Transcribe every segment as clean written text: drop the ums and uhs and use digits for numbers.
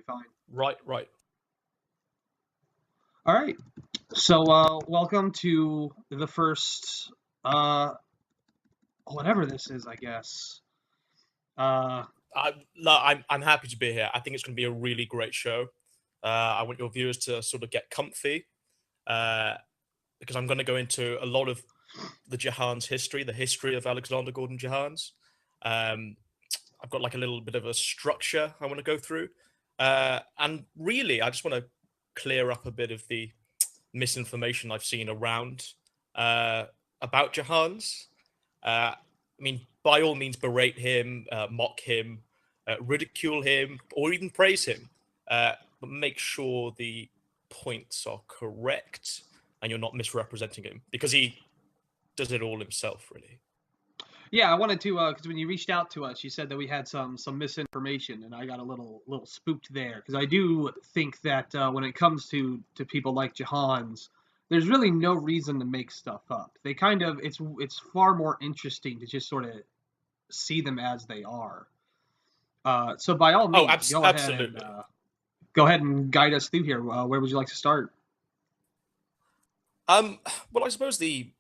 fine. Right. All right. So, welcome to the first, whatever this is, I guess. Uh, I'm happy to be here. I think it's going to be a really great show. I want your viewers to sort of get comfy because I'm going to go into a lot of the Jahans history, the history of Alexander Gordon Jahans. I've got like a little bit of a structure I want to go through. And really, I just want to clear up a bit of the misinformation I've seen around about Jahans. I mean, by all means, berate him, mock him, ridicule him, or even praise him. But make sure the points are correct and you're not misrepresenting him, because he does it all himself, really. yeah, I wanted to, because when you reached out to us, you said that we had some misinformation, and I got a little spooked there, because I do think that when it comes to people like Johans, there's really no reason to make stuff up. They kind of, it's far more interesting to just sort of see them as they are. So by all Oh, means, absolutely. Go ahead and guide us through here. Where would you like to start? Well, I suppose the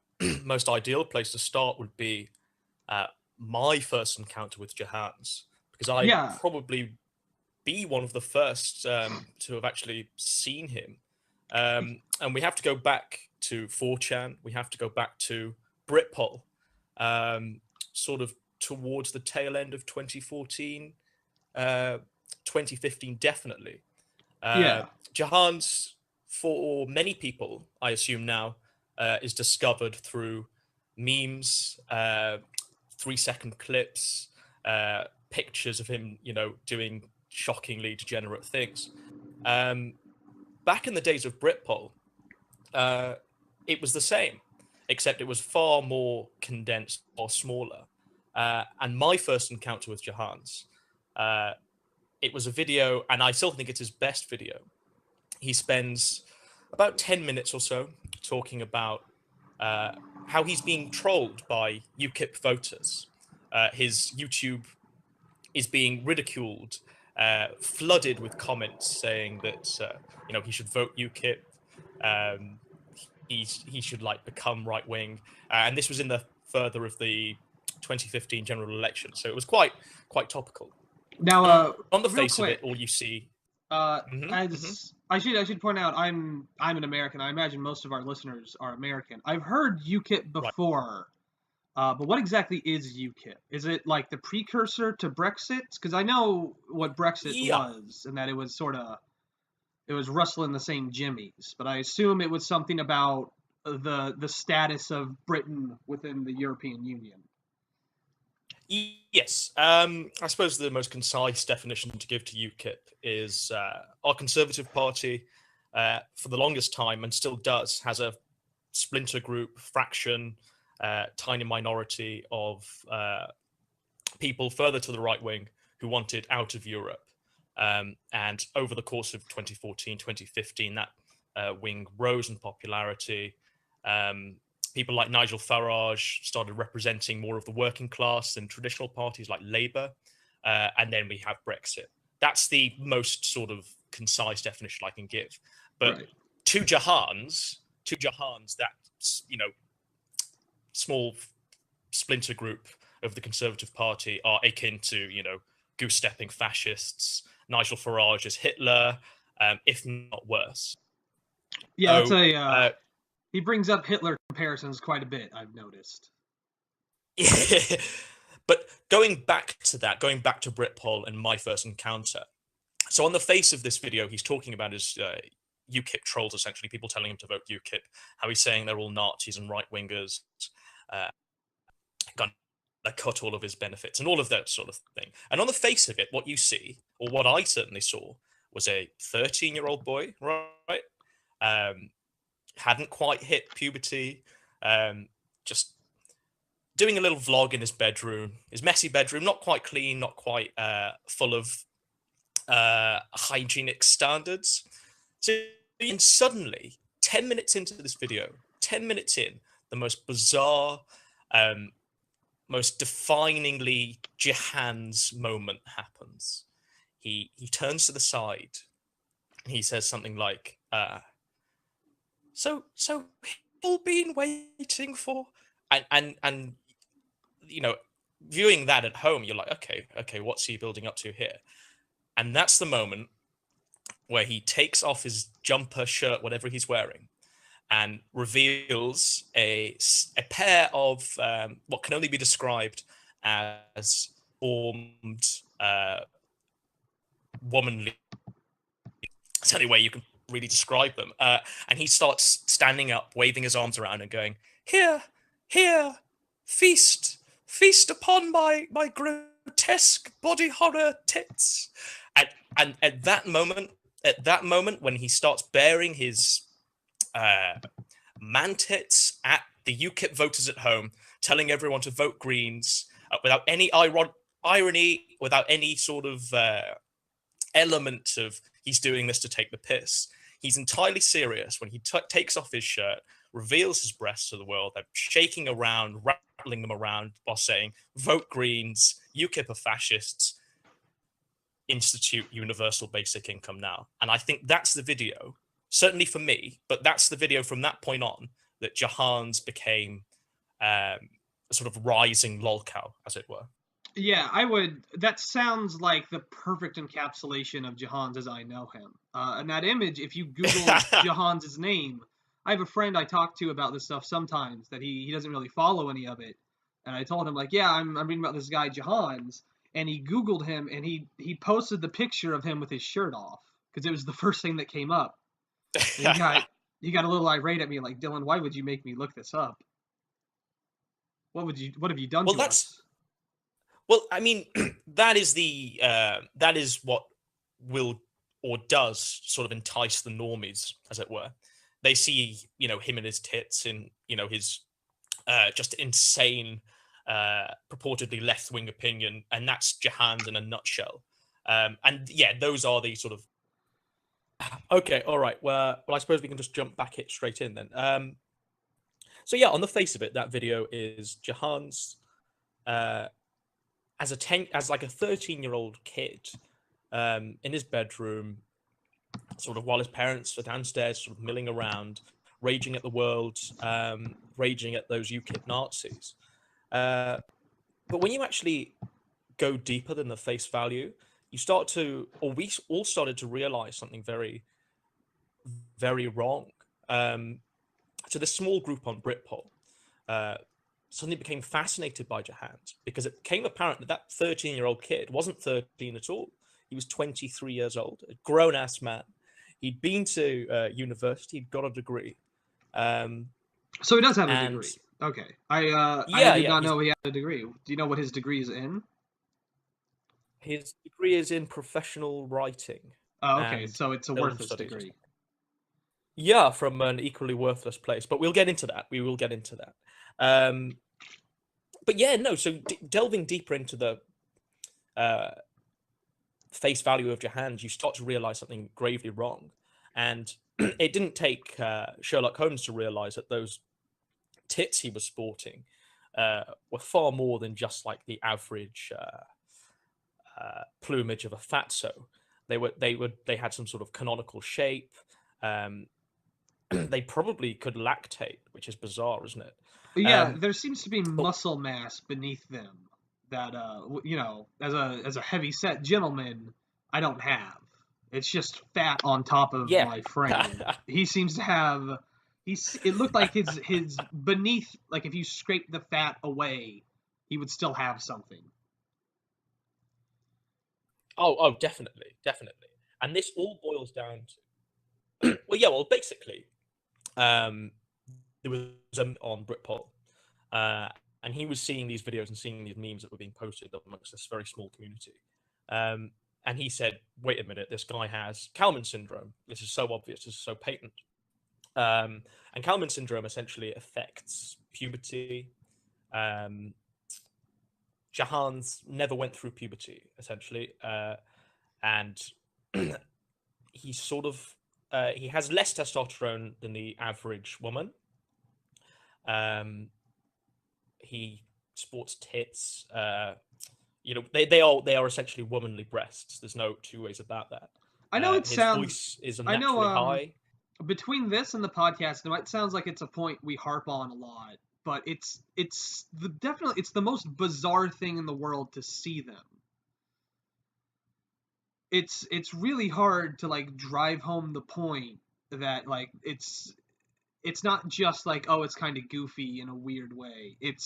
most ideal place to start would be my first encounter with Jahans, because I'd Yeah, probably be one of the first to have actually seen him. And we have to go back to 4chan. We have to go back to Britpol, sort of towards the tail end of 2014, 2015, definitely. yeah, Jahans, for many people, I assume now, is discovered through memes, 3-second clips, pictures of him, doing shockingly degenerate things. Back in the days of Britpol, it was the same, except it was far more condensed or smaller. And my first encounter with Jahans, it was a video, and I still think it's his best video. He spends about 10 minutes or so talking about how he's being trolled by UKIP voters. His YouTube is being ridiculed, flooded with comments saying that he should vote UKIP. Um, he should like become right wing, and this was in the further of the 2015 general election, so it was quite topical. Now, On the real face of it, quick, all you see. as I should point out, I'm an American. I imagine most of our listeners are American. I've heard UKIP Right. before, but what exactly is UKIP? Is it like the precursor to Brexit? Because I know what Brexit Yeah. was, and that it was rustling the same jimmies. But I assume it was something about the status of Britain within the European Union. Yes. I suppose the most concise definition to give to UKIP is our Conservative Party, for the longest time, and still does, has a splinter group, fraction, tiny minority of people further to the right wing who wanted out of Europe. And over the course of 2014, 2015, that wing rose in popularity. People like Nigel Farage started representing more of the working class than traditional parties like Labour. And then we have Brexit. That's the most sort of concise definition I can give. But Right. to Jahans, that, small splinter group of the Conservative Party are akin to, goose-stepping fascists. Nigel Farage is Hitler, if not worse. Yeah, So, he brings up Hitler comparisons quite a bit, I've noticed. But going back to Britpol and my first encounter. So on the face of this video, he's talking about his UKIP trolls, essentially, people telling him to vote UKIP, how he's saying they're all Nazis and right-wingers, gonna cut all of his benefits and all of that sort of thing. And on the face of it, what you see, or what I certainly saw, was a 13-year-old boy, right? Hadn't quite hit puberty, just doing a little vlog in his bedroom, his messy bedroom, not quite clean, not quite full of hygienic standards. So, and suddenly, 10 minutes into this video, 10 minutes in, the most bizarre, most definingly Jahans moment happens. he turns to the side. He says something like, "So people been waiting for," and you know, viewing that at home, you're like, okay, what's he building up to here? And that's the moment where he takes off his jumper, shirt, whatever he's wearing, and reveals a pair of what can only be described as formed womanly. It's the only way you can really describe them. And he starts standing up, waving his arms around and going, "Here, here, feast upon my grotesque body horror tits." And at that moment, when he starts bearing his man tits at the UKIP voters at home, telling everyone to vote Greens without any irony, without any sort of element of he's doing this to take the piss. He's entirely serious when he takes off his shirt, reveals his breasts to the world. They're shaking around, rattling them around while saying, "Vote Greens, UKIP are fascists, institute universal basic income now." And I think that's the video, certainly for me, but that's the video from that point on that Jahans became a sort of rising lolcow, as it were. Yeah, I would. That sounds like the perfect encapsulation of Jahans as I know him. And that image, if you Google Jahans' name, I have a friend I talk to about this stuff sometimes that he doesn't really follow any of it. And I told him, like, yeah, I'm reading about this guy Jahans, and he Googled him, and he posted the picture of him with his shirt off because it was the first thing that came up. And he got a little irate at me, like, "Dylan, why would you make me look this up? What have you done Well, to us?" Well, I mean, that is what will or does sort of entice the normies, as it were. They see, him and his tits in, his just insane, purportedly left-wing opinion, and that's Jahans in a nutshell. And yeah, those are the sort of. Okay, all right. Well, I suppose we can just jump back it straight in then. So yeah, on the face of it, that video is Jahans. As like a 13-year-old kid in his bedroom, sort of while his parents are downstairs, sort of milling around, raging at the world, raging at those UKIP Nazis. But when you actually go deeper than the face value, you start to, or we all started to realize something very, very wrong. So this small group on Britpol suddenly became fascinated by Jahans because it became apparent that 13-year-old kid wasn't 13 at all. He was 23 years old, a grown-ass man. He'd been to university, he'd got a degree. So he does have a degree. Okay. I did not know he had a degree. Do you know what his degree is in? His degree is in professional writing. Oh, okay. So it's a worthless degree. Yeah, from an equally worthless place. But we'll get into that. We will get into that. But yeah, no. So delving deeper into the face value of Jahans, you start to realize something gravely wrong. And it didn't take Sherlock Holmes to realize that those tits he was sporting were far more than just like the average plumage of a fatso. They had some sort of canonical shape. They probably could lactate, which is bizarre, isn't it? Yeah, there seems to be muscle mass beneath them that as a heavy set gentleman, I don't have. It's just fat on top of my frame. He seems to have. It looked like his beneath, like if you scrape the fat away, he would still have something. Oh, definitely. And this all boils down to, well, basically, there was on Britpol, and he was seeing these videos and seeing these memes that were being posted amongst this very small community. And he said, wait a minute, this guy has Kalman syndrome. This is so obvious. This is so patent. And Kalman syndrome essentially affects puberty. Jahans never went through puberty, essentially. And he sort of, he has less testosterone than the average woman. He sports tits. they are essentially womanly breasts. There's no two ways about that. I know it His sounds. voice is I know. unnaturally high. Between this and the podcast, it sounds like it's a point we harp on a lot, but definitely it's the most bizarre thing in the world to see them. It's really hard to like drive home the point that like it's not just like, oh, it's kind of goofy in a weird way. He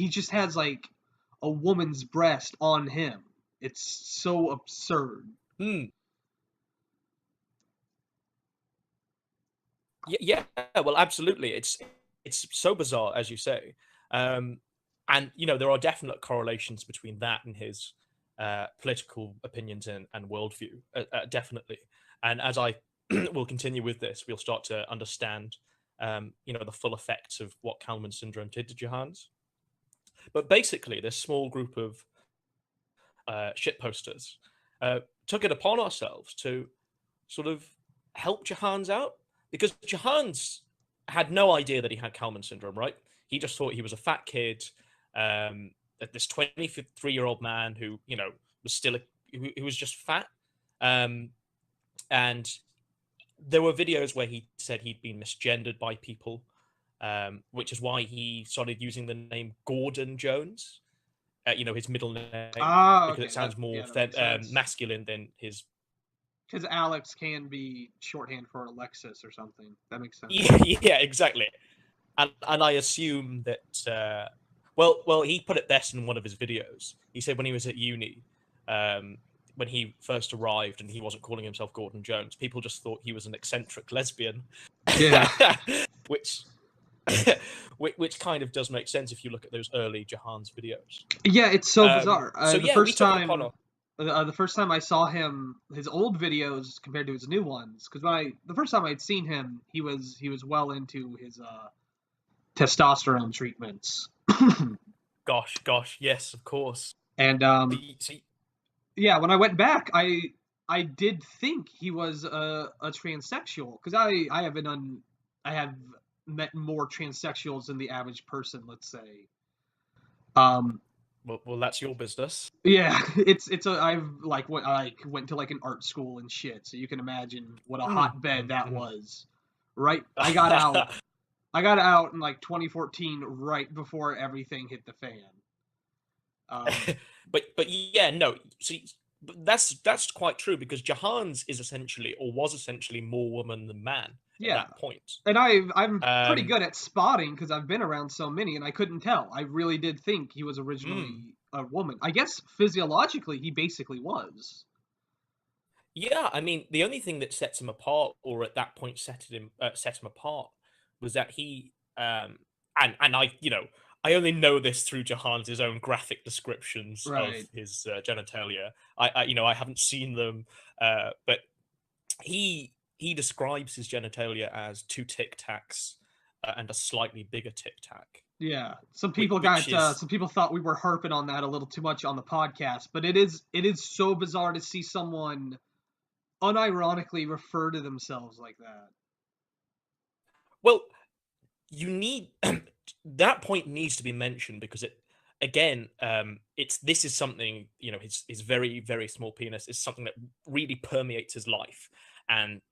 just has like a woman's breast on him. It's so absurd. Hmm. Yeah, well, absolutely. It's so bizarre, as you say, and there are definite correlations between that and his political opinions and worldview, definitely. And as I will continue with this, we'll start to understand, the full effects of what Kalman syndrome did to Jahans. But basically, this small group of shit posters took it upon ourselves to sort of help Jahans out, because Jahans had no idea that he had Kalman syndrome, right? He just thought he was a fat kid, this 23-year-old man who, was still who was just fat. And there were videos where he said he'd been misgendered by people, which is why he started using the name Gordon Jones, his middle name, Ah, because okay. it sounds more masculine than his. Because Alex can be shorthand for Alexis or something. That makes sense. Yeah, exactly. And I assume that well, he put it best in one of his videos. He said when he was at uni, when he first arrived and he wasn't calling himself Gordon Jones, people just thought he was an eccentric lesbian. Yeah. which kind of does make sense if you look at those early Jahans videos. Yeah, it's so bizarre. The first time I saw him, his old videos compared to his new ones, because the first time I'd seen him, he was well into his testosterone treatments. Gosh, yes, of course. And yeah, when I went back, I did think he was a transsexual, because I have met more transsexuals than the average person, let's say. Well, that's your business. Yeah, I've like I went to like an art school and shit, so you can imagine what a hotbed that was. Right, I got out in like 2014, right before everything hit the fan. But yeah, no. See, that's quite true, because Jahans is essentially, or was essentially, more woman than man at that point. And I'm pretty good at spotting because I've been around so many, and I couldn't tell. I really did think he was originally a woman. I guess physiologically he basically was. Yeah, I mean, the only thing that sets him apart, or at that point set him apart, was that he and I, I only know this through Jahans' own graphic descriptions of his genitalia. I haven't seen them, but he describes his genitalia as 2 Tic Tacs and a slightly bigger Tic Tac. Yeah, some people thought we were harping on that a little too much on the podcast, but it is so bizarre to see someone unironically refer to themselves like that. Well, you need that point needs to be mentioned, because it again, this is something, his very, very small penis is something that really permeates his life, and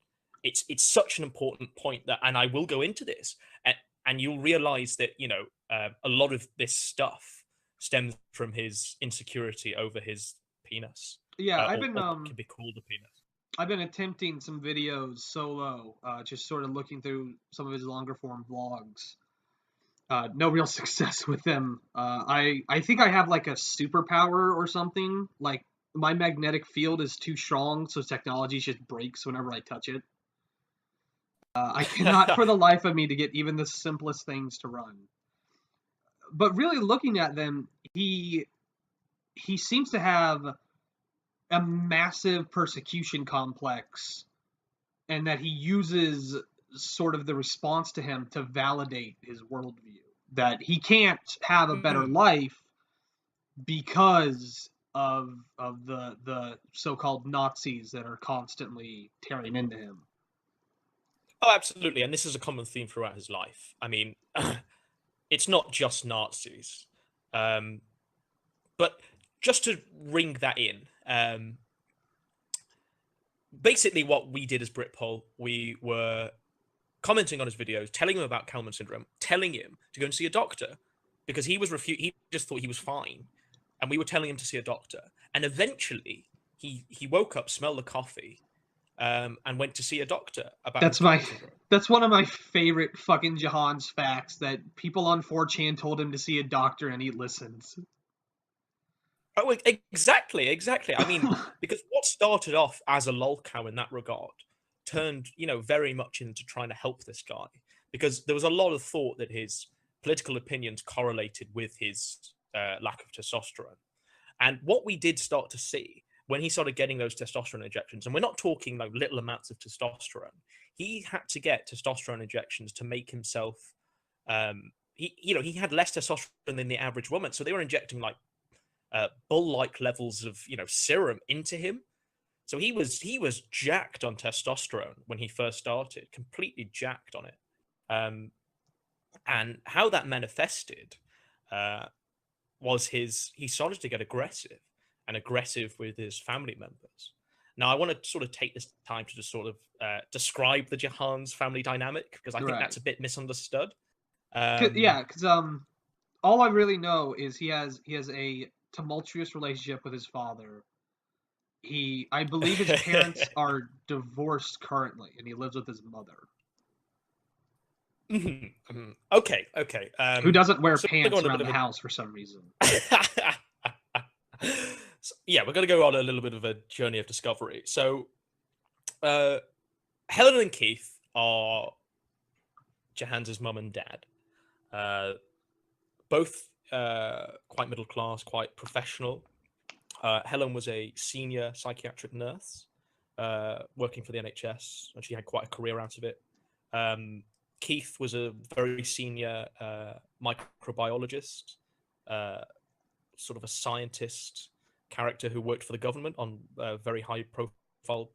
it's such an important point that, and I will go into this, and you'll realize that a lot of this stuff stems from his insecurity over his penis. Yeah, I've been can be called a penis. I've been attempting some videos solo, just sort of looking through some of his longer form vlogs. No real success with them. I think I have like a superpower or something. Like my magnetic field is too strong, so technology just breaks whenever I touch it. I cannot for the life of me to get even the simplest things to run. But really looking at them, he seems to have a massive persecution complex, and that he uses sort of the response to him to validate his worldview. That he can't have a better life because of the so-called Nazis that are constantly tearing into him. Oh, absolutely, and this is a common theme throughout his life. I mean, it's not just Nazis. But just to ring that in, basically what we did as Britpol, we were commenting on his videos, telling him about Kalman syndrome, telling him to go and see a doctor because he was he just thought he was fine, and we were telling him to see a doctor. And eventually, he woke up, smelled the coffee, and went to see a doctor about his That's my Kalman syndrome. that's one of my favorite fucking Jahans facts that people on 4chan told him to see a doctor and he listens. Oh, exactly. I mean, because what started off as a lolcow in that regard turned, very much into trying to help this guy, because there was a lot of thought that his political opinions correlated with his lack of testosterone. And what we did start to see when he started getting those testosterone injections, and we're not talking like little amounts of testosterone, he had to get testosterone injections to make himself. He had less testosterone than the average woman, so they were injecting like bull-like levels of serum into him. So he was jacked on testosterone when he first started, completely jacked on it. And how that manifested was he started to get aggressive with his family members. Now, I want to sort of take this time to just sort of describe the Jahans family dynamic, because I think that's a bit misunderstood. Because all I really know is he has a tumultuous relationship with his father. I believe his parents are divorced currently, and he lives with his mother. Okay. Who doesn't wear pants around the house for some reason? So, yeah, we're going to go on a little bit of a journey of discovery. So, Helen and Keith are Jahans' mum and dad. Both quite middle class, quite professional. Helen was a senior psychiatric nurse working for the NHS, and she had quite a career out of it. Keith was a very senior microbiologist, sort of a scientist character who worked for the government on very high profile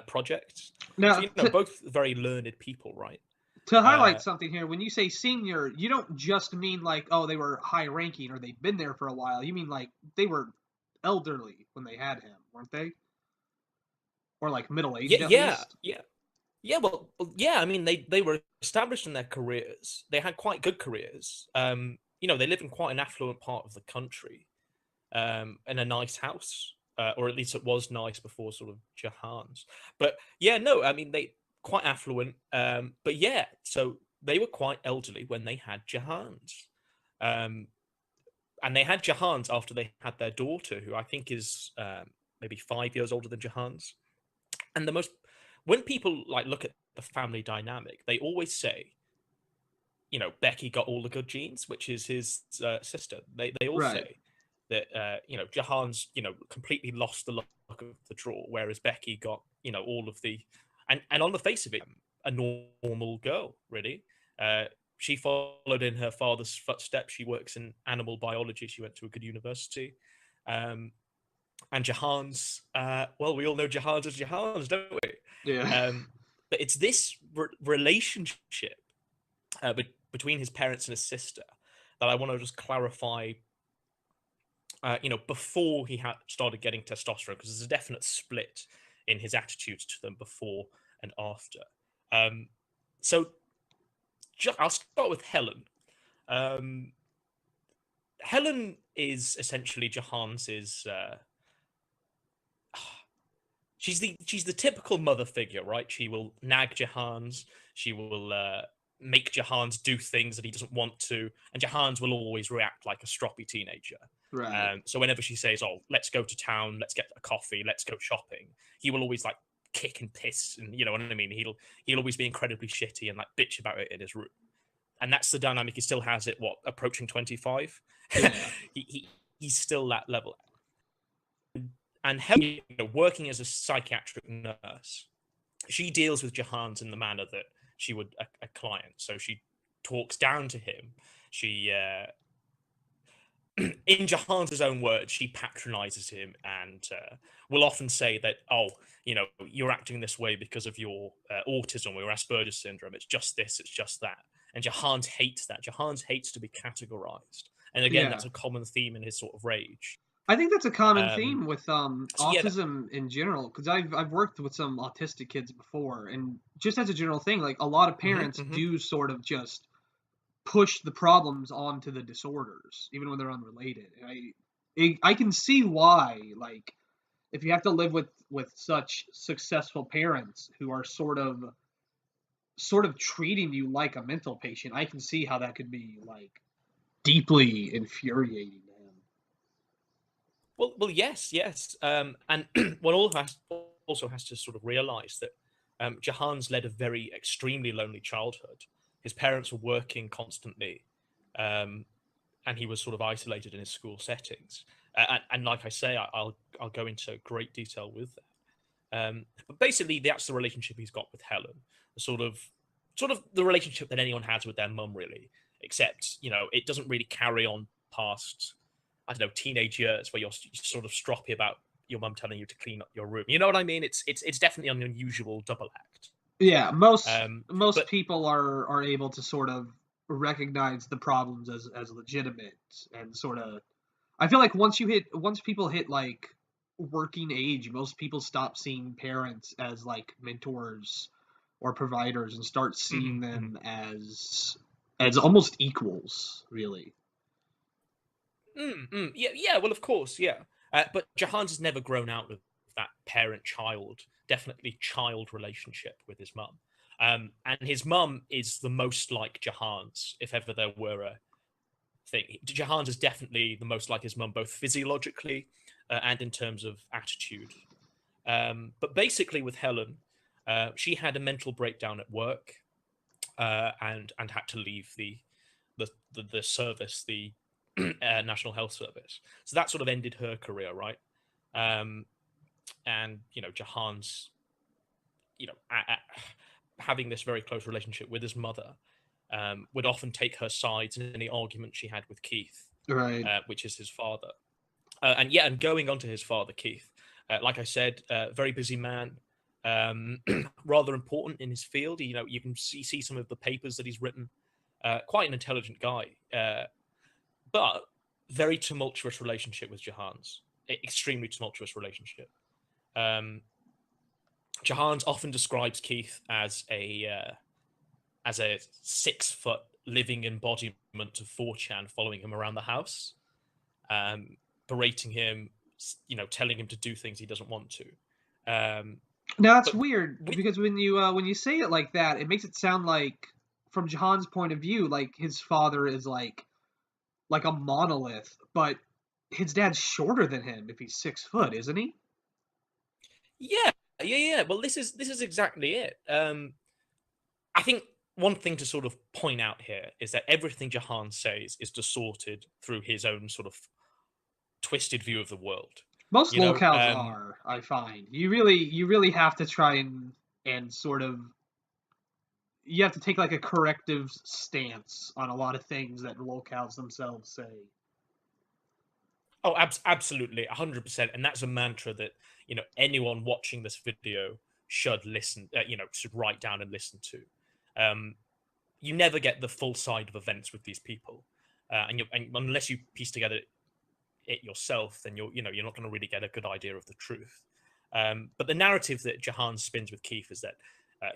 projects. Now, so, both very learned people, right? To highlight something here, when you say senior, you don't just mean like, oh, they were high ranking or they'd been there for a while. You mean like they were elderly when they had him, weren't they? Or like middle aged at least? Yeah. Well, yeah. I mean, they were established in their careers. They had quite good careers. They live in quite an affluent part of the country, in a nice house, or at least it was nice before sort of Jahans. But yeah, no, I mean they quite affluent. But yeah, so they were quite elderly when they had Jahans. And they had Jahans after they had their daughter, who I think is maybe 5 years older than Jahans. And when people like look at the family dynamic, they always say, Becky got all the good genes, which is his sister. They all say that Jahans completely lost the luck of the draw, whereas Becky got all of the and on the face of it, a normal girl, really. She followed in her father's footsteps. She works in animal biology. She went to a good university. And Jahans, well, we all know Jahans as Jahans, don't we? Yeah. But it's this relationship between his parents and his sister that I want to just clarify. Before he started getting testosterone, because there's a definite split in his attitudes to them before and after. So I'll start with Helen. Helen is essentially Jahans's. She's the typical mother figure, right? She will nag Jahans. She will make Jahans do things that he doesn't want to, and Jahans will always react like a stroppy teenager. Right. So whenever she says, "Oh, let's go to town, let's get a coffee, let's go shopping," he will always like kick and piss, and you know what I mean. He'll always be incredibly shitty and like bitch about it in his room, and that's the dynamic he still has at approaching 25. Yeah. He's still that level. And Helen, working as a psychiatric nurse, she deals with Jahans in the manner that she would a client. So she talks down to him. She, in Jahans' own words, she patronizes him and will often say that, oh, you're acting this way because of your autism or your Asperger's syndrome. It's just this, it's just that. And Jahans hates that. Jahans hates to be categorized. And again, Yeah. that's a common theme in his sort of rage. I think that's a common Um, theme with so yeah, autism in general, because I've worked with some autistic kids before, and just as a general thing, like a lot of parents do sort of just push the problems onto the disorders, even when they're unrelated. And I can see why, like, if you have to live with such successful parents who are sort of treating you like a mental patient, I can see how that could be like deeply infuriating to him. well, yes. And one also has to sort of realize that Jahans led a very extremely lonely childhood. His parents were working constantly, um, and he was sort of isolated in his school settings. And like I say, I'll go into great detail with that. But basically, that's the relationship he's got with Helen, sort of the relationship that anyone has with their mum, really. Except, it doesn't really carry on past, I don't know, teenage years where you're sort of stroppy about your mum telling you to clean up your room. You know what I mean? It's definitely an unusual double act. Yeah, most But people are able to sort of recognize the problems as legitimate, and sort of, I feel like once people hit like working age, most people stop seeing parents as like mentors or providers and start seeing mhm, mhm. them as almost equals, really. Yeah. Well, of course, yeah. But Jahans has never grown out of that parent-child, definitely child relationship with his mum. And his mum is the most like Jahans, if ever there were a thing. Jahans is definitely the most like his mum, both physiologically and in terms of attitude. But basically, with Helen, she had a mental breakdown at work, and had to leave the service, the National Health Service. So that sort of ended her career, right? Um, and Jahan's, having this very close relationship with his mother, would often take her sides in any argument she had with Keith, Right. which is his father. And going on to his father, Keith, like I said, very busy man, rather important in his field. You can see some of the papers that he's written. Quite an intelligent guy, but very tumultuous relationship with Jahans. Extremely tumultuous relationship. Um, Jahans often describes Keith as a 6 foot living embodiment of 4chan, following him around the house, berating him, telling him to do things he doesn't want to. Um, Now that's but weird with because when you say it like that, it makes it sound like, from Jahan's point of view, like his father is like a monolith, but his dad's shorter than him if he's 6 foot, isn't he? Yeah, yeah. Well, this is exactly it. I think one thing to sort of point out here is that everything Jahan says is distorted through his own sort of twisted view of the world. Most You know, locales are, I find. You really have to try and sort of, you have to take like a corrective stance on a lot of things that locales themselves say. oh, absolutely, 100%, and that's a mantra that anyone watching this video should listen. Should write down and listen to. Um, you never get the full side of events with these people, and unless you piece together it yourself, then you're not going to really get a good idea of the truth. But the narrative that Jahan spins with Keith is that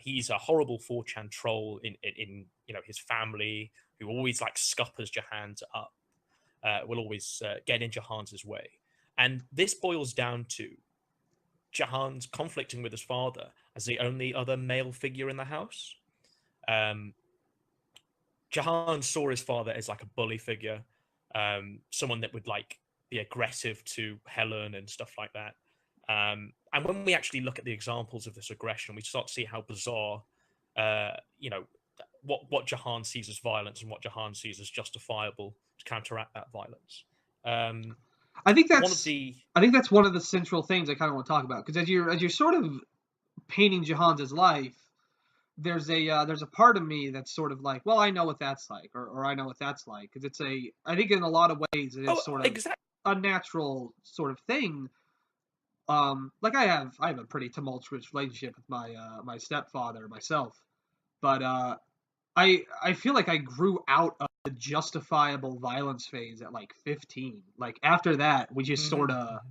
he's a horrible 4chan troll in his family, who always like scuppers Jahan's up, will always get in Jahan's way, and this boils down to Jahan's conflicting with his father as the only other male figure in the house. Um, Jahan saw his father as like a bully figure, someone that would like be aggressive to Helen and stuff like that. And when we actually look at the examples of this aggression, we start to see how bizarre, uh, you know, what Jahan sees as violence and what Jahan sees as justifiable to counteract that violence. Um, I think one of that's the I think that's one of the central things I kind of want to talk about, because as you're sort of painting Jahan's life, there's a part of me that's sort of like, well, I know what that's like, or I know what that's like, because I think in a lot of ways it is oh sort of exactly a natural sort of thing. Like I have a pretty tumultuous relationship with my stepfather myself, but I feel like I grew out the justifiable violence phase at like 15. Like after that, we just sort of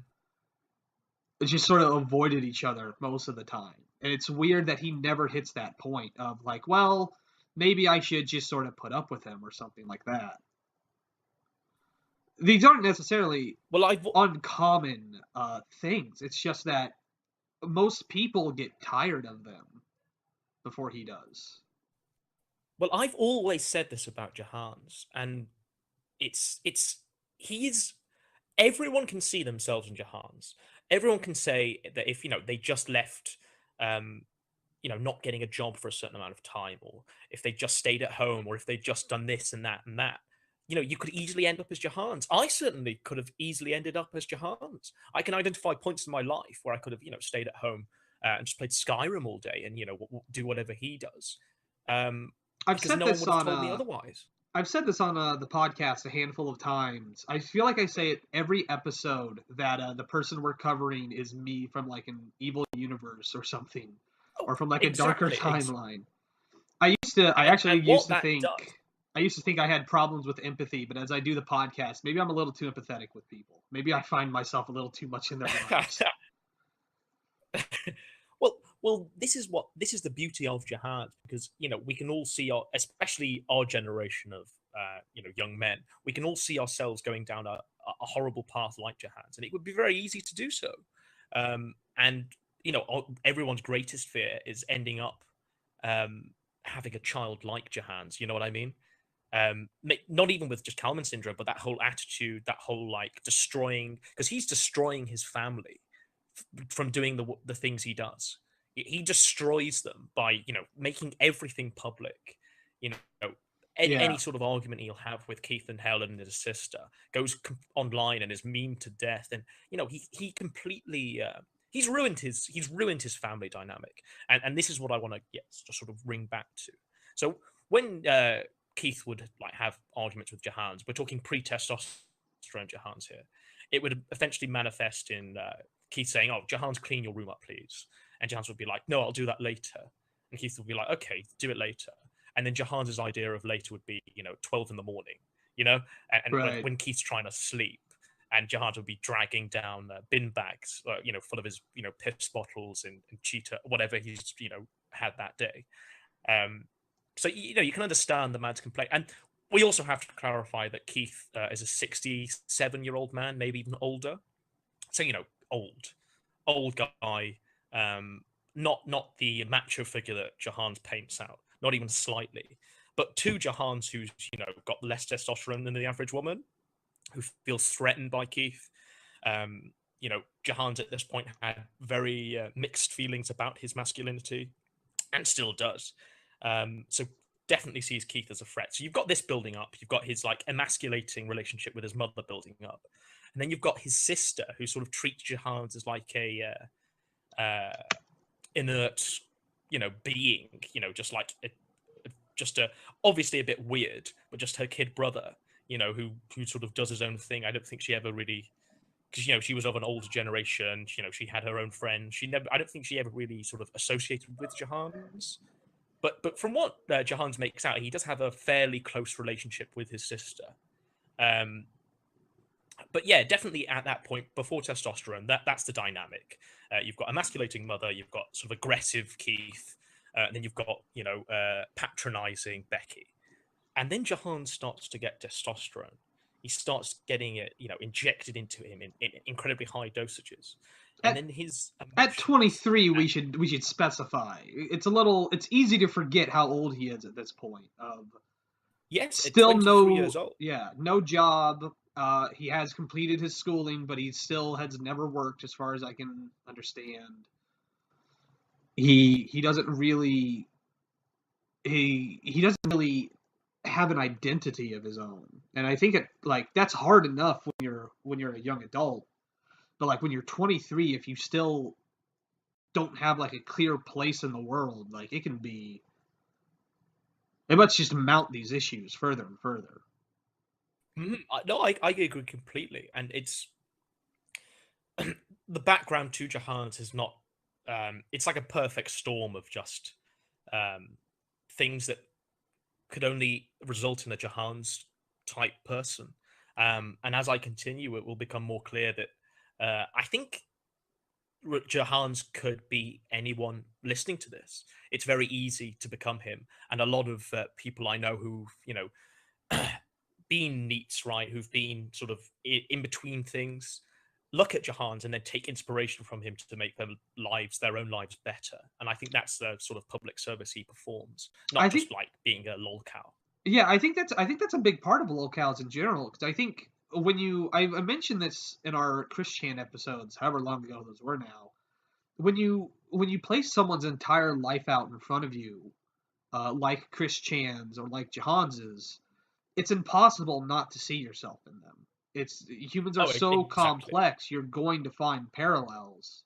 avoided each other most of the time. And it's weird that he never hits that point of like, well, maybe I should just sort of put up with him or something like that. These aren't necessarily uncommon things. It's just that most people get tired of them before he does. Well, I've always said this about Jahans, and it's he's everyone can see themselves in Jahans. Everyone can say that if they just left, not getting a job for a certain amount of time, or if they just stayed at home, or if they just done this and that and that, you could easily end up as Jahans. I certainly could have easily ended up as Jahans. I can identify points in my life where I could have, stayed at home and just played Skyrim all day and, do whatever he does. Because no one would have told me otherwise. I've said this on the podcast a handful of times. I feel like I say it every episode that the person we're covering is me from like an evil universe or something, or from like a darker timeline. I actually used to think I had problems with empathy, but as I do the podcast, maybe I'm a little too empathetic with people. Maybe I find myself a little too much in their lives. Well, this is the beauty of jihad, because we can all see especially our generation of young men, we can all see ourselves going down a horrible path like Jahans, and it would be very easy to do so. And everyone's greatest fear is ending up having a child like Jahans. You know what I mean? Not even with just Kalman syndrome, but that whole attitude, that whole like destroying, because he's destroying his family from doing the things he does. He destroys them by making everything public. Any sort of argument he'll have with Keith and Helen and his sister goes online and is memed to death. And he completely he's ruined his family dynamic. And this is what I want to just sort of ring back to. So when Keith would like have arguments with Jahans, we're talking pre-testosterone Jahans here, it would eventually manifest in Keith saying, "Oh, Jahans, clean your room up, please." And Jahans would be like, "No, I'll do that later." And Keith would be like, "Okay, do it later." And then Jahans' idea of later would be, 12 in the morning, and right. when Keith's trying to sleep, and Jahans would be dragging down bin bags, full of his, piss bottles and cheetah, whatever he's, had that day. So, you can understand the man's complaint. And we also have to clarify that Keith is a 67-year-old man, maybe even older. So, old guy, not the macho figure that Jahans paints out, not even slightly, but two Jahans who's, got less testosterone than the average woman, who feels threatened by Keith. Jahans at this point had very mixed feelings about his masculinity, and still does. So definitely sees Keith as a threat. So you've got this building up. You've got his like emasculating relationship with his mother building up, and then you've got his sister who sort of treats Jahans as like a inert, being, just like obviously a bit weird, but just her kid brother, who sort of does his own thing. I don't think she ever really, because she was of an older generation. She had her own friends. I don't think she ever really sort of associated with Jahans. But from what Jahans makes out, he does have a fairly close relationship with his sister. But yeah, definitely at that point, before testosterone, that's the dynamic. You've got emasculating mother, you've got sort of aggressive Keith, and then you've got, patronizing Becky. And then Jahans starts to get testosterone. He starts getting it, injected into him in incredibly high dosages. And then his at 23, we should specify. It's easy to forget how old he is at this point. Yes, still 23 years old. Yeah, no job. He has completed his schooling, but he still has never worked, as far as I can understand. He doesn't really have an identity of his own, and I think that's hard enough when you're a young adult. But like when you're 23, if you still don't have like a clear place in the world, like it must just mount these issues further and further. No, I agree completely, and it's the background to Jahans is not. It's like a perfect storm of just things that could only result in a Jahans type person. And as I continue, it will become more clear that I think Jahans could be anyone listening to this. It's very easy to become him, and a lot of people I know who've been neats, right, who've been sort of in between things, look at Jahans and then take inspiration from him to make their own lives better. And I think that's the sort of public service he performs, I not think just like being a lolcow. Yeah, I think that's a big part of locales in general, because I think I mentioned this in our Chris Chan episodes, however long ago those were now. When you place someone's entire life out in front of you, like Chris Chan's or like Johans's, it's impossible not to see yourself in them. Humans are Oh, so exactly. complex, you're going to find parallels.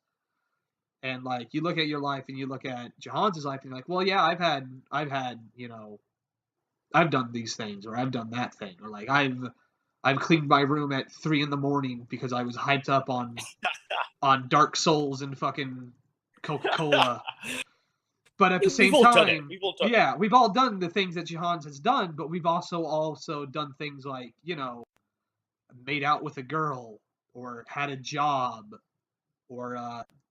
And like you look at your life and you look at Johans's life and you're like, well, yeah, I've had I've done these things or I've done that thing, or like I've cleaned my room at 3 in the morning because I was hyped up on Dark Souls and fucking Coca-Cola. But at the We've same all done it. time, We've all done it. yeah, we've all done the things that Johans has done, but we've also done things like, made out with a girl, or had a job, or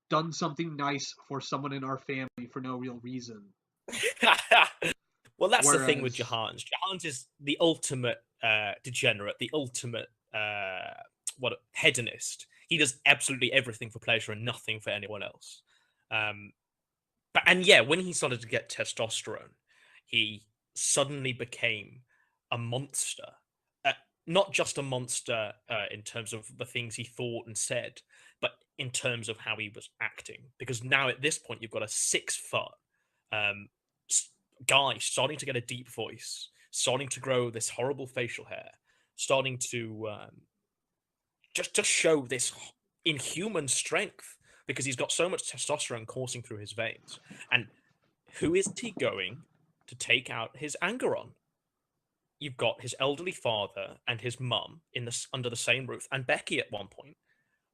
done something nice for someone in our family for no real reason. Well, that's the thing with Whereas, Jahans. Jahans is the ultimate degenerate, the ultimate hedonist. He does absolutely everything for pleasure and nothing for anyone else. Um, and yeah, when he started to get testosterone, he suddenly became a monster. Uh, Not just a monster in terms of the things he thought and said, but in terms of how he was acting. Because now at this point, you've got a 6 foot um, guy starting to get a deep voice, starting to grow this horrible facial hair, starting to just show this inhuman strength because he's got so much testosterone coursing through his veins. And who is he going to take out his anger on? You've got his elderly father and his mum under the same roof, and Becky at one point,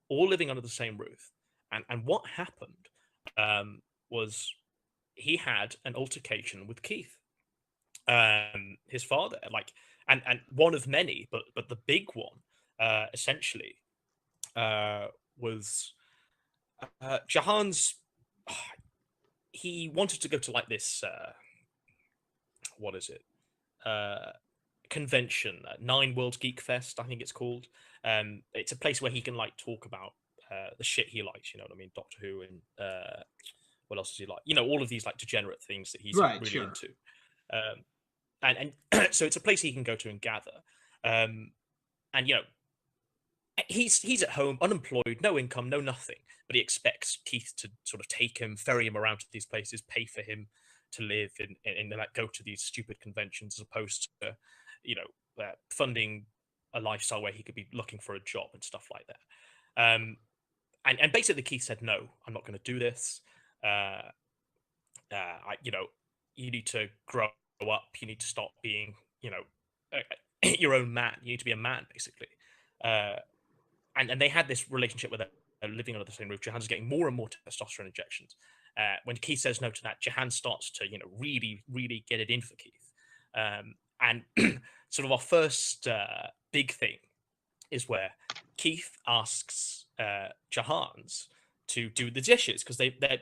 all living under the same roof. And what happened was he had an altercation with Keith, his father, and one of many, but the big one, essentially, was Jahans. He wanted to go to like this what is it? Convention, Nine World Geek Fest, I think it's called. It's a place where he can like talk about the shit he likes. You know what I mean? Doctor Who and what else does he like? All of these like degenerate things that he's right, really sure. into. And so it's a place he can go to and gather. And he's at home, unemployed, no income, no nothing, but he expects Keith to sort of take him, ferry him around to these places, pay for him to live and like go to these stupid conventions, as opposed to funding a lifestyle where he could be looking for a job and stuff like that. And basically Keith said, no, I'm not going to do this. You need to grow up. You need to stop being, your own man. You need to be a man, basically. And they had this relationship where they're living under the same roof. Jahan's getting more and more testosterone injections. When Keith says no to that, Jahan starts to, really, really get it in for Keith. And sort of our first big thing is where Keith asks Jahans to do the dishes because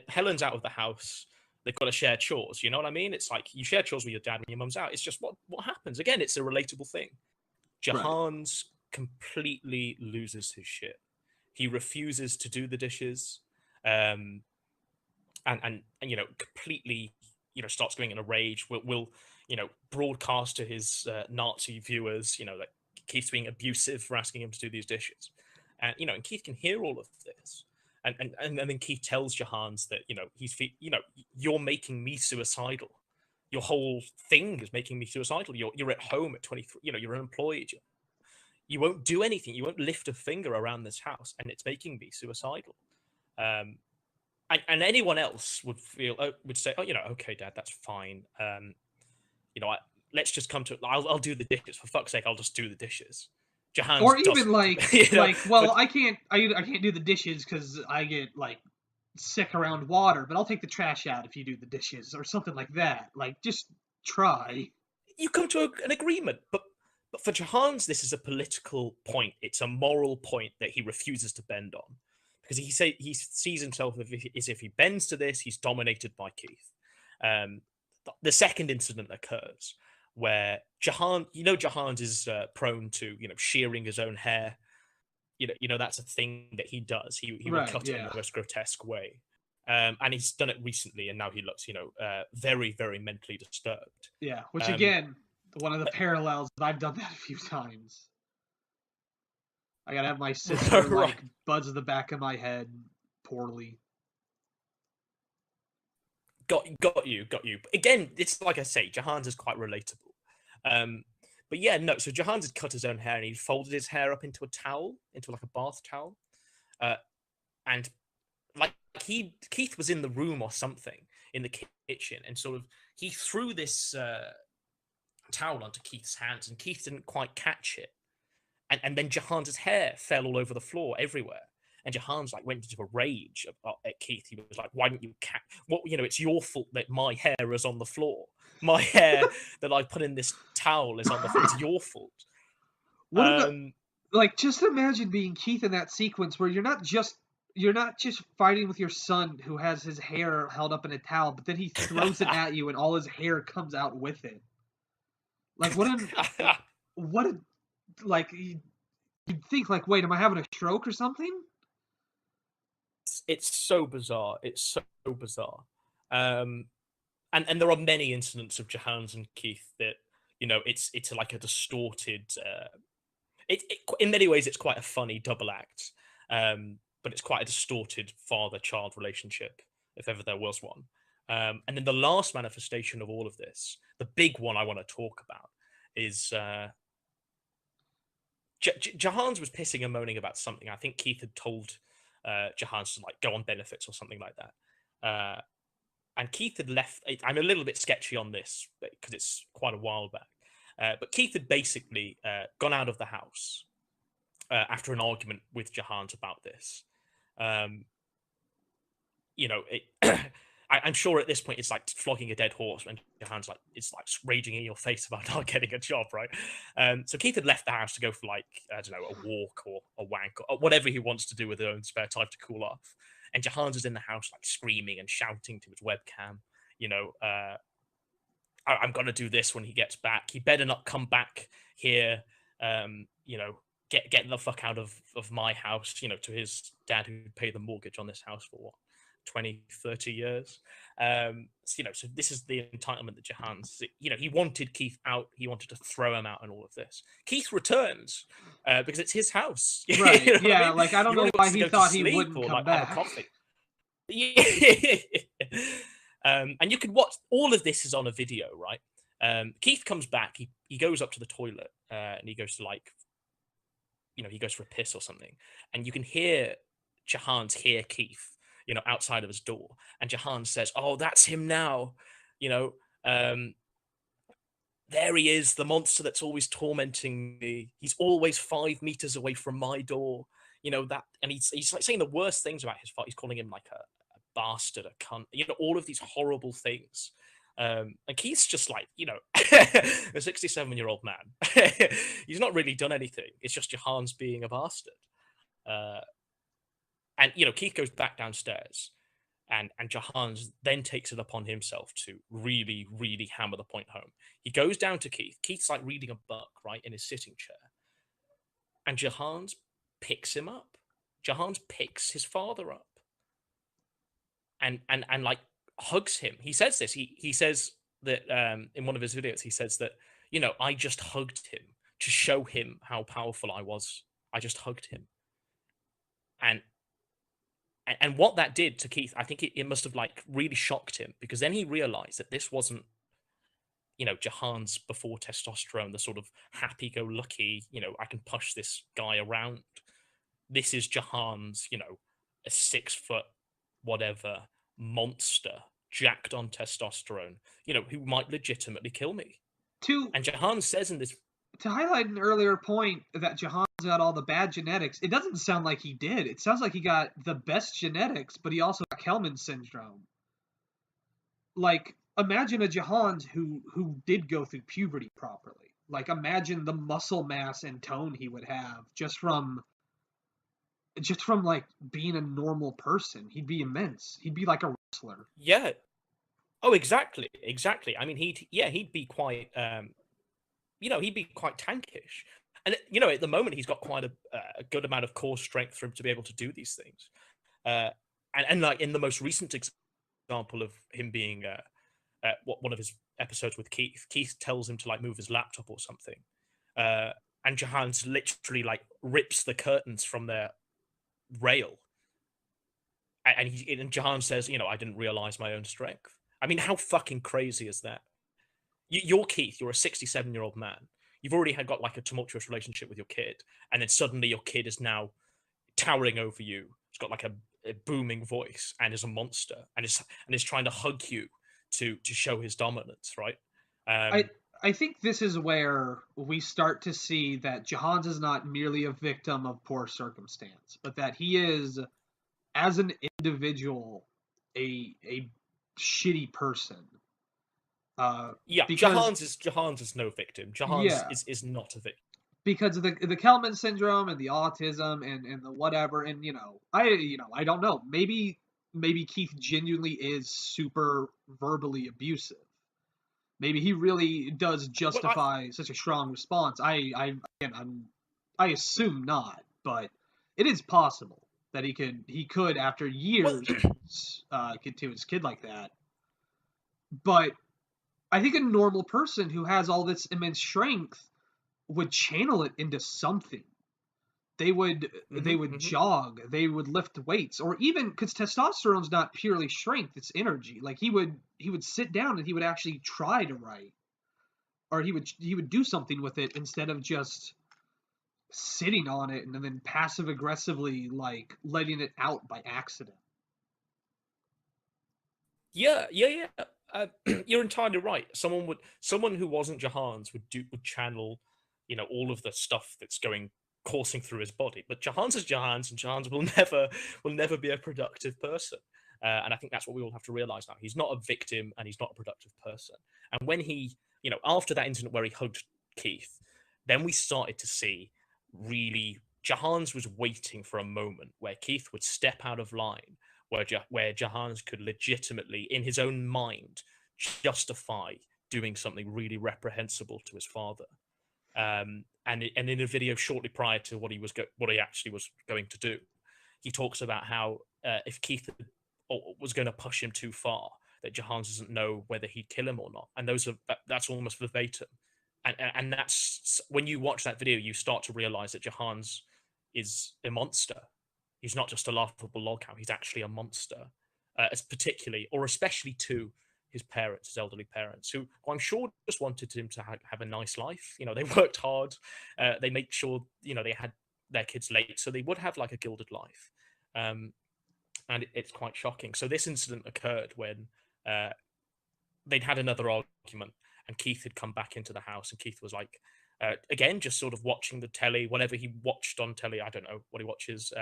Helen's out of the house. They've got to share chores. You know what I mean? It's like you share chores with your dad when your mum's out. It's just what happens. Again, it's a relatable thing. Right. Jahans completely loses his shit. He refuses to do the dishes, and completely starts going in a rage. Will broadcast to his Nazi viewers that Keith's being abusive for asking him to do these dishes, and and Keith can hear all of this. And then Keith tells Jahans that you're making me suicidal. Your whole thing is making me suicidal. You're at home at 23. You're unemployed. You won't do anything. You won't lift a finger around this house, and it's making me suicidal. And anyone else would say, oh, okay, Dad, that's fine. Let's just come to. I'll do the dishes. For fuck's sake, I'll just do the dishes. Or Jahans even doesn't, well, but I can't do the dishes because I get like sick around water, but I'll take the trash out if you do the dishes or something like that. Like, just try. you come to an agreement. But for Jahans, this is a political point. It's a moral point that he refuses to bend on, because he sees himself as if he bends to this, he's dominated by Keith. The second incident occurs where Jahans is prone to shearing his own hair. That's a thing that he does. He will Right, cut it in yeah. the most grotesque way. And he's done it recently, and now he looks, very, very mentally disturbed. Yeah, which again, one of the parallels, I've done that a few times. I gotta have my sister Right. like buzz the back of my head poorly. Got you. Again, it's like I say, Jahans is quite relatable. But yeah, no. So Jahans had cut his own hair, and he folded his hair up into a towel, into like a bath towel, and like Keith was in the room or something in the kitchen, and sort of he threw this towel onto Keith's hands, and Keith didn't quite catch it, and then Jahans' hair fell all over the floor everywhere. And Jahans like went into a rage at Keith. He was like, "Why didn't you catch? What it's your fault that my hair is on the floor. My hair that I put in this towel is on the floor. It's your fault." Like, just imagine being Keith in that sequence where you're not just fighting with your son who has his hair held up in a towel, but then he throws it at you and all his hair comes out with it. Like, like, you'd think like, wait, am I having a stroke or something? It's so bizarre. It's so bizarre. And there are many incidents of Jahans and Keith that it's like a distorted. In many ways, it's quite a funny double act, but it's quite a distorted father-child relationship, if ever there was one. And then the last manifestation of all of this, the big one I want to talk about, is Jahans was pissing and moaning about something. I think Keith had told Jahans to like go on benefits or something like that. And Keith had left. I'm a little bit sketchy on this because it's quite a while back. But Keith had basically gone out of the house after an argument with Jahans about this. I'm sure at this point it's like flogging a dead horse when Jahans it's like raging in your face about not getting a job, right? So Keith had left the house to go for like, I don't know, a walk or a wank or whatever he wants to do with his own spare time to cool off. And Jahans is in the house like screaming and shouting to his webcam, I'm gonna do this when he gets back. He better not come back here. Get the fuck out of my house. To his dad who paid the mortgage on this house for what, 20, 30 years. So this is the entitlement that Jahans. He wanted Keith out. He wanted to throw him out and all of this. Keith returns because it's his house. Right? Yeah. I mean? Like I don't know why he thought he wouldn't come like, back. Have a coffee. And you can watch all of this is on a video, right? Keith comes back. He goes up to the toilet and he goes to he goes for a piss or something, and you can hear Jahans hear Keith, outside of his door, and Jahans says, "Oh, that's him now." There he is, the monster that's always tormenting me. He's always 5 meters away from my door. That, and he's like saying the worst things about his father. He's calling him like a bastard, a cunt. All of these horrible things. And Keith's just like, a 67-year-old man. He's not really done anything. It's just Jahans being a bastard. And Keith goes back downstairs, and Jahans then takes it upon himself to really, really hammer the point home. He goes down to Keith. Keith's like reading a book, right, in his sitting chair. And Jahans picks him up. Jahans picks his father up. And like hugs him. He says this. He says that in one of his videos, he says that, I just hugged him to show him how powerful I was. I just hugged him. And what that did to Keith, I think it must have like really shocked him, because then he realized that this wasn't, Jahans before testosterone, the sort of happy-go-lucky, I can push this guy around. This is Jahans, a 6 foot whatever monster jacked on testosterone, who might legitimately kill me. And Jahans says in this, to highlight an earlier point that Jahans got all the bad genetics, it doesn't sound like he did. It sounds like he got the best genetics, but he also got Kelman syndrome. Like, imagine a Jahans who did go through puberty properly. Like imagine the muscle mass and tone he would have just from like being a normal person. He'd be immense. He'd be like a wrestler. Yeah. Oh, exactly, exactly. I mean, he'd be quite, he'd be quite tankish. And at the moment, he's got quite a good amount of core strength for him to be able to do these things. Uh, and like in the most recent example of him being one of his episodes with Keith, Keith tells him to like move his laptop or something, uh, and Jahans literally like rips the curtains from their rail, and Jahan says, I didn't realize my own strength. I mean, how fucking crazy is that? You're Keith. You're a 67-year-old man. You've already got like a tumultuous relationship with your kid, and then suddenly your kid is now towering over you. It's got like a booming voice and is a monster and is trying to hug you to show his dominance, right? I I think this is where we start to see that Jahans is not merely a victim of poor circumstance, but that he is, as an individual, a shitty person. Yeah, Because Jahans is no victim. Jahans yeah, is not a victim. because of the Kelman syndrome and the autism and the whatever, and I don't know, maybe Keith genuinely is super verbally abusive. Maybe he really does Well, justify such a strong response. I assume not, but it is possible that he could after well, years get to his kid like that. But I think a normal person who has all this immense strength would channel it into something. They would hmm jog, they would lift weights, or even because testosterone's not purely strength, it's energy. Like he would sit down and he would actually try to write, or he would do something with it instead of just sitting on it and then passive aggressively like letting it out by accident. Yeah, yeah, yeah. You're entirely right. Someone who wasn't Jahans would channel, all of the stuff that's going coursing through his body. But Jahans is Jahans, and Jahans will never be a productive person. And I think that's what we all have to realize now. He's not a victim, and he's not a productive person. And when after that incident where he hugged Keith, then we started to see really Jahans was waiting for a moment where Keith would step out of line where Jahans could legitimately, in his own mind, justify doing something really reprehensible to his father. And in a video shortly prior to what he actually was going to do, he talks about how if Keith was going to push him too far, that Jahans doesn't know whether he'd kill him or not, and that's almost verbatim. And that's when you watch that video, you start to realize that Jahans is a monster. He's not just a laughable log cow. He's actually a monster, especially to his parents, his elderly parents, who I'm sure just wanted him to have a nice life. They worked hard. They made sure, they had their kids late, so they would have like a gilded life. And it's quite shocking. So this incident occurred when they'd had another argument, and Keith had come back into the house, and Keith was like, again, just sort of watching the telly, whatever he watched on telly. I don't know what he watches,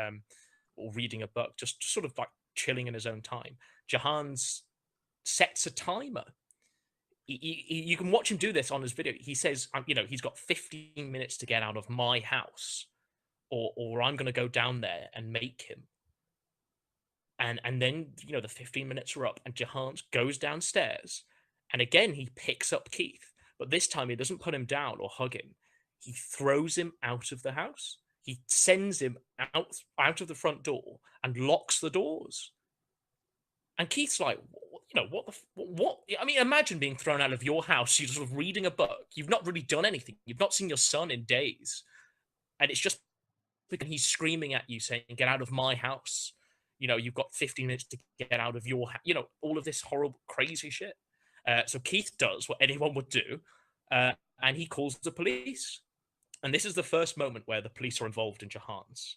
or reading a book, just sort of like chilling in his own time. Jahans sets a timer. You can watch him do this on his video. He says, he's got 15 minutes to get out of my house, or I'm going to go down there and make him. And then, the 15 minutes are up, and Jahans goes downstairs, and again, he picks up Keith, but this time he doesn't put him down or hug him. He throws him out of the house. He sends him out of the front door and locks the doors. And Keith's like, what? I mean, imagine being thrown out of your house. You're sort of reading a book. You've not really done anything. You've not seen your son in days. And it's just because he's screaming at you saying, get out of my house. You've got 15 minutes to get out of your house. All of this horrible, crazy shit. So Keith does what anyone would do. And he calls the police. And this is the first moment where the police are involved in Jahans.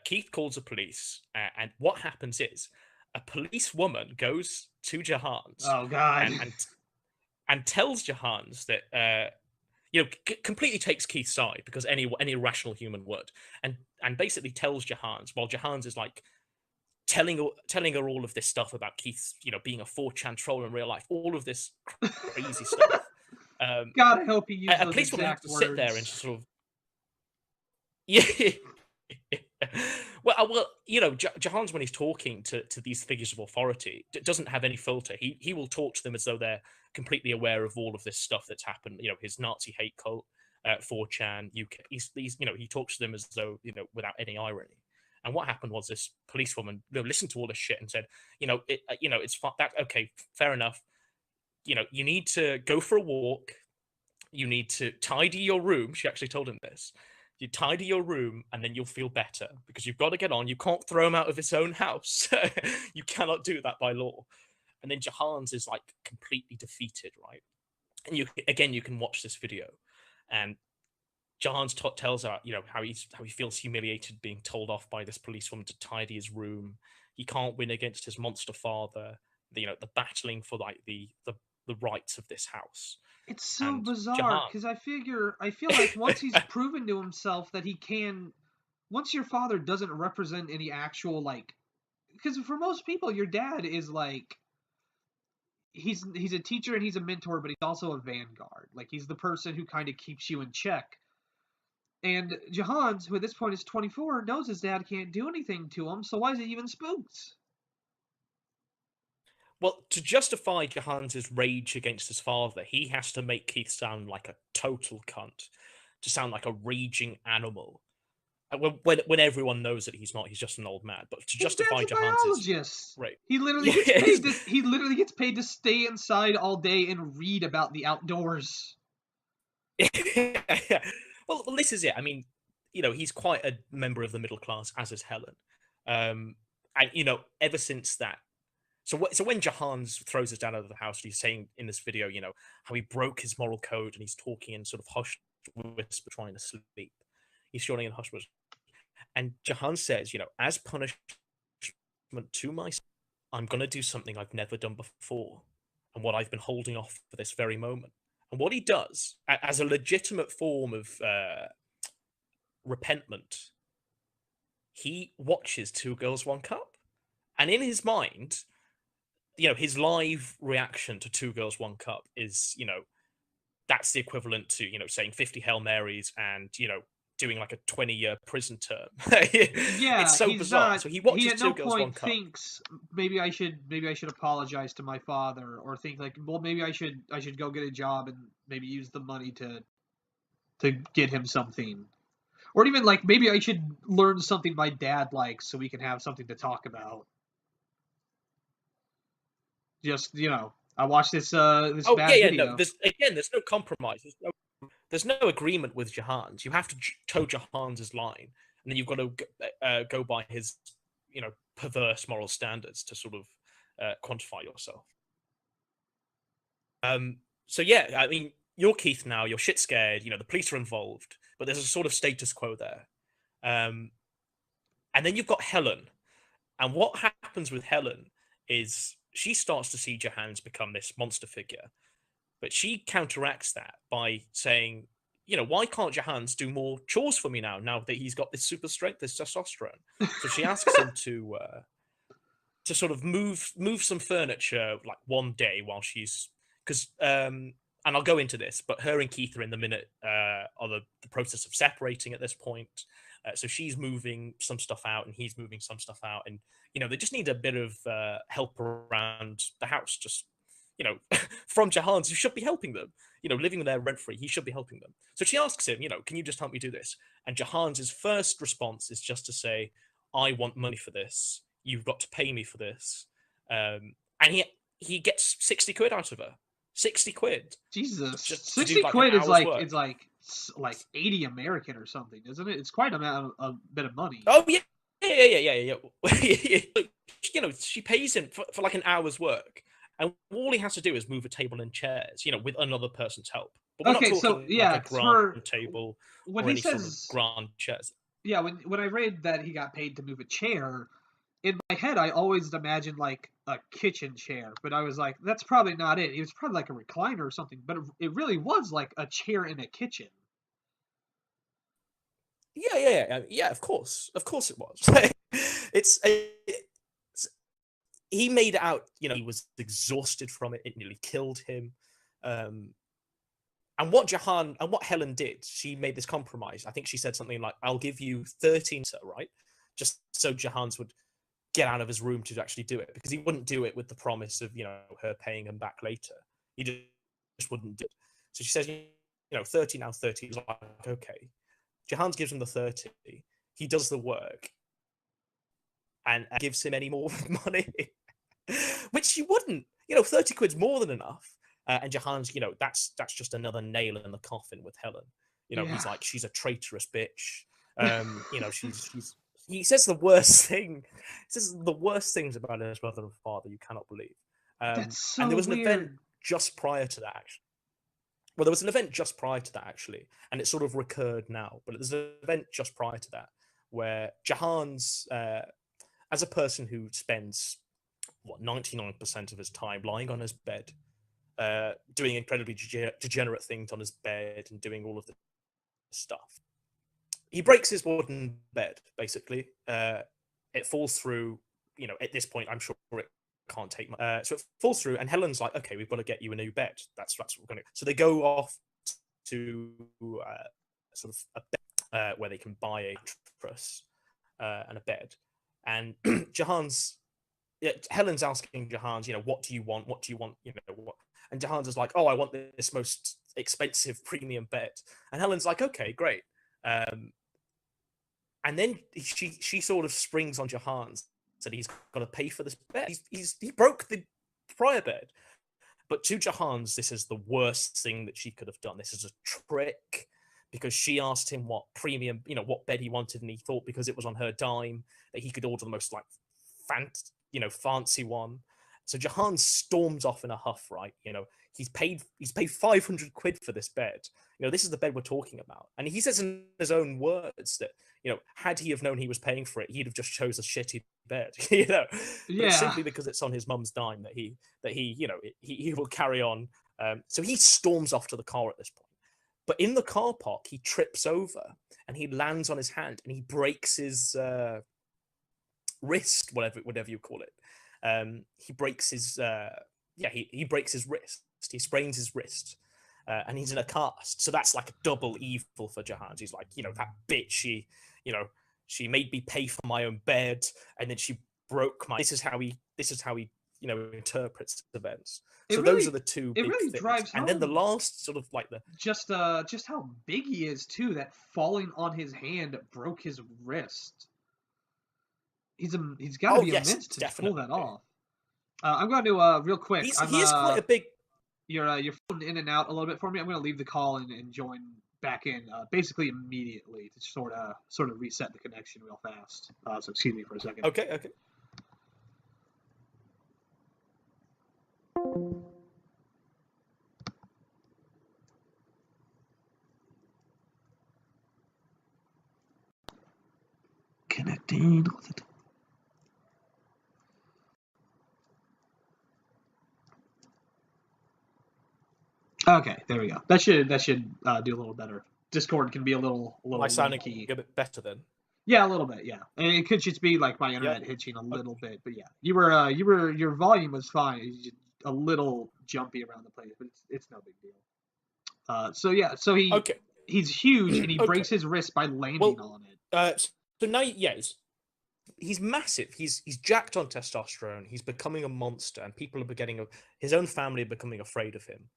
Keith calls the police. And what happens is, a policewoman goes to Jahans Oh God. and tells Jahans that completely takes Keith's side, because any rational human would, and basically tells Jahans, while Jahans is like telling her all of this stuff about Keith's, being a 4chan troll in real life, all of this crazy stuff. God, I hope he used A those policewoman has exact to words. sit there and just sort of, yeah. Well, Jahans, when he's talking to these figures of authority, doesn't have any filter. He will talk to them as though they're completely aware of all of this stuff that's happened. His Nazi hate cult, 4chan, UK. He talks to them as though, without any irony. And what happened was this policewoman listened to all this shit and said, it's that okay, fair enough. You need to go for a walk. You need to tidy your room. She actually told him this. You tidy your room and then you'll feel better, because you've got to get on. You can't throw him out of his own house. You cannot do that by law. And then Jahans is like completely defeated, right? And you can watch this video, and Jahans tells her, how he feels humiliated being told off by this policewoman to tidy his room. He can't win against his monster father. The battling for like the rights of this house. It's so And bizarre, because I feel like once he's proven to himself that he can, once your father doesn't represent any actual, like, because for most people your dad is like, he's a teacher and he's a mentor, but he's also a vanguard. Like, he's the person who kind of keeps you in check. And Jahans, who at this point is 24, knows his dad can't do anything to him, so why is he even spooked? Well, to justify Jahans' rage against his father, he has to make Keith sound like a total cunt, to sound like a raging animal. When everyone knows that he's not, he's just an old man. But to justify Jahans' right, he literally gets paid to stay inside all day and read about the outdoors. Well, this is it. I mean, he's quite a member of the middle class, as is Helen. And ever since that. So when Jahans throws his dad out of the house, he's saying in this video, how he broke his moral code, and he's talking in sort of hushed whisper, trying to sleep. He's yawning in hushed whisper. And Jahans says, as punishment to myself, I'm going to do something I've never done before, and what I've been holding off for this very moment. And what he does, as a legitimate form of repentment, he watches Two Girls, One Cup. And in his mind, his live reaction to Two Girls, One Cup is, that's the equivalent to, saying 50 Hail Marys and, doing like a 20-year prison term. Yeah, it's so bizarre. So he watches Two Girls, One Cup. Thinks maybe I should apologize to my father, or think like, well, maybe I should go get a job and maybe use the money to get him something, or even like maybe I should learn something my dad likes so we can have something to talk about. Just I watched this bad video. No, there's no compromise. There's no agreement with Jahans. You have to toe Jahans' line, and then you've got to go by his, perverse moral standards to sort of quantify yourself. So yeah, I mean, you're Keith now. You're shit scared. The police are involved, but there's a sort of status quo there. And then you've got Helen, and what happens with Helen is she starts to see Jahans become this monster figure. But she counteracts that by saying, why can't Jahans do more chores for me now that he's got this super strength, this testosterone? So she asks him to sort of move some furniture like one day while she's, because and I'll go into this, but her and Keith are in the process of separating at this point. So she's moving some stuff out and he's moving some stuff out, and they just need a bit of help around the house, just from Jahans, who should be helping them, living there rent-free, he should be helping them. So she asks him, can you just help me do this? And Jahans' first response is just to say, I want money for this. You've got to pay me for this. And he gets 60 quid out of her. 60 quid. Jesus. 60 quid is like, work. It's like 80 American or something, isn't it? It's quite a bit of money. Oh, yeah. Yeah. She pays him for like an hour's work. And all he has to do is move a table and chairs, with another person's help. But we're not talking like a grand table or any sort of grand chairs. Yeah, when I read that he got paid to move a chair, in my head I always imagined like a kitchen chair. But I was like, that's probably not it. It was probably like a recliner or something. But it really was like a chair in a kitchen. Yeah, of course. Of course it was. he made it out, you know, he was exhausted from it. It nearly killed him. And what Helen did, she made this compromise. I think she said something like, "I'll give you 13, right?" Just so Jahans would get out of his room to actually do it, because he wouldn't do it with the promise of, you know, her paying him back later. He just wouldn't do it. So she says, you know, 30 now, 30. He's like, okay. Jahans gives him the 30. He does the work and gives him any more money, which you wouldn't. You know, 30 quid's more than enough. And Jahans, you know, that's just another nail in the coffin with Helen. You know, he's like, she's a traitorous bitch. You know, she's. He says the worst thing. He says the worst things about his mother and father you cannot believe. That's so and there was an weird. event just prior to that, actually. Well, there was an event just prior to that, actually, and it sort of recurred now. But there's an event just prior to that where Jahans, as a person who spends 99% of his time lying on his bed, doing incredibly degenerate things on his bed and doing all of this stuff, he breaks his wooden bed. Basically, it falls through. You know, at this point, I'm sure it can't take. So it falls through, and Helen's like, "Okay, we've got to get you a new bed. That's what we're going to." So they go off to sort of a bed where they can buy a mattress and a bed. And Jahans, Helen's asking Jahans, you know, what do you want? What do you want? You know, what? And Jahans is like, oh, I want this most expensive premium bed. And Helen's like, okay, great. And then she sort of springs on Jahans, said he's got to pay for this bed. He broke the prior bed. But to Jahans, this is the worst thing that she could have done. This is a trick, because she asked him what premium, you know, what bed he wanted, and he thought because it was on her dime that he could order the most like fancy one. So Jahans storms off in a huff, right? You know, he's paid 500 quid for this bed. You know, this is the bed we're talking about. And he says in his own words that, you know, had he have known he was paying for it, he'd have just chose a shitty bed, you know. But it's simply because it's on his mum's dime that he you know, he will carry on. So he storms off to the car at this point. But in the car park, he trips over and he lands on his hand and he breaks his wrist, whatever you call it. He breaks his he breaks his wrist. He sprains his wrist, and he's in a cast. So that's like a double evil for Jahans. He's like, you know, that bitch. She made me pay for my own bed, and then she broke my. This is how he you know, interprets events. So those are the two big things. Drives and home then the last sort of like the just how big he is too. That falling on his hand broke his wrist. He's got to be immense to pull that off. I'm going to real quick. He is quite a big. You're phoning in and out a little bit for me. I'm going to leave the call and join back in basically immediately to sort of reset the connection real fast. So excuse me for a second. Okay. Connecting. Okay, there we go. That should do a little better. Discord can be a little. Am I sounding a bit better then? Yeah, a little bit. Yeah, and it could just be like my internet hitching a little bit, but yeah, your volume was fine. It's just a little jumpy around the place, but it's no big deal. So he's huge and he breaks his wrist by landing on it. So now, he's massive. He's jacked on testosterone. He's becoming a monster, and people are his own family are becoming afraid of him.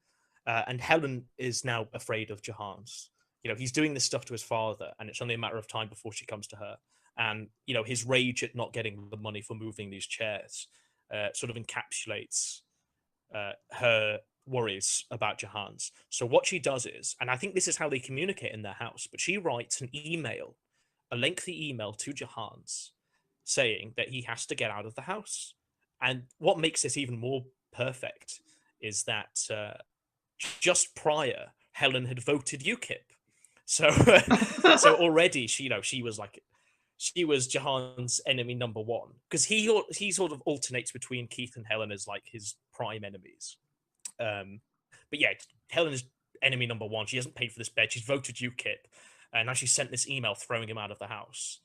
And Helen is now afraid of Jahans. You know, he's doing this stuff to his father, and it's only a matter of time before she comes to her. And, you know, his rage at not getting the money for moving these chairs sort of encapsulates her worries about Jahans. So what she does is, and I think this is how they communicate in their house, but she writes a lengthy email to Jahans saying that he has to get out of the house. And what makes this even more perfect is that just prior, Helen had voted UKIP. So already she was Jahans' enemy number one, because he sort of alternates between Keith and Helen as like his prime enemies. But yeah, Helen is enemy number one. She hasn't paid for this bed. She's voted UKIP, and now she sent this email throwing him out of the house.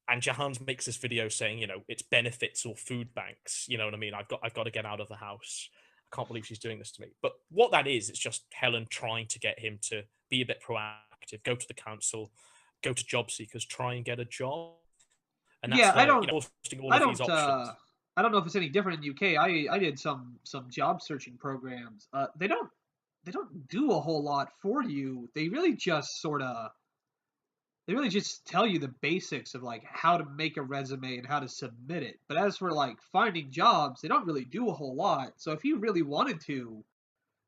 and Jahans makes this video saying, it's benefits or food banks. You know what I mean? I've got to get out of the house. I can't believe she's doing this to me. But what that is, it's just Helen trying to get him to be a bit proactive, go to the council, go to job seekers, try and get a job. And that's Yeah, her, posting all I of these don't, options. I don't know if it's any different in the UK. I did some job searching programs. They don't do a whole lot for you. They really just tell you the basics of like how to make a resume and how to submit it. But as for like finding jobs, they don't really do a whole lot. So if you really wanted to,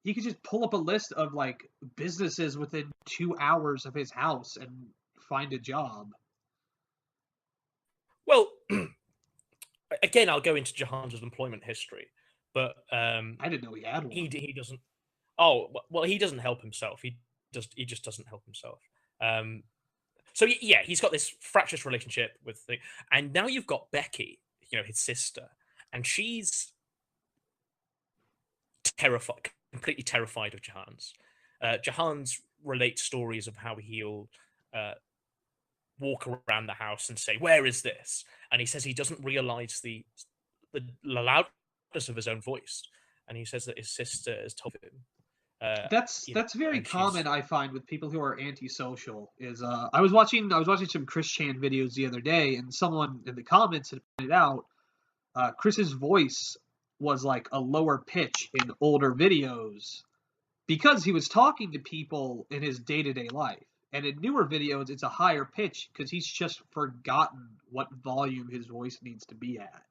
he could just pull up a list of like businesses within 2 hours of his house and find a job. Well, again, I'll go into Jahans' employment history, but I didn't know he had one. he doesn't. Oh well, he doesn't help himself. He just doesn't help himself. So yeah, he's got this fractious relationship with the, and now you've got Becky, his sister, and she's terrified, completely terrified of Jahans. Jahans relates stories of how he'll walk around the house and say, "Where is this?" And he says he doesn't realize the loudness of his own voice, and he says that his sister has told him. That's very common, I find, with people who are antisocial. Is I was watching some Chris Chan videos the other day, and someone in the comments had pointed out Chris's voice was like a lower pitch in older videos because he was talking to people in his day-to-day life. And in newer videos, it's a higher pitch because he's just forgotten what volume his voice needs to be at.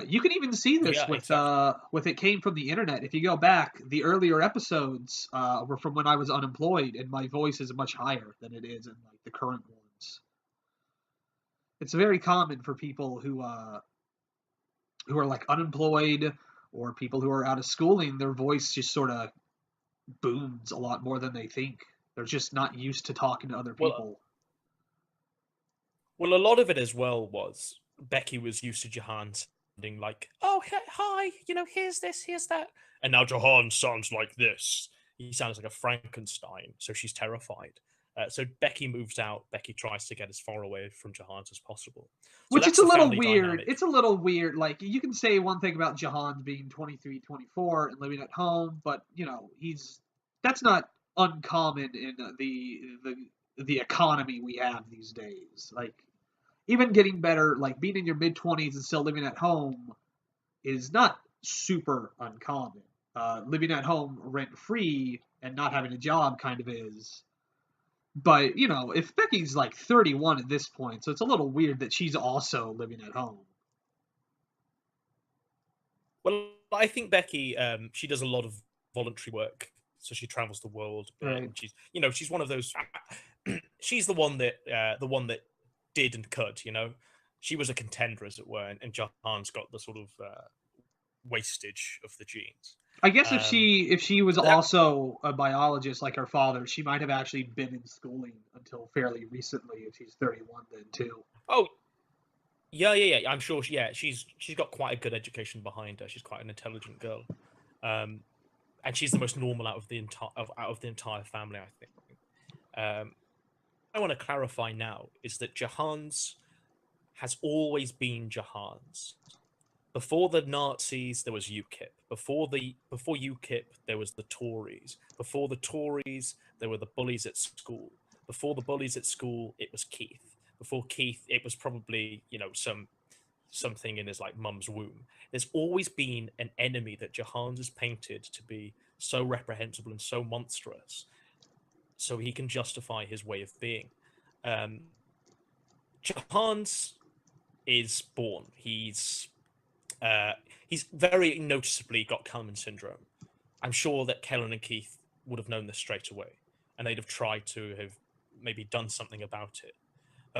You can even see this with It Came From the Internet. If you go back, the earlier episodes were from when I was unemployed, and my voice is much higher than it is in like the current ones. It's very common for people who are like unemployed or people who are out of schooling. Their voice just sort of booms a lot more than they think. They're just not used to talking to other people. Well, a lot of it as well was Becky was used to Jahans sounding like, "Oh, hi, here's this, here's that," and now Jahan sounds like this. He sounds like a Frankenstein, so she's terrified. So Becky moves out. Becky tries to get as far away from Jahans as possible. Which is a little weird. Dynamic. It's a little weird. Like, you can say one thing about Jahans being 23, 24 and living at home, but, that's not uncommon in the economy we have these days. Like, even getting better, like being in your mid-20s and still living at home is not super uncommon. Living at home rent-free and not having a job kind of is. But, if Becky's like 31 at this point, so it's a little weird that she's also living at home. Well, I think Becky, she does a lot of voluntary work. So she travels the world. Right. And she's one of those, she's the one that did and could, She was a contender, as it were, and Jahans got the sort of wastage of the genes. I guess if she was also a biologist like her father, she might have actually been in schooling until fairly recently. If she's 31, then too. Oh, yeah. I'm sure. She's got quite a good education behind her. She's quite an intelligent girl, and she's the most normal out of the entire family, I think. I want to clarify now is that Jahans has always been Jahans. Before the Nazis, there was UKIP. Before UKIP, there was the Tories. Before the Tories, there were the bullies at school. Before the bullies at school, it was Keith. Before Keith, it was probably something in his like mum's womb. There's always been an enemy that Jahans has painted to be so reprehensible and so monstrous, so he can justify his way of being. Jahans is born. He's very noticeably got Kalman syndrome. I'm sure that Helen and Keith would have known this straight away, and they'd have tried to have maybe done something about it.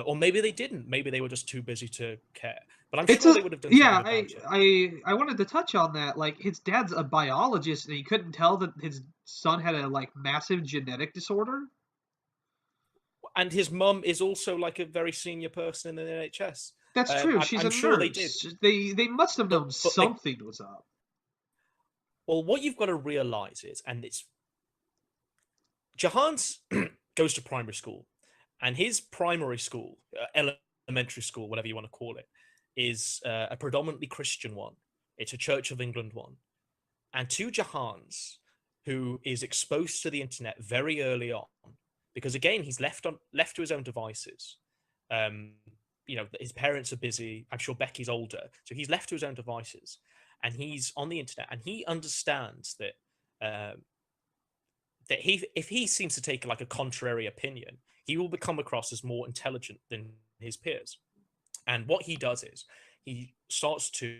Or maybe they didn't. Maybe they were just too busy to care. But I'm sure they would have done something about it. I wanted to touch on that. Like, his dad's a biologist, and he couldn't tell that his son had a like massive genetic disorder. And his mum is also like a very senior person in the NHS. That's true. She's a nurse. Sure they did. They must have known something was up. Well, what you've got to realize is, and it's Jahans goes to primary school, and his primary school, elementary school, whatever you want to call it, is a predominantly Christian one. It's a Church of England one. And to Jahans, who is exposed to the internet very early on, because again, he's left to his own devices. His parents are busy. I'm sure Becky's older, so he's left to his own devices, and he's on the internet, and he understands that if he seems to take like a contrary opinion, he will become across as more intelligent than his peers. And what he does is he starts to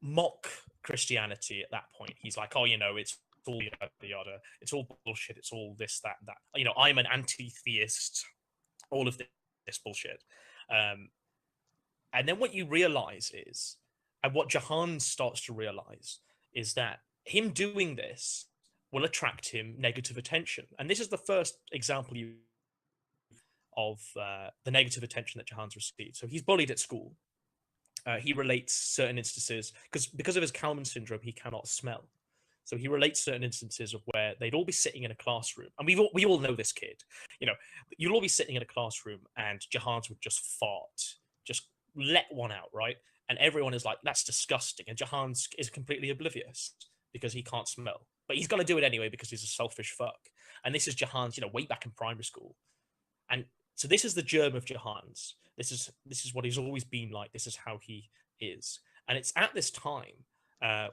mock Christianity at that point. He's like, oh, it's all yada yada, it's all bullshit, it's all this, that, that. I'm an anti-theist, all of this bullshit. And then what you realize is, and what Jahans starts to realize, is that him doing this will attract him negative attention. And this is the first example of the negative attention that Jahans received. So he's bullied at school. He relates certain instances, because of his Kalman syndrome, he cannot smell. So he relates certain instances of where they'd all be sitting in a classroom. And we all know this kid. You'll all be sitting in a classroom and Jahans would just fart, just let one out, right? And everyone is like, that's disgusting. And Jahans is completely oblivious because he can't smell. But he's going to do it anyway because he's a selfish fuck. And this is Jahans, way back in primary school. And so this is the germ of Jahans. This is what he's always been like. This is how he is. And it's at this time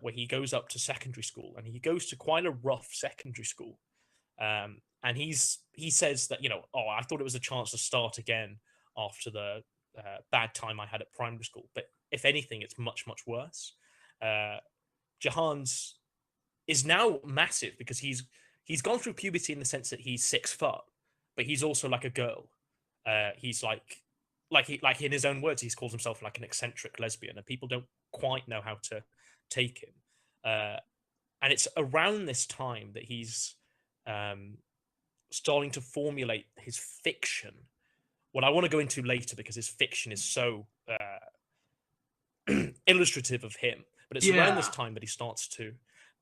where he goes up to secondary school, and he goes to quite a rough secondary school. And he says that, I thought it was a chance to start again after the bad time I had at primary school. But if anything, it's much, much worse. Jahans is now massive because he's gone through puberty in the sense that he's 6 foot, but he's also like a girl. He's like in his own words, he calls himself like an eccentric lesbian, and people don't quite know how to take him. And it's around this time that he's starting to formulate his fiction. What I want to go into later, because his fiction is so illustrative of him. But it's around this time that he starts to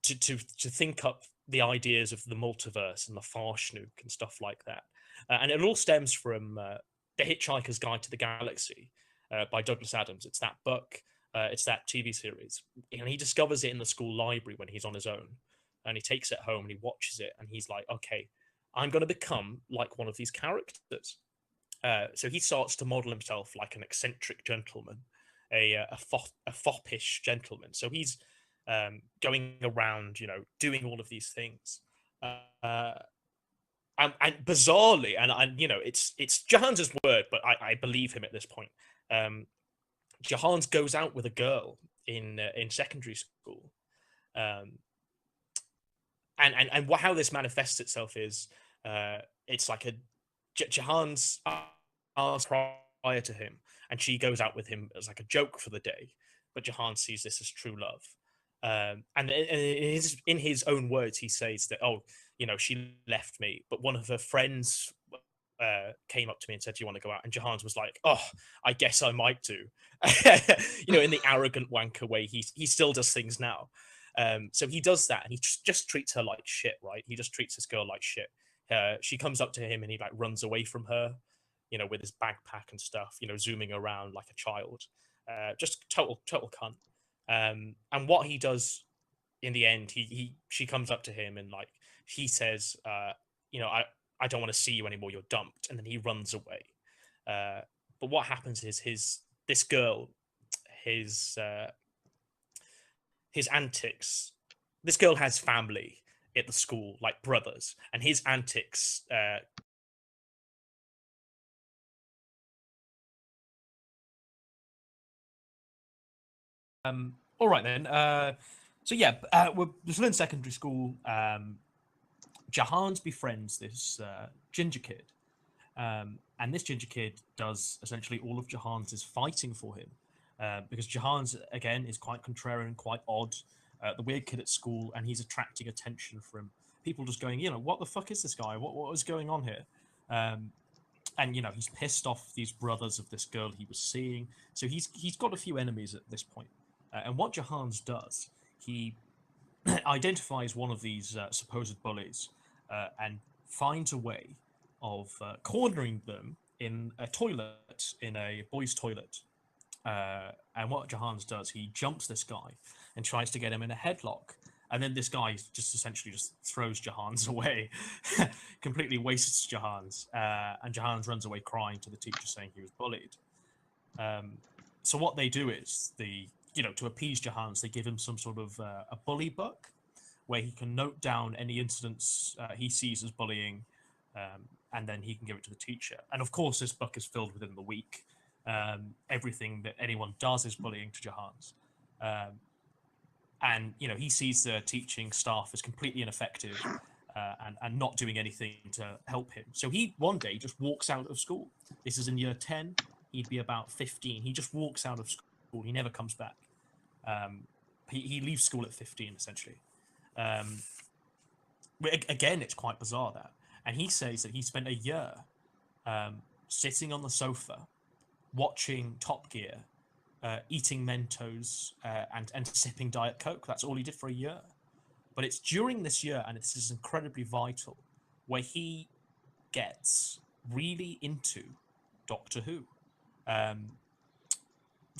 think up the ideas of the multiverse and the Farsnook and stuff like that. And it all stems from The Hitchhiker's Guide to the Galaxy by Douglas Adams. It's that book, it's that TV series. And he discovers it in the school library when he's on his own. And he takes it home and he watches it, and he's like, okay, I'm going to become like one of these characters. So he starts to model himself like an eccentric gentleman, a foppish gentleman. So he's going around, doing all of these things. And bizarrely, and it's Jahans' word, but I believe him at this point. Jahans goes out with a girl in secondary school, and how this manifests itself is it's like Jahans asks prior to him, and she goes out with him as like a joke for the day, but Jahans sees this as true love. And in his own words, he says that, she left me, but one of her friends came up to me and said, do you want to go out? And Jahans was like, oh, I guess I might do. In the arrogant wanker way he still does things now. So he does that, and he just treats her like shit, right? He just treats this girl like shit. She comes up to him and he like runs away from her, with his backpack and stuff, zooming around like a child. Just total cunt. And what he does in the end, she comes up to him and like he says, I don't want to see you anymore, you're dumped, and then he runs away. But what happens is this girl, his antics. This girl has family at the school, like brothers, and his antics. All right then. We're still in secondary school. Jahans befriends this ginger kid, and this ginger kid does essentially all of Jahans' fighting for him, because Jahans again is quite contrarian, quite odd, the weird kid at school, and he's attracting attention from people just going, what the fuck is this guy? What is going on here? And he's pissed off these brothers of this girl he was seeing, so he's got a few enemies at this point. And what Jahans does, he identifies one of these supposed bullies and finds a way of cornering them in a toilet, in a boys' toilet. And what Jahans does, he jumps this guy and tries to get him in a headlock. And then this guy just essentially just throws Jahans away, completely wastes Jahans. And Jahans runs away crying to the teacher saying he was bullied. So what they do is, to appease Jahans, they give him some sort of a bully book where he can note down any incidents he sees as bullying, and then he can give it to the teacher. And of course, this book is filled within the week. Everything that anyone does is bullying to Jahans. And he sees the teaching staff as completely ineffective and not doing anything to help him. So he one day just walks out of school. This is in year 10. He'd be about 15. He just walks out of school. He never comes back. He leaves school at 15, essentially. Again, it's quite bizarre that. And he says that he spent a year sitting on the sofa, watching Top Gear, eating Mentos, and sipping Diet Coke. That's all he did for a year. But it's during this year, and this is incredibly vital, where he gets really into Doctor Who. We're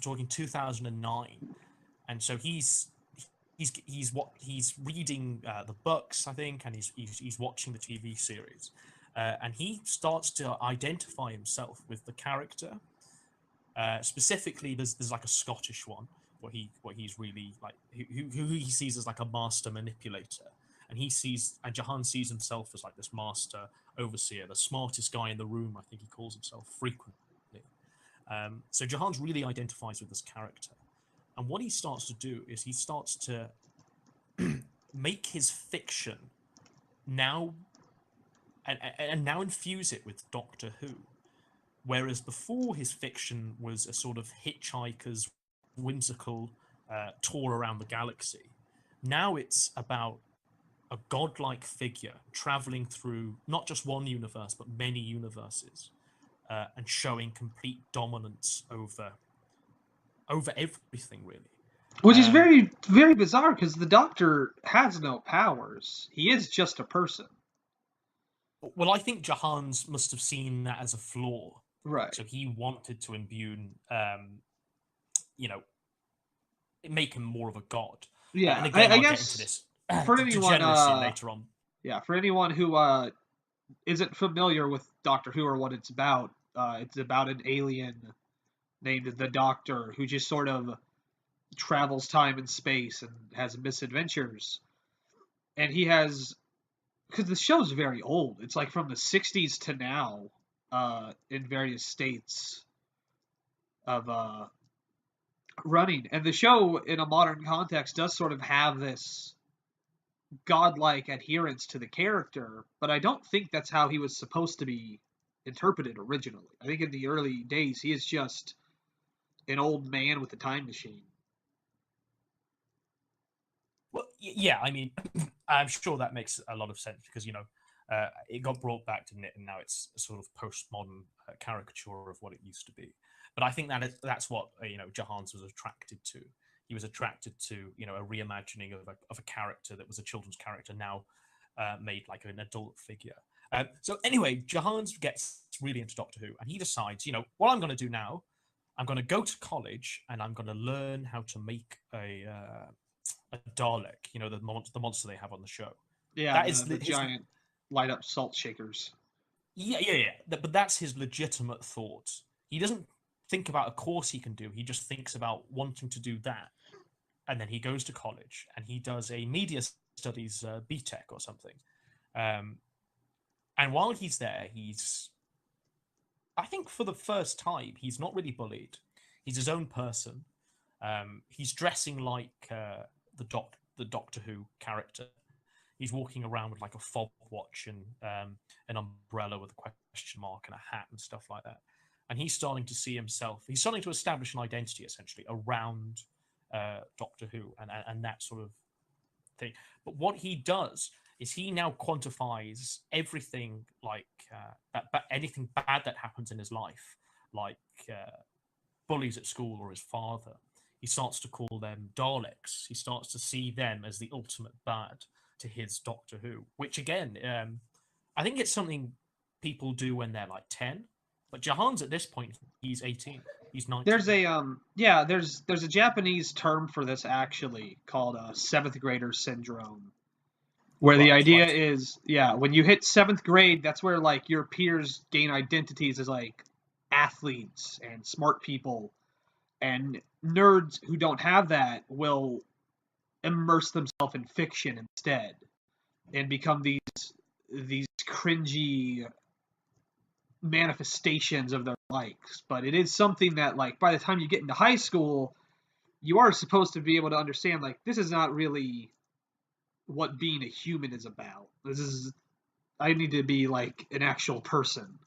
talking 2009, and so he's reading the books, I think, and he's watching the TV series, and he starts to identify himself with the character. Specifically, there's like a Scottish one where he's really like who he sees as like a master manipulator, and Jahan sees himself as like this master overseer, the smartest guy in the room. I think he calls himself frequently. So Jahan's really identifies with this character, and what he starts to do is he starts to make his fiction now and now infuse it with Doctor Who. Whereas before, his fiction was a sort of hitchhiker's whimsical tour around the galaxy. Now it's about a godlike figure traveling through not just one universe, but many universes, and showing complete dominance over everything, really. Which is very, very bizarre, because the Doctor has no powers. He is just a person. Well, I think Jahans must have seen that as a flaw. Right. So he wanted to imbue, make him more of a god. Yeah, and again, I I'll guess get into this for anyone, degeneracy later on. Yeah, for anyone who isn't familiar with Doctor Who or what it's about an alien named the Doctor who just sort of travels time and space and has misadventures. And he has, because the show's very old. It's like from the 60s to now, in various states of running. And the show, in a modern context, does sort of have this godlike adherence to the character, but I don't think that's how he was supposed to be interpreted originally. I think in the early days, he is just an old man with a time machine. Well, yeah, I mean, I'm sure that makes a lot of sense because, it got brought back, didn't it? And now it's a sort of postmodern caricature of what it used to be. But I think that's what, Jahans was attracted to. He was attracted to, a reimagining of a character that was a children's character now made like an adult figure. So anyway, Jahans gets really into Doctor Who, and he decides, what I'm going to do now, I'm going to go to college and I'm going to learn how to make a Dalek, the monster they have on the show. Yeah, that is the giant light up salt shakers. Yeah. But that's his legitimate thought. He doesn't think about a course he can do. He just thinks about wanting to do that. And then he goes to college and he does a media studies BTEC or something. And while he's there, I think for the first time, he's not really bullied. He's his own person. He's dressing like the Doctor Who character. He's walking around with like a fob watch and an umbrella with a question mark and a hat and stuff like that. And he's starting to see himself. He's starting to establish an identity essentially around Doctor Who and that sort of thing. But what he does is he now quantifies everything like anything bad that happens in his life, like bullies at school or his father. He starts to call them Daleks. He starts to see them as the ultimate bad to his Doctor Who, which again, I think it's something people do when they're like 10, But Jahans at this point, he's 18. He's 19. There's a there's a Japanese term for this actually called seventh grader syndrome, where the idea is when you hit seventh grade, that's where like your peers gain identities as like athletes and smart people, and nerds who don't have that will immerse themselves in fiction instead and become these cringy manifestations of their likes. But it is something that like by the time you get into high school, you are supposed to be able to understand like this is not really what being a human is about. I need to be like an actual person.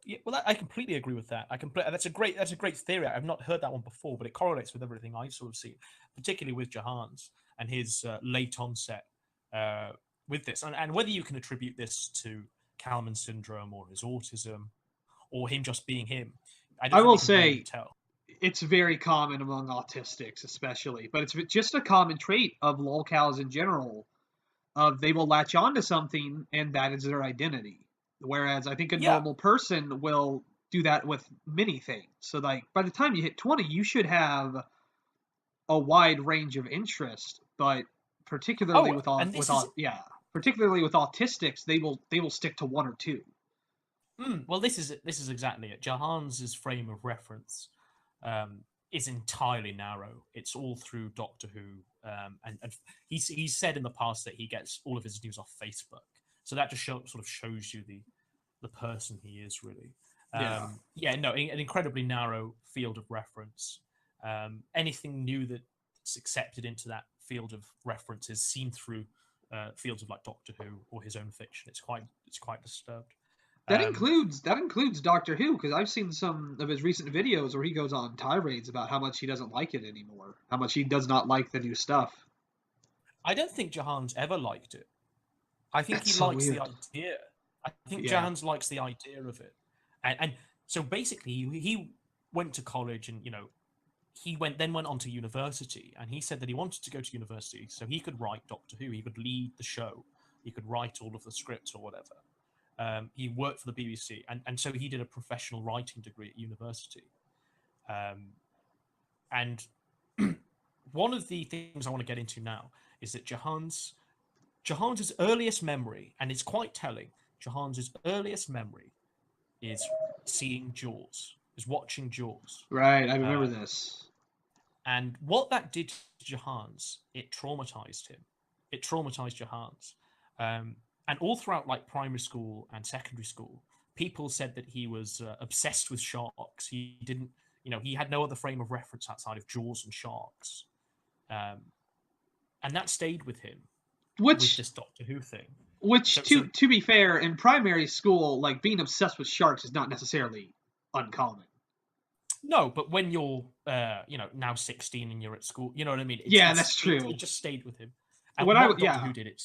Yeah, well, I completely agree with that. That's a great theory. I've not heard that one before, but it correlates with everything I sort of see, particularly with Jahans and his late onset with this, and whether you can attribute this to Kalman syndrome or his autism or him just being him. I will say it's very common among autistics, especially, but it's just a common trait of lolcows in general. They will latch onto something, and that is their identity. Whereas I think a normal person will do that with many things. So, like, by the time you hit 20, you should have a wide range of interest. But particularly particularly with autistics, they will stick to one or two. Well, this is exactly it. Jahans's frame of reference is entirely narrow. It's all through Doctor Who, and he's said in the past that he gets all of his news off Facebook. So that just sort of shows you the person he is, really. An incredibly narrow field of reference. Anything new that's accepted into that field of reference is seen through fields of like Doctor Who or his own fiction. It's quite disturbed. That includes Doctor Who, because I've seen some of his recent videos where he goes on tirades about how much he doesn't like it anymore, how much he does not like the new stuff. I don't think Jahans ever liked it. I think he likes the idea. I think Jahans likes the idea of it, and so basically he went to college, and he went on to university, and he said that he wanted to go to university so he could write Doctor Who, he could lead the show, he could write all of the scripts or whatever. He worked for the BBC, and so he did a professional writing degree at university. And one of the things I want to get into now is that Jahans's earliest memory, and it's quite telling, Jahans's earliest memory is seeing Jaws, is watching Jaws. Right, I remember this. And what that did to Jahans, it traumatized him. It traumatized Jahans. And all throughout like primary school and secondary school, people said that he was obsessed with sharks. He didn't, he had no other frame of reference outside of Jaws and sharks. And that stayed with him with this Doctor Who thing. Which, to be fair, in primary school, like being obsessed with sharks is not necessarily uncommon. No, but when you're, now 16 and you're at school, you know what I mean? That's true. It just stayed with him. And what Doctor Who did, it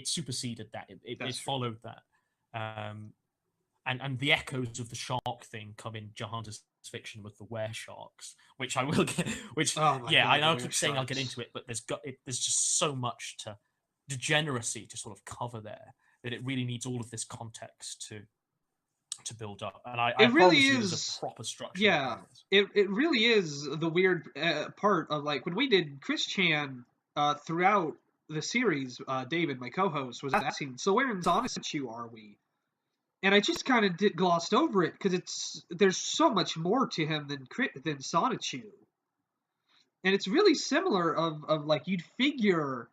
superseded that. It followed that. And the echoes of the shark thing come in Jahans' fiction with the were sharks, which I will get. I keep saying I'll get into it, but there's just so much degeneracy to sort of cover there that it really needs all of this context to build up. And it really is a proper structure. Yeah, it really is the weird part of like when we did Chris Chan throughout the series. David, my co-host, was asking, "So where in Sonichu are we?" And I just kind of glossed over it because there's so much more to him than Sonichu, and it's really similar. Of like you'd figure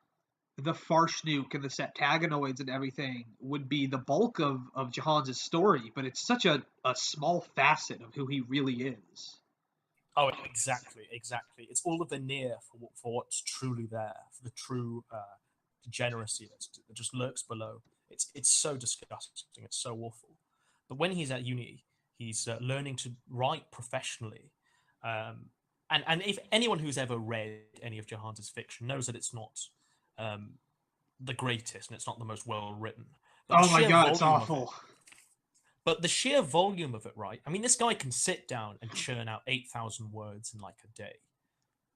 the Farshnuk and the Septagonoids and everything would be the bulk of Jahans' story, but it's such a small facet of who he really is. Oh, exactly. It's all of the near for what's truly there, for the true degeneracy that just lurks below. It's so disgusting. It's so awful. But when he's at uni, he's learning to write professionally. And if anyone who's ever read any of Jahans' fiction knows that it's not the greatest and it's not the most well written. Oh my God, it's awful. But the sheer volume of it, right? I mean, this guy can sit down and churn out 8,000 words in like a day.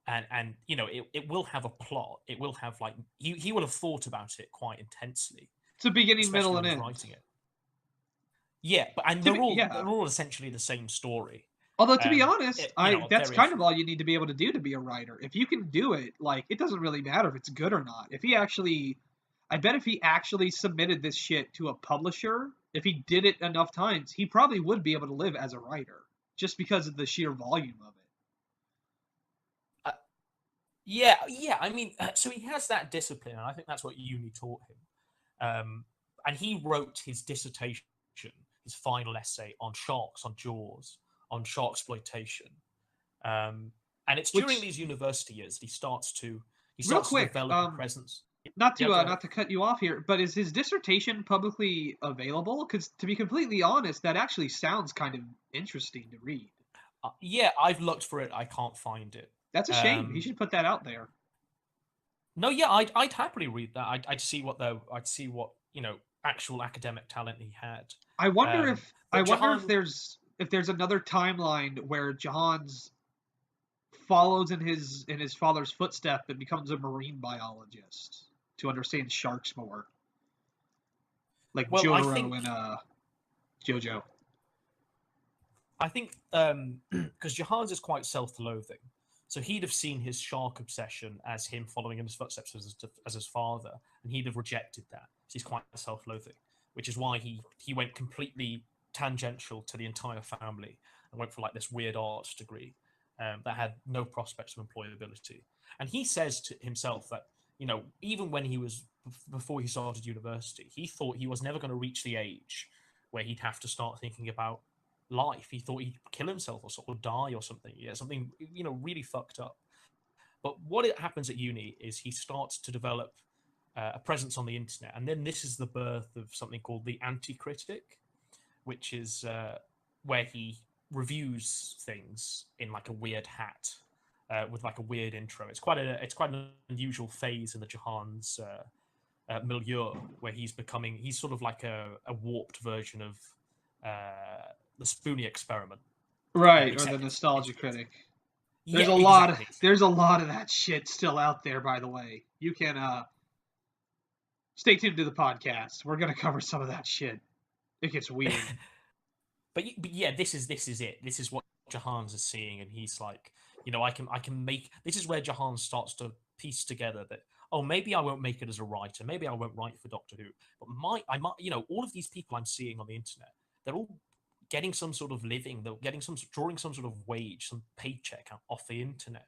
And it will have a plot. It will have like, he will have thought about it quite intensely. It's a beginning, middle, and end. Writing it. Yeah, but and To be, they're yeah. all essentially the same story. Although to be honest, You know, that's kind various. of all you need to be able to do to be a writer. If you can do it, like it doesn't really matter if it's good or not. If he actually, I bet if he actually submitted this shit to a publisher, if he did it enough times, he probably would be able to live as a writer just because of the sheer volume of it. Uh, yeah, yeah. I mean, so he has that discipline, and I think that's what uni taught him. And he wrote his dissertation, his final essay on sharks, on Jaws, on shark exploitation. And it's during Which, these university years that he real starts to quick, develop a presence. not Yeah, to go ahead. not to cut you off here, but is his dissertation publicly available? Because to be completely honest, that actually sounds kind of interesting to read. Yeah, I've looked for it. I can't find it. That's a shame. He Um, should put that out there. no, yeah, I'd happily read that. I'd see what actual academic talent he had. I But wonder if Jahan, there's another timeline where Johans follows in his father's footstep and becomes a marine biologist to understand sharks more, like well, Jotaro and JoJo. I think because Jahans is quite self-loathing, so he'd have seen his shark obsession as him following in his footsteps as his father, and he'd have rejected that. So he's quite self-loathing, which is why he went completely tangential to the entire family and went for like this weird arts degree that had no prospects of employability. And he says to himself that even when he was before he started university, he thought he was never going to reach the age where he'd have to start thinking about life. He thought he'd kill himself or sort of die or something. Yeah, something really fucked up. But what it happens at uni is he starts to develop a presence on the internet, and then this is the birth of something called the anti-critic, which is where he reviews things in like a weird hat with like a weird intro. It's quite an unusual phase in the Johans milieu where he's sort of like a warped version of the Spoonie experiment, Right, or the except nostalgia critic. yeah, exactly. There's a lot of that shit still out there, by the way. You can stay tuned to the podcast. We're gonna cover some of that shit. It gets weird. But yeah, this is it. This is what Jahans is seeing, and he's like, I can make. This is where Jahans starts to piece together that maybe I won't make it as a writer, maybe I won't write for Doctor Who, but I might, all of these people I'm seeing on the internet, they're all getting some sort of living, they're getting drawing some sort of wage, some paycheck off the internet.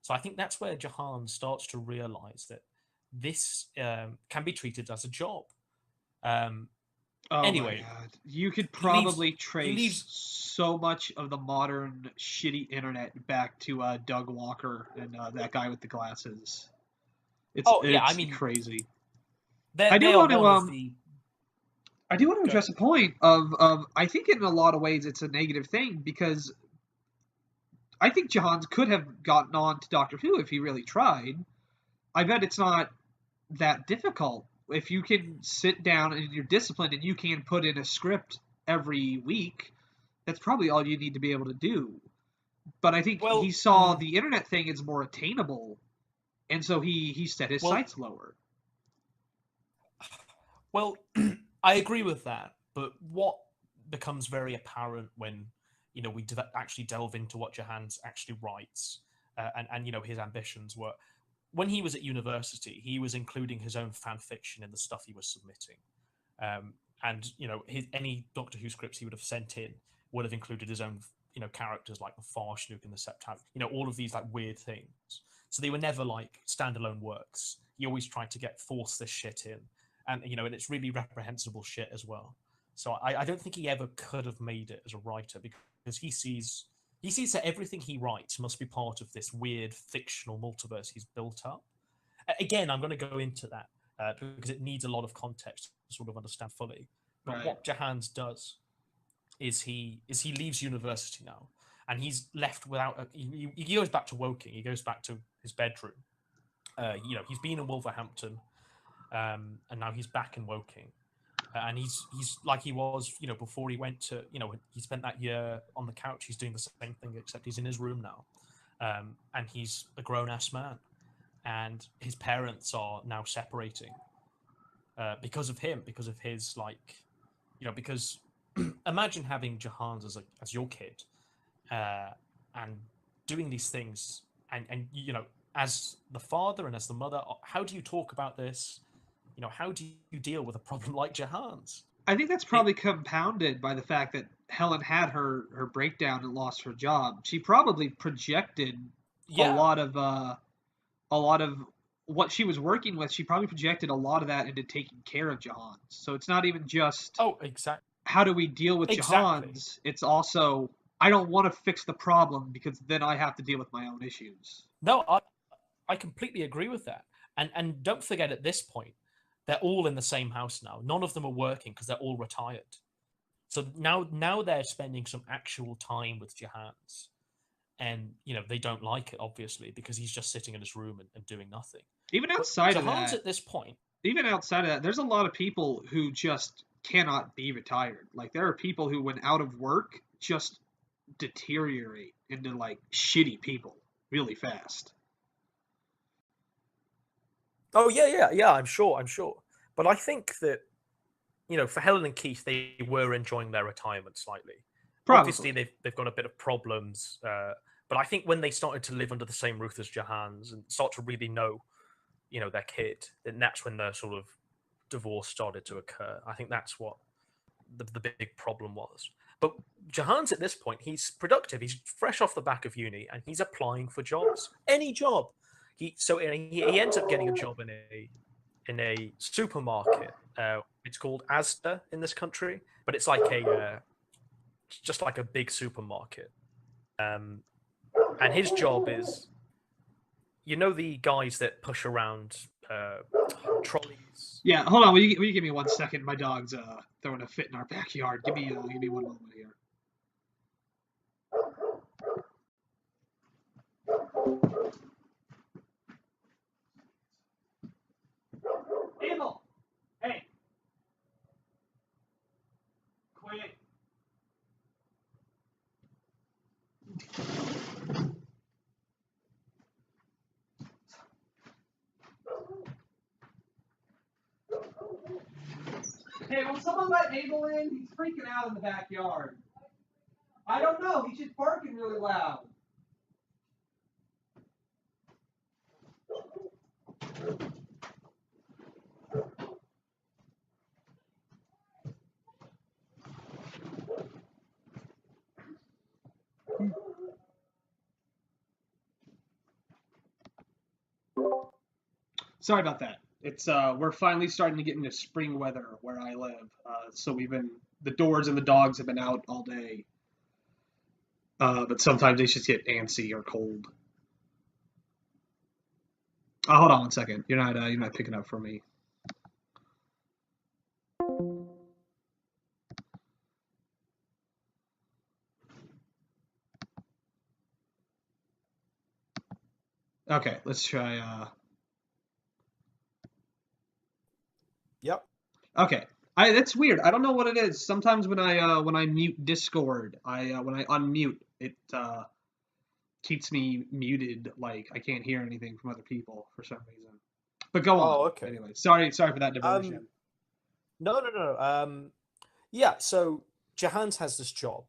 So I think that's where Jahan starts to realize that this can be treated as a job. Um, Oh my anyway, god. You could he leaves. probably He trace leaves. so much of the modern shitty internet back to Doug Walker and that guy with the glasses. Oh yeah, I It's mean, crazy. they I do they are want to one of the. I do want to Go address ahead. a point of I think in a lot of ways it's a negative thing because I think Johans could have gotten on to Doctor Who if he really tried. I bet it's not that difficult. If you can sit down and you're disciplined and you can put in a script every week, that's probably all you need to be able to do. But I think he Well, saw the internet thing as more attainable, and so he set his well, sights lower. well. I agree with that, but what becomes very apparent when we actually delve into what Johans actually writes, and his ambitions were when he was at university, he was including his own fan fiction in the stuff he was submitting. And any Doctor Who scripts he would have sent in would have included his own characters like the Farsnook and the Septat, all of these like weird things. So they were never like standalone works. He always tried to force this shit in, and and it's really reprehensible shit as well. So I don't think he ever could have made it as a writer because he sees that everything he writes must be part of this weird fictional multiverse he's built up. Again, I'm going to go into that because it needs a lot of context to sort of understand fully. But Right. what Jahans does is he leaves university now, and he's left without. He goes back to Woking. He goes back to his bedroom. He's been in Wolverhampton, and now he's back in Woking. And he's like he was, before he went to, he spent that year on the couch. He's doing the same thing, except he's in his room now, and he's a grown ass man, and his parents are now separating because of him, because of his because imagine having Jahans as your kid, and doing these things, and as the father and as the mother, how do you talk about this? How do you deal with a problem like Jahans? I think that's It, probably compounded by the fact that Helen had her breakdown and lost her job. She probably projected a yeah. lot of a lot of what she was working with. She probably projected a lot of that into taking care of Jahans. So it's not even just Oh, exactly. how do we deal with Exactly. Jahans. It's also I don't want to fix the problem because then I have to deal with my own issues. No, I completely agree with that. And don't forget, at this point, they're all in the same house now. None of them are working because they're all retired. So now they're spending some actual time with Jahans, and they don't like it obviously because he's just sitting in his room and doing nothing. Even But outside of Jahans that, at this point, there's a lot of people who just cannot be retired. Like there are people who, when out of work, just deteriorate into like shitty people really fast. oh yeah, I'm sure. But I think that for Helen and Keith, they were enjoying their retirement slightly. Obviously, Probably. they've got a bit of problems, but I think when they started to live under the same roof as Jahans and start to really know, their kid, then that's when the sort of divorce started to occur. I think that's what the big problem was. But Jahans at this point, he's productive. He's fresh off the back of uni, and he's applying for jobs, any job. He ends up getting a job in a supermarket. It's called Asda in this country, but it's like just like a big supermarket. Um, and his job is, the guys that push around trolleys. Yeah, hold on. Will you give me 1 second? My dog's throwing a fit in our backyard. Give me one moment here. Abel, hey, quit. Hey, will someone let Abel in? He's freaking out in the backyard. I don't know. He's just barking really loud. Sorry about that. It's we're finally starting to get into spring weather where I live. So the doors and the dogs have been out all day. But sometimes they just get antsy or cold. Hold on 1 second. You're not picking up for me. Okay, let's try. Yep. Okay, that's weird. I don't know what it is. Sometimes when I mute Discord, when I unmute it keeps me muted. Like I can't hear anything from other people for some reason. But go on. Oh, okay. Anyway, sorry for that Um, diversion. no. Yeah. So Jahans has this job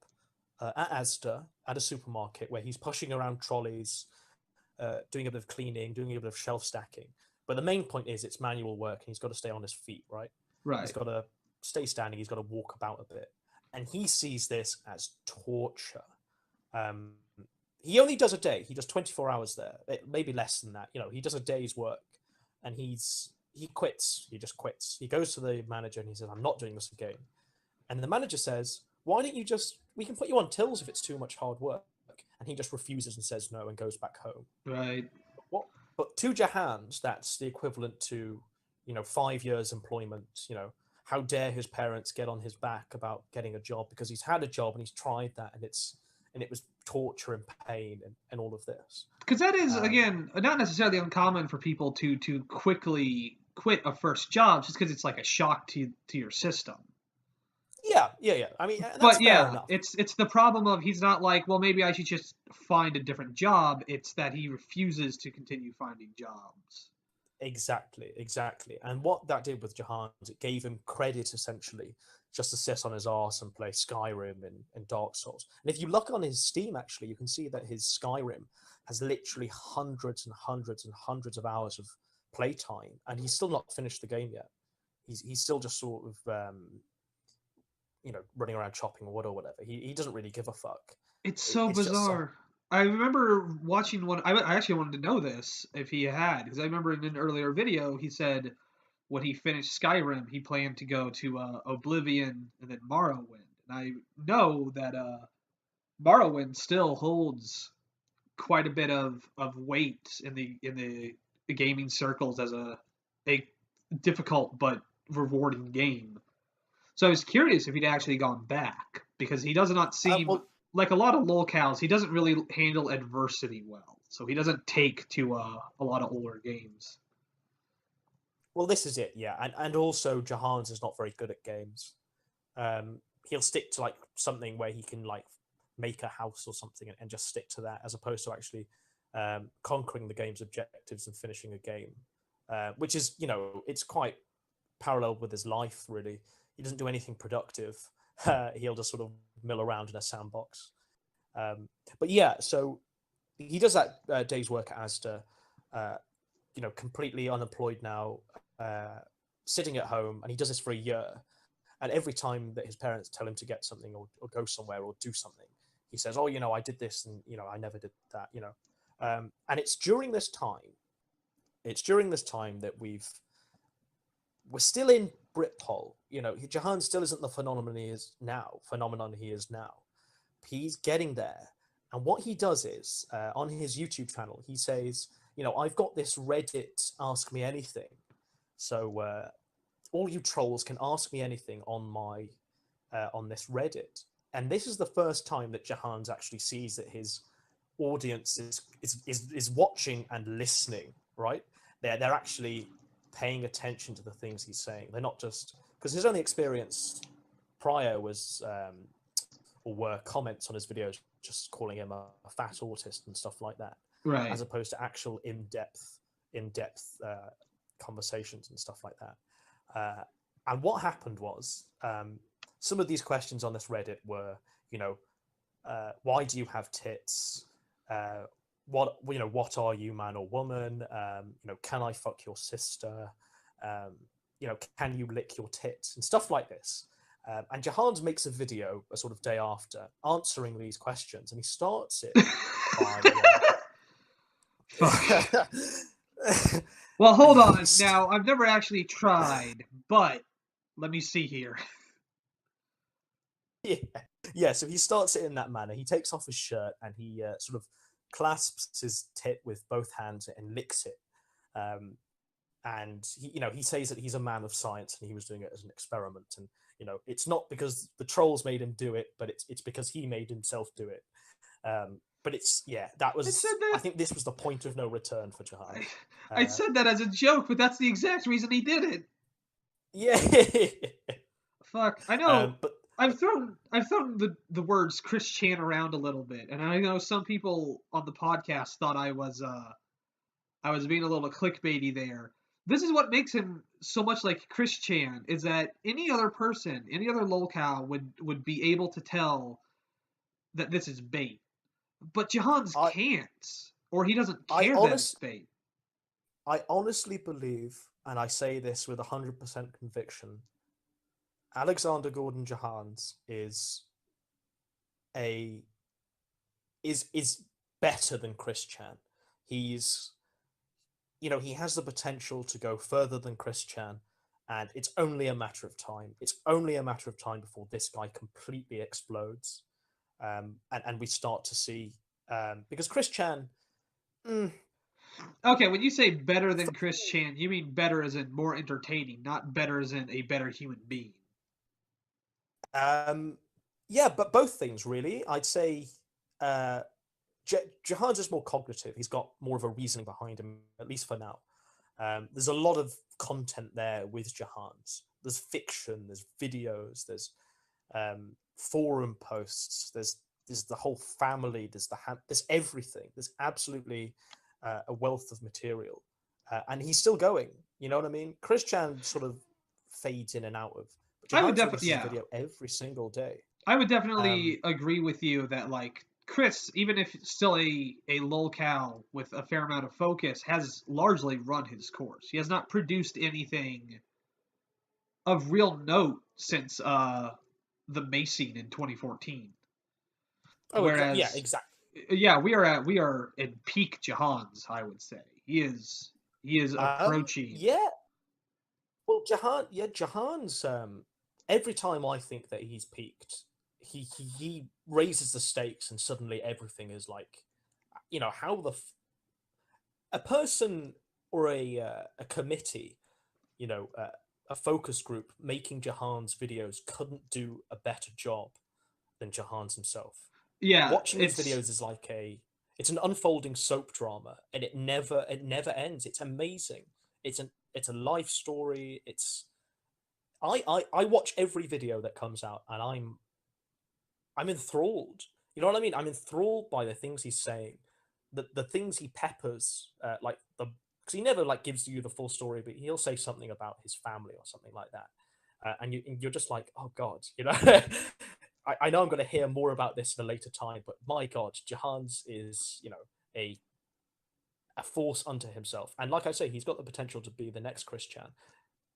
at Asda at a supermarket where he's pushing around trolleys, doing a bit of cleaning, doing a bit of shelf stacking. But the main point is it's manual work, and he's got to stay on his feet, right? He's Right. got to stay standing. He's got to walk about a bit, and he sees this as torture. Um, he only does a day. He does 24 hours there, maybe less than that. He does a day's work, and he quits. He just quits. He goes to the manager and he says, "I'm not doing this again." And the manager says, "Why don't you just? We can put you on tills if it's too much hard work." And he just refuses and says no and goes back home. Right. What? But to Jahans, that's the equivalent to 5 years employment. How dare his parents get on his back about getting a job because he's had a job and he's tried that and it was torture and pain and all of this. Because that is Um, again not necessarily uncommon for people to quickly quit a first job just because it's like a shock to your system. yeah. I mean, that's But fair yeah, enough. it's the problem of he's not like, well, maybe I should just find a different job. It's that he refuses to continue finding jobs. Exactly, exactly. And what that did with Jahans, it gave him credit essentially just to sit on his arse and play Skyrim and Dark Souls. And if you look on his Steam, actually, you can see that his Skyrim has literally hundreds and hundreds and hundreds of hours of playtime, and he's still not finished the game yet. He's still just sort of running around chopping wood or whatever. He doesn't really give a fuck. It's so It's just bizarre. I remember watching one. I actually wanted to know this if he had, because I remember in an earlier video he said when he finished Skyrim he planned to go to Oblivion and then Morrowind. And I know that Morrowind still holds quite a bit of weight in the gaming circles as a difficult but rewarding game. So I was curious if he'd actually gone back because he does not seem well, like a lot of lolcows. He doesn't really handle adversity well, so he doesn't take to a lot of older games. well, this is it, yeah. And also Jahans is not very good at games. He'll stick to like something where he can like make a house or something and just stick to that, as opposed to actually conquering the game's objectives and finishing a game, which is, it's quite parallel with his life, really. He doesn't do anything productive. He'll just sort of mill around in a sandbox. But yeah, so he does that day's work at Asda, completely unemployed now, sitting at home, and he does this for a year. And every time that his parents tell him to get something or go somewhere or do something, he says, "Oh, I did this, and I never did that." And it's during this time, that we're still in Britpol. Jahan still isn't the phenomenon he is now. He's getting there. And what he does is, on his YouTube channel, he says, I've got this Reddit Ask Me Anything. So all you trolls can ask me anything on this Reddit. And this is the first time that Jahans actually sees that his audience is watching and listening, right? They're actually paying attention to the things he's saying. They're not just, because his only experience prior was or were comments on his videos just calling him a fat autist and stuff like that, Right. as opposed to actual in-depth conversations and stuff like that. And what happened was, some of these questions on this Reddit were, why do you have tits? What are you, man or woman? Can I fuck your sister? Can you lick your tits and stuff like this? And Jahans makes a video a sort of day after answering these questions, and he starts it by. Fuck. Well, hold on. Now, I've never actually tried, but let me see here. Yeah. So he starts it in that manner. He takes off his shirt and he sort of clasps his tit with both hands and licks it. And he says that he's a man of science and he was doing it as an experiment. And it's not because the trolls made him do it, but it's because he made himself do it. But that was. I think this was the point of no return for Jahan. I said that as a joke, but that's the exact reason he did it. Yeah. Fuck. I know. But I've thrown the words Chris Chan around a little bit, and I know some people on the podcast thought I was being a little clickbaity there. This is what makes him so much like Chris Chan, is that any other person, any other lolcow would be able to tell that this is bait. But Jahans can't, or he doesn't care that it's bait. I honestly believe, and I say this with 100% conviction, Alexander Gordon Jahans is better than Chris Chan. He's, he has the potential to go further than Chris Chan, and it's only a matter of time. It's only a matter of time before this guy completely explodes, and we start to see, because Chris Chan. Okay, when you say better than Chris Chan, you mean better as in more entertaining, not better as in a better human being. Yeah, but both things really. I'd say Jihad's just more cognitive. He's got more of a reasoning behind him, at least for now. There's a lot of content there with Jahans. There's fiction, there's videos, there's forum posts, there's the whole family, there's everything. There's absolutely a wealth of material. and he's still going. You know what I mean? Chris Chan sort of fades in and out of. But I would Jahans definitely, releases a yeah, video every single day. I would Um, definitely agree with you that like Chris, even if it's still a lolcow with a fair amount of focus, has largely run his course. He has not produced anything of real note since the Macing in 2014. yeah, Whereas, exactly. yeah, we are in peak Jahans, I would say. He is approaching. Yeah. Well, Jahan's. Every time I think that he's peaked, he raises the stakes, and suddenly everything is like, how a person or a committee, you know, uh, a focus group making Jahan's videos couldn't do a better job than Jahans himself. Yeah, Watching his videos is like it's an unfolding soap drama, and it never ends. It's amazing. It's a life story. I watch every video that comes out, and I'm enthralled. You know what I mean? I'm enthralled by the things he's saying, the things he peppers, like the because he never like gives you the full story, but he'll say something about his family or something like that, and you're just like, oh god, I know I'm going to hear more about this in a later time, but my god, Jahans is a a force unto himself, and like I say, he's got the potential to be the next Chris Chan,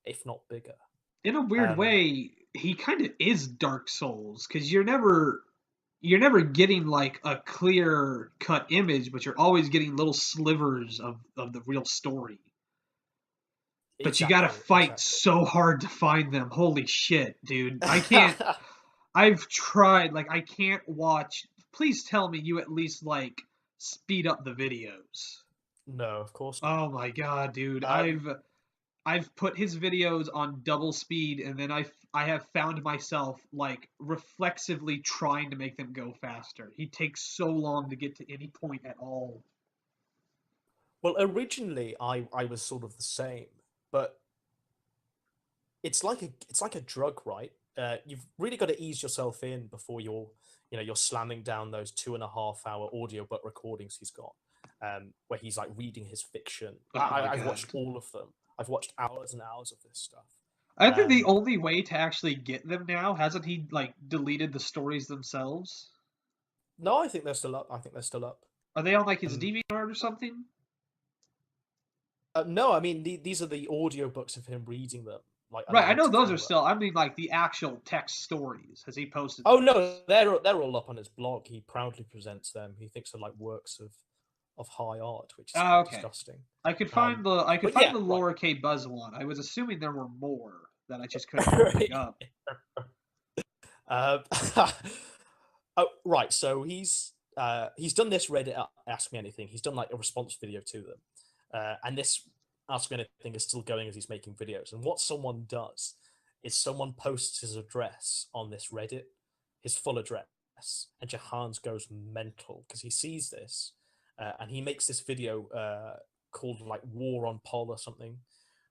if not bigger. in a weird Um, way, he kind of is Dark Souls because you're never getting like a clear cut image, but you're always getting little slivers of the real story. But you gotta exactly, fight exactly. so hard to find them. Holy shit, dude. I can't. I've tried. Like, I can't watch. Please tell me you at least like speed up the videos. No, of course not. Oh my god, dude. Um, I've put his videos on double speed, and then I have found myself like reflexively trying to make them go faster. He takes so long to get to any point at all. well, originally I was sort of the same, but it's like a drug, right? You've really got to ease yourself in before you're slamming down those 2.5 hour audiobook recordings he's got, where he's like reading his fiction. Oh my I've god. watched all of them. I've watched hours and hours of this stuff. I think the Um, only way to actually get them now, hasn't he like deleted the stories themselves? no, I think they're still up. I think they're still up. Are they on like his Um, DeviantArt or something? no, I mean these are the audiobooks of him reading them, like Right, I know unedited those are anyway. still. I mean, like the actual text stories. Has he posted Oh those? no, they're all up on his blog. He proudly presents them. He thinks they're like works of high art, which is Ah, quite okay. disgusting. I could But find yeah, the right. Lower K Buzz one. I was assuming there were more that I just couldn't bring up. um, oh, right. So he's done this Reddit Ask Me Anything. He's done like a response video to them, and this Ask Me Anything is still going as he's making videos. And what someone does is someone posts his address on this Reddit, his full address, and Jahans goes mental because he sees this, and he makes this video called like War on Pol or something,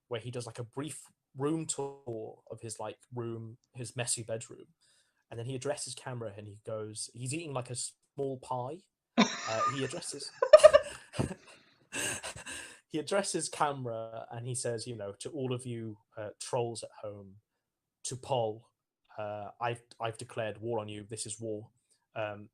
where he does like a brief room tour of his like room, his messy bedroom, and then he addresses camera and he goes, he's eating like a small pie. He addresses. He addresses camera and he says, to all of you trolls at home, to Paul, I've declared war on you. This is war. Um,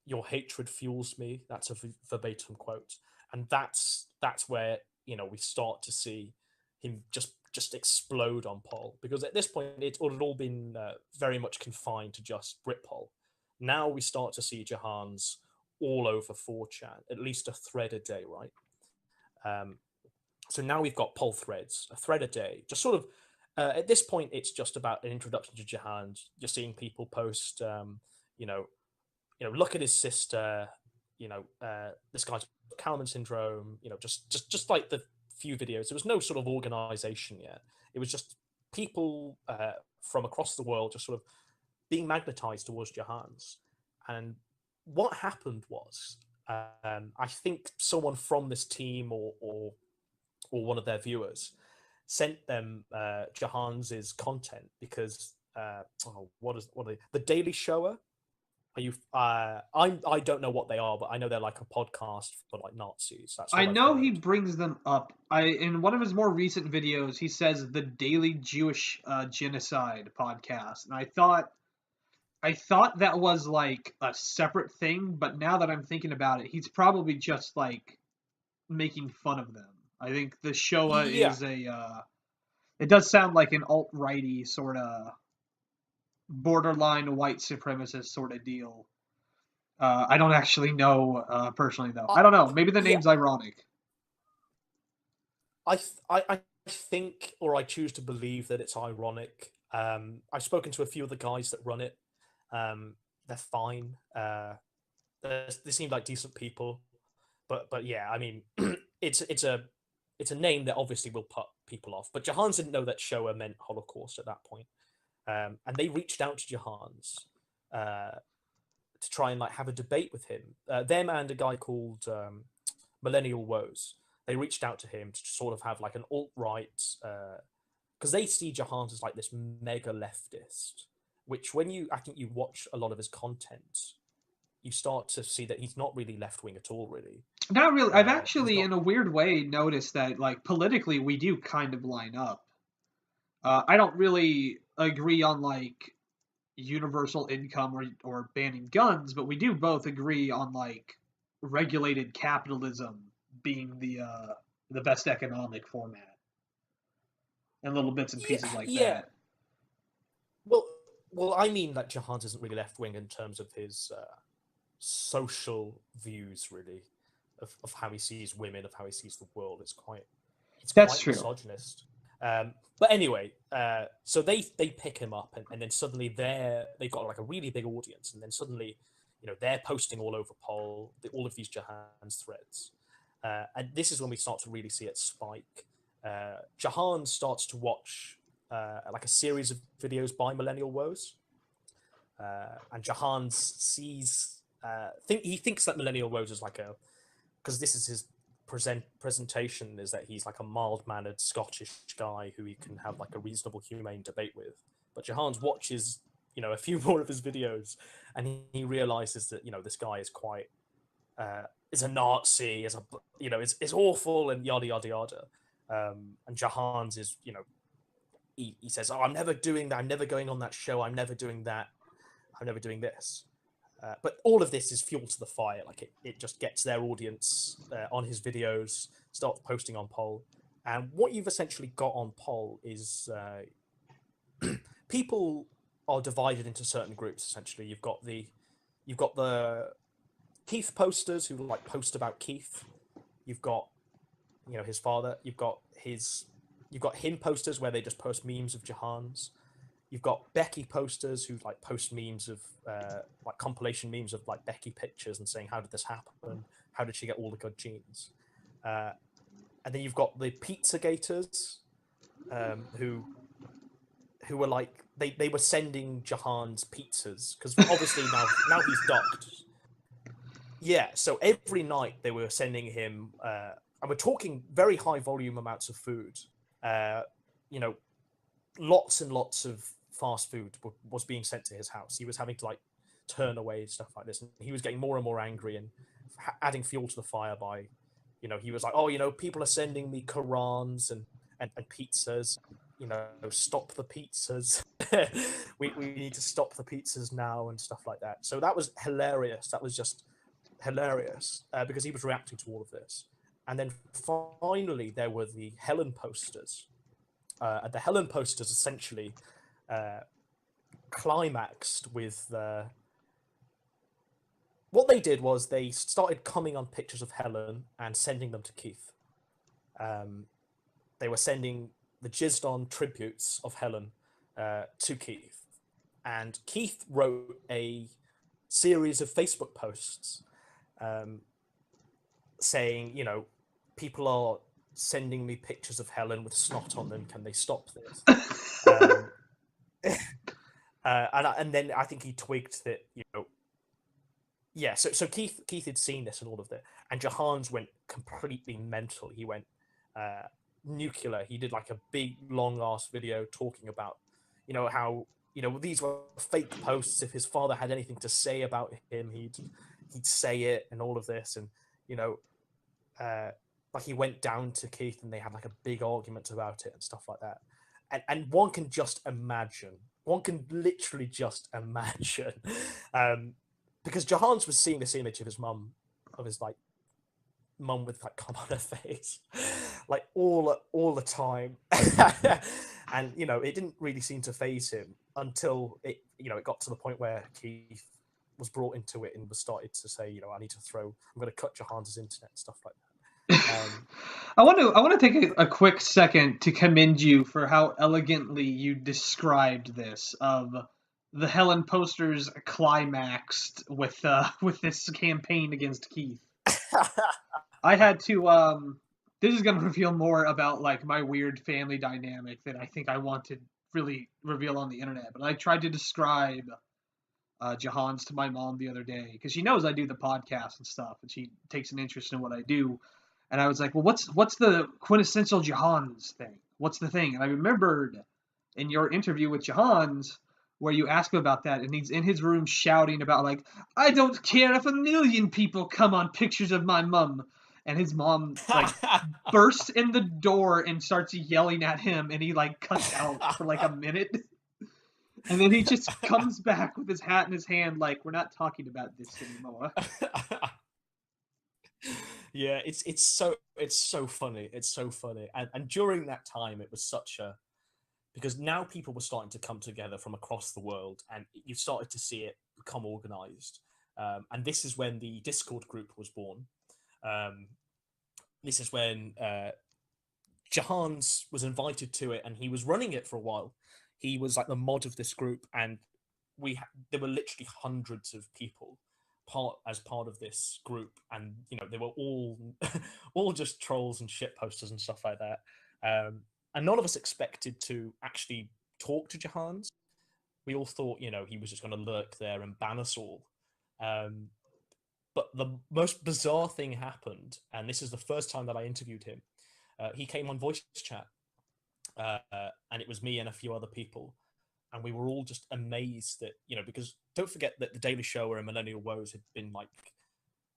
your hatred fuels me. That's a verbatim quote, and that's where we start to see him just explode on Paul, because at this point it had all been very much confined to just Britpol. Now we start to see Jahans all over 4chan, at least a thread a day, right? Um, so now we've got Pol threads, a thread a day, just sort of. At this point, it's just about an introduction to Jahans. You're seeing people post, you know, look at his sister, this guy's Kalman syndrome, just like the few videos. There was no sort of organization yet. It was just people from across the world just sort of being magnetized towards Jahans. And what happened was, I think someone from this team or one of their viewers sent them Jahans's content because what are they? The Daily Shower. Are you? I don't know what they are, but I know they're like a podcast for like Nazis. That's I what I've know he heard. brings them up. In one of his more recent videos, he says the Daily Jewish Genocide podcast, and I thought that was like a separate thing, but now that I'm thinking about it, he's probably just like making fun of them. I think the Shoah Yeah, is a it does sound like an alt-righty sort of borderline white supremacist sort of deal. I don't actually know personally though. I, I don't know. Maybe the yeah. name's ironic. I think, or I choose to believe that it's ironic. I've spoken to a few of the guys that run it. They're fine. They seem like decent people, but yeah, I mean, it's a name that obviously will put people off. But Jahans didn't know that Shoah meant Holocaust at that point, and they reached out to Jahans to try and like have a debate with him. Them and a guy called Millennial Woes. They reached out to him to sort of have like an alt right, because they see Jahans as like this mega leftist. Which, when I think you watch a lot of his content, you start to see that he's not really left wing at all. Really, Not really. I've he's actually, not. in a weird way, noticed that like politically we do kind of line up. I don't really agree on like universal income or banning guns, but we do both agree on like regulated capitalism being the best economic format and little bits and Yeah, pieces like yeah. that. Well, I mean that Jahans isn't really left wing in terms of his social views, really, of how he sees women, of how he sees the world. It's That's quite true. misogynist. But anyway, so they pick him up, and then suddenly they've got like a really big audience, and then suddenly, they're posting all over all of these Jahans threads, and this is when we start to really see it spike. Jahan starts to watch like a series of videos by Millennial Woes, and Jahan sees. He thinks that Millennial Woes is like because this is his presentation, is that he's like a mild-mannered Scottish guy who he can have like a reasonable, humane debate with. But Jahans watches, a few more of his videos, and he realizes that this guy is quite is a Nazi, is awful, and yada yada yada. And Jahans is, he says, "Oh, I'm never doing that. I'm never going on that show. I'm never doing that. I'm never doing this." But all of this is fuel to the fire. Like it just gets their audience on his videos, starts posting on poll. And what you've essentially got on poll is people are divided into certain groups. Essentially, you've got the Keith posters who like post about Keith. You've got his father. You've got him posters where they just post memes of Jahans. You've got Becky posters who like post memes of like compilation memes of like Becky pictures and saying, how did this happen? How did she get all the good genes? And then you've got the pizza gators who were like they were sending Jahans pizzas because obviously now he's docked. Yeah, so every night they were sending him and we're talking very high volume amounts of food. Lots and lots of fast food was being sent to his house. He was having to like turn away stuff like this, and he was getting more and more angry and adding fuel to the fire by, he was like, oh, people are sending me Qurans and pizzas. Stop the pizzas. we need to stop the pizzas now and stuff like that. So that was hilarious. That was just hilarious because he was reacting to all of this. And then finally there were the Helen posters. And the Helen posters essentially climaxed with what they did was they started coming on pictures of Helen and sending them to Keith. They were sending the jizzed on tributes of Helen to Keith. And Keith wrote a series of Facebook posts saying, people are sending me pictures of Helen with snot on them. Can they stop this? And then I think he twigged that, yeah. So Keith had seen this and all of that, and Jahans went completely mental. He went nuclear. He did like a big long ass video talking about, how these were fake posts. If his father had anything to say about him, he'd say it, and all of this. And you know, like he went down to Keith, and they had like a big argument about it and stuff like that. And one can just imagine, one can literally just imagine, because Jahans was seeing this image of his mum, of his like mum with like cum on her face, like all the time. And it didn't really seem to faze him until it got to the point where Keith was brought into it and was started to say, I'm going to cut Jahans' internet and stuff like that. I want to take a quick second to commend you for how elegantly you described this, of the Helen posters climaxed with this campaign against Keith. I had to this is going to reveal more about like my weird family dynamic that I think I want to really reveal on the internet. But I tried to describe Jahans to my mom the other day because she knows I do the podcast and stuff, and she takes an interest in what I do. And I was like, well, what's the quintessential Jahans thing? What's the thing? And I remembered in your interview with Jahans where you asked him about that, and he's in his room shouting about like, I don't care if 1,000,000 people come on pictures of my mum. And his mom like bursts in the door and starts yelling at him, and he like cuts out for like a minute. And then he just comes back with his hat in his hand like, we're not talking about this anymore. Yeah, it's so funny. It's so funny. And during that time it was because now people were starting to come together from across the world, and you started to see it become organized. And this is when the Discord group was born. This is when Johans was invited to it, and he was running it for a while. He was like the mod of this group, and there were literally hundreds of people as part of this group, and they were all just trolls and shit posters and stuff like that. And none of us expected to actually talk to Jahans. We all thought he was just going to lurk there and ban us all. But the most bizarre thing happened, and this is the first time that I interviewed him. He came on voice chat, and it was me and a few other people, and we were all just amazed that because don't forget that the Daily Show and Millennial Woes had been like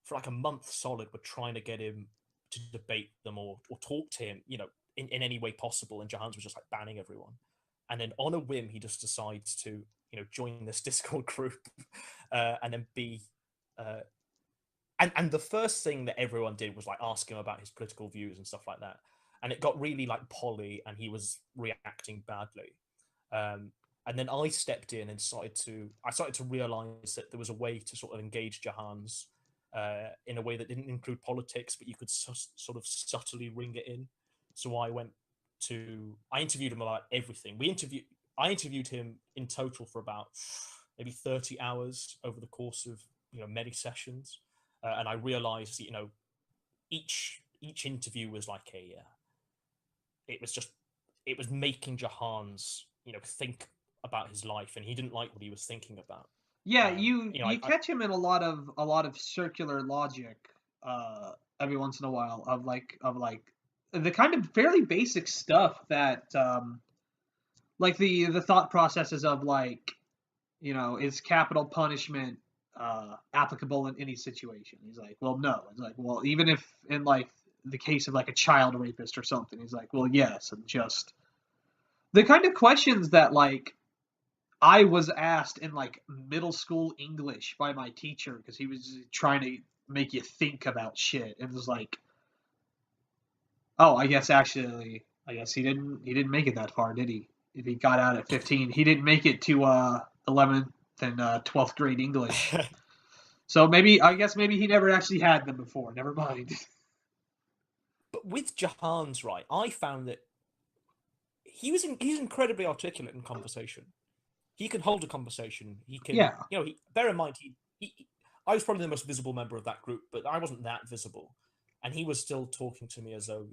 for like a month solid, were trying to get him to debate them or talk to him, in any way possible, and Jahans was just like banning everyone. And then on a whim, he just decides to join this Discord group, and then be. And the first thing that everyone did was like ask him about his political views and stuff like that. And it got really like Polly, and he was reacting badly. And then I stepped in and started to realize that there was a way to sort of engage Jahans in a way that didn't include politics, but you could sort of subtly ring it in. So I interviewed him about everything. I interviewed him in total for about maybe 30 hours over the course of many sessions. And I realized, each interview was like it was making Jahans, think about his life, and he didn't like what he was thinking about. Yeah, you catch him in a lot of circular logic every once in a while of like the kind of fairly basic stuff that like the thought processes of like is capital punishment applicable in any situation? He's like, well, no. It's like, well, even if in like the case of like a child rapist or something, he's like, well, yes. And just the kind of questions that like I was asked in like middle school English by my teacher because he was trying to make you think about shit. It was like, oh, I guess he didn't make it that far, did he? If he got out at 15, he didn't make it to 11th and 12th grade English. So maybe he never actually had them before. Never mind. But with Jahans, right, I found that he's incredibly articulate in conversation. He can hold a conversation. He can, bear in mind, I was probably the most visible member of that group, but I wasn't that visible, and he was still talking to me as though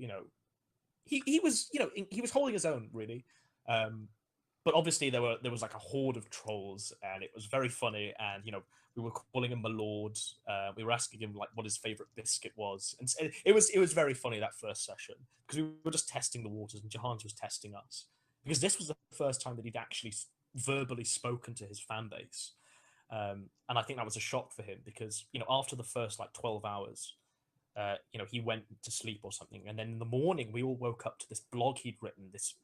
he was he was holding his own really. But obviously there was like a horde of trolls, and it was very funny. And we were calling him my lord. We were asking him like what his favorite biscuit was, and it was very funny that first session because we were just testing the waters, and Jahans was testing us because this was the first time that he'd actually verbally spoken to his fan base. And I think that was a shock for him because, after the first like 12 hours, he went to sleep or something. And then in the morning, we all woke up to this blog he'd written, this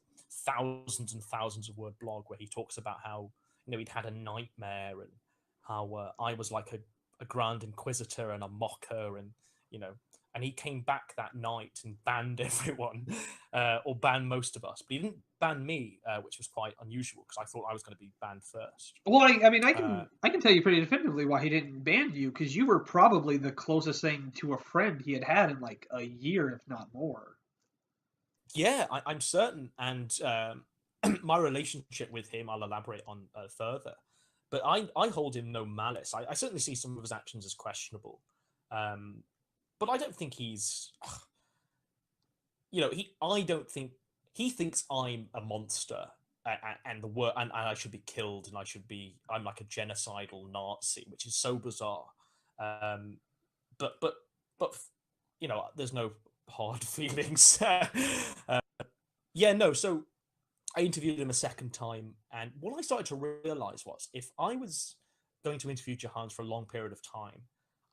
thousands and thousands of word blog where he talks about how, he'd had a nightmare and how I was like a grand inquisitor and a mocker. And he came back that night and banned everyone, or banned most of us. But he didn't ban me, which was quite unusual because I thought I was going to be banned first. Well, I mean, I can tell you pretty definitively why he didn't ban you, because you were probably the closest thing to a friend he had had in like a year, if not more. Yeah, I'm certain. And my relationship with him, I'll elaborate on further. But I hold him no malice. I certainly see some of his actions as questionable. But I don't think he's, I don't think he thinks I'm a monster and I should be killed and I'm like a genocidal Nazi, which is so bizarre. But there's no hard feelings. So I interviewed him a second time, and what I started to realize was if I was going to interview Jahans for a long period of time,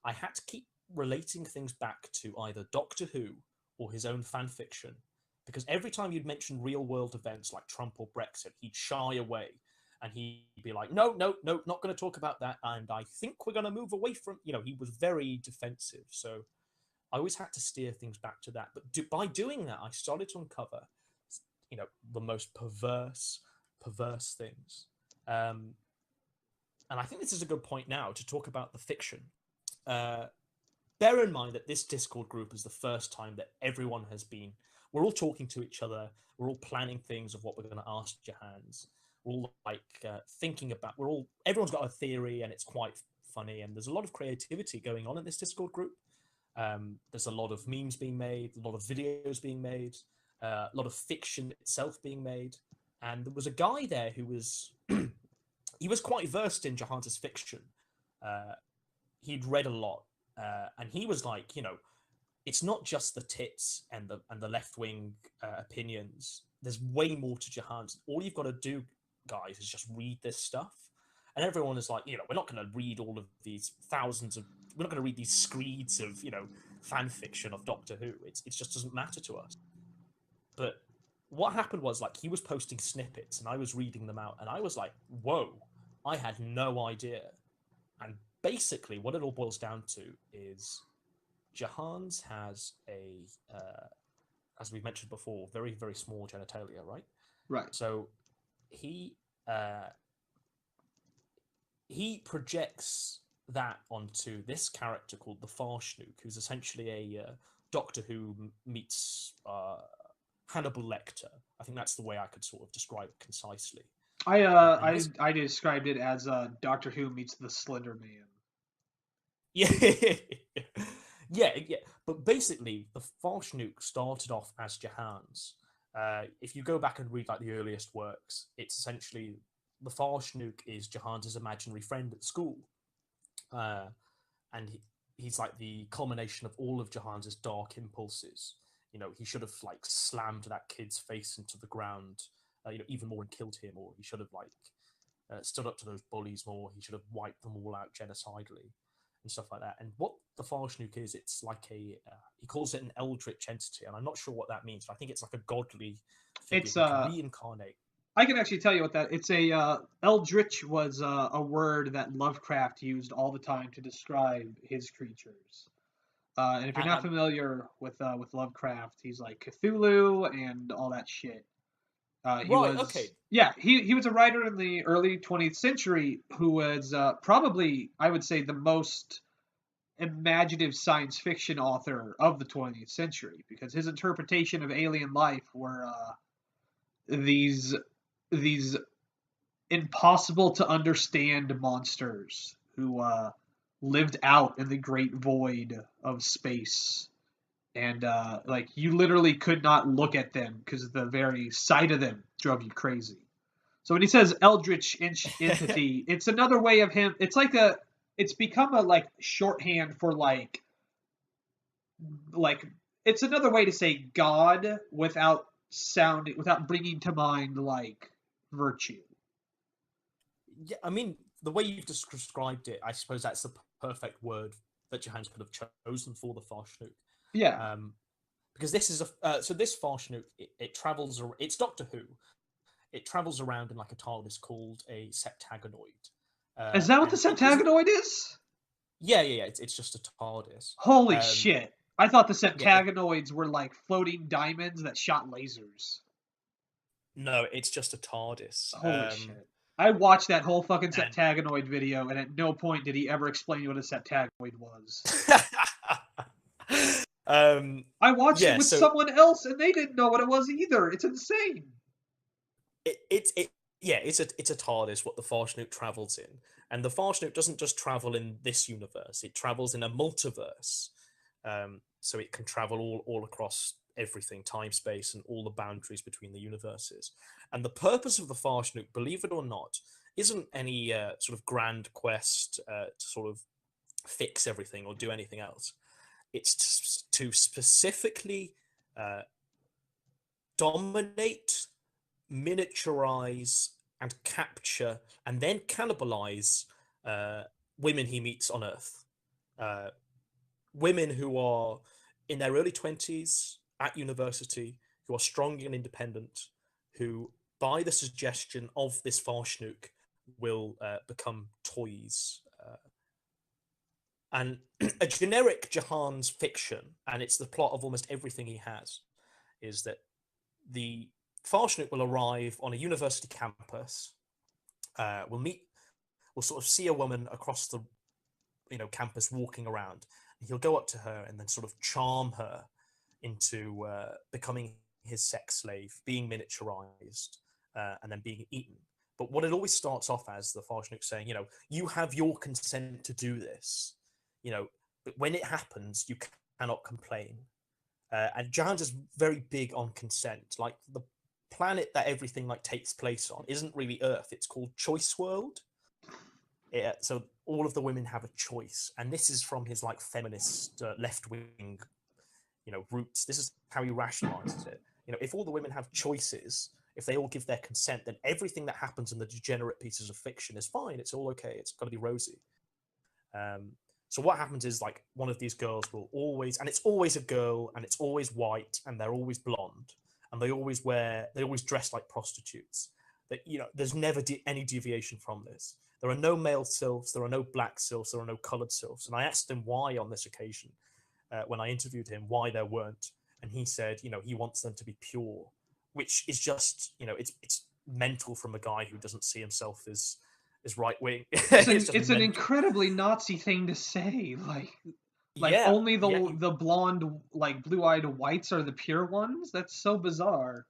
I had to keep relating things back to either Doctor Who or his own fan fiction, because every time you'd mention real world events like Trump or Brexit, he'd shy away and he'd be like, no, not going to talk about that, and I think we're going to move away from, he was very defensive. So I always had to steer things back to that. But by doing that, I started to uncover, the most perverse things. And I think this is a good point now to talk about the fiction. Bear in mind that this Discord group is the first time that everyone has been. We're all talking to each other. We're all planning things of what we're going to ask Jahans. We're all thinking about. Everyone's got a theory, and it's quite funny. And there's a lot of creativity going on in this Discord group. There's a lot of memes being made, a lot of videos being made, a lot of fiction itself being made. And there was a guy there who was he was quite versed in Jahans' fiction. He'd read a lot. And he was like, it's not just the tits and the left wing opinions. There's way more to Jahans. All you've got to do, guys, is just read this stuff. And everyone is like, we're not going to read all of these we're not going to read these screeds of, fan fiction of Doctor Who. It just doesn't matter to us. But what happened was, like, he was posting snippets and I was reading them out, and I was like, whoa, I had no idea. And basically, what it all boils down to is Jahans has as we've mentioned before, very, very small genitalia, right? Right. So he projects that onto this character called the Farschnook, who's essentially a Doctor Who meets Hannibal Lecter. I think that's the way I could sort of describe it concisely. I described it as Doctor Who meets the Slender Man. Yeah. But basically, the Farschnook started off as Jahans. If you go back and read like the earliest works, it's essentially the Farschnook is Jahans' imaginary friend at school, and he's like the culmination of all of Jahans' dark impulses. He should have like slammed that kid's face into the ground, even more, and killed him, or he should have stood up to those bullies more. He should have wiped them all out genocidally and stuff like that. And what the Farschnook is, it's like he calls it an eldritch entity, and I'm not sure what that means, but I think it's like a godly figure It's who can reincarnate. I can actually tell you what that. It's a eldritch was a word that Lovecraft used all the time to describe his creatures. And if you're not familiar with Lovecraft, he's like Cthulhu and all that shit. Okay. Yeah, he was a writer in the early 20th century who was probably, I would say, the most imaginative science fiction author of the 20th century, because his interpretation of alien life were these impossible to understand monsters who lived out in the great void of space, and you literally could not look at them because the very sight of them drove you crazy. So when he says eldritch entity, it's another way of him. It's become a shorthand for it's another way to say God without bringing to mind virtue. Yeah, I mean, the way you've described it, I suppose that's the perfect word that Johans could have chosen for the Farshnuk. Yeah. Um, because this is so this Farshnuk, it travels. It's Doctor Who. It travels around in like a TARDIS called a septagonoid, Is that what the and it doesn't. septagonoid is? Yeah. It's just a TARDIS. Holy Um, shit. I thought the yeah, it, septagonoids were like floating diamonds that shot lasers. no, it's just a TARDIS. Holy shit. I watched that whole fucking And septagonoid video, and at no point did he ever explain what a septagonoid was. um, I watched it yeah, with so someone else, and they didn't know what it was either. It's insane. it yeah, it's a TARDIS what the Farshnuk travels in, and the Farshnuk doesn't just travel in this universe; it travels in a multiverse. So it can travel all across everything, time, space, and all the boundaries between the universes. And the purpose of the Farshnuk, believe it or not, isn't any sort of grand quest to sort of fix everything or do anything else. It's to specifically uh, dominate, miniaturize, and capture, and then cannibalize uh, women he meets on Earth. Uh, Women who are in their early 20s at university, who are strong and independent, who, by the suggestion of this Farshnuk, will become toys. And a generic Jahans fiction, and it's the plot of almost everything he has, is that the Farshnuk will arrive on a university campus, we'll sort of see a woman across the campus walking around. He'll go up to her and then sort of charm her into becoming his sex slave, being miniaturized, and then being eaten. But what it always starts off as the Farshnuk saying, you have your consent to do this, but when it happens, you cannot complain. And Jahans is very big on consent. Like the planet that everything like takes place on isn't really Earth. It's called Choice World. Yeah, so all of the women have a choice, and this is from his like feminist left wing, roots. This is how he rationalizes it. If all the women have choices, if they all give their consent, then everything that happens in the degenerate pieces of fiction is fine. It's all okay. It's got to be rosy. So what happens is like one of these girls will always, and it's always a girl, and it's always white, and they're always blonde, and they always dress like prostitutes. That there's never any deviation from this. There are no male sylphs, there are no black sylphs, there are no coloured sylphs. And I asked him why on this occasion, when I interviewed him, why there weren't, and he said, he wants them to be pure, which is just, it's mental from a guy who doesn't see himself as right wing. It's an incredibly Nazi thing to say. Like only the blonde, like blue-eyed whites are the pure ones. That's so bizarre.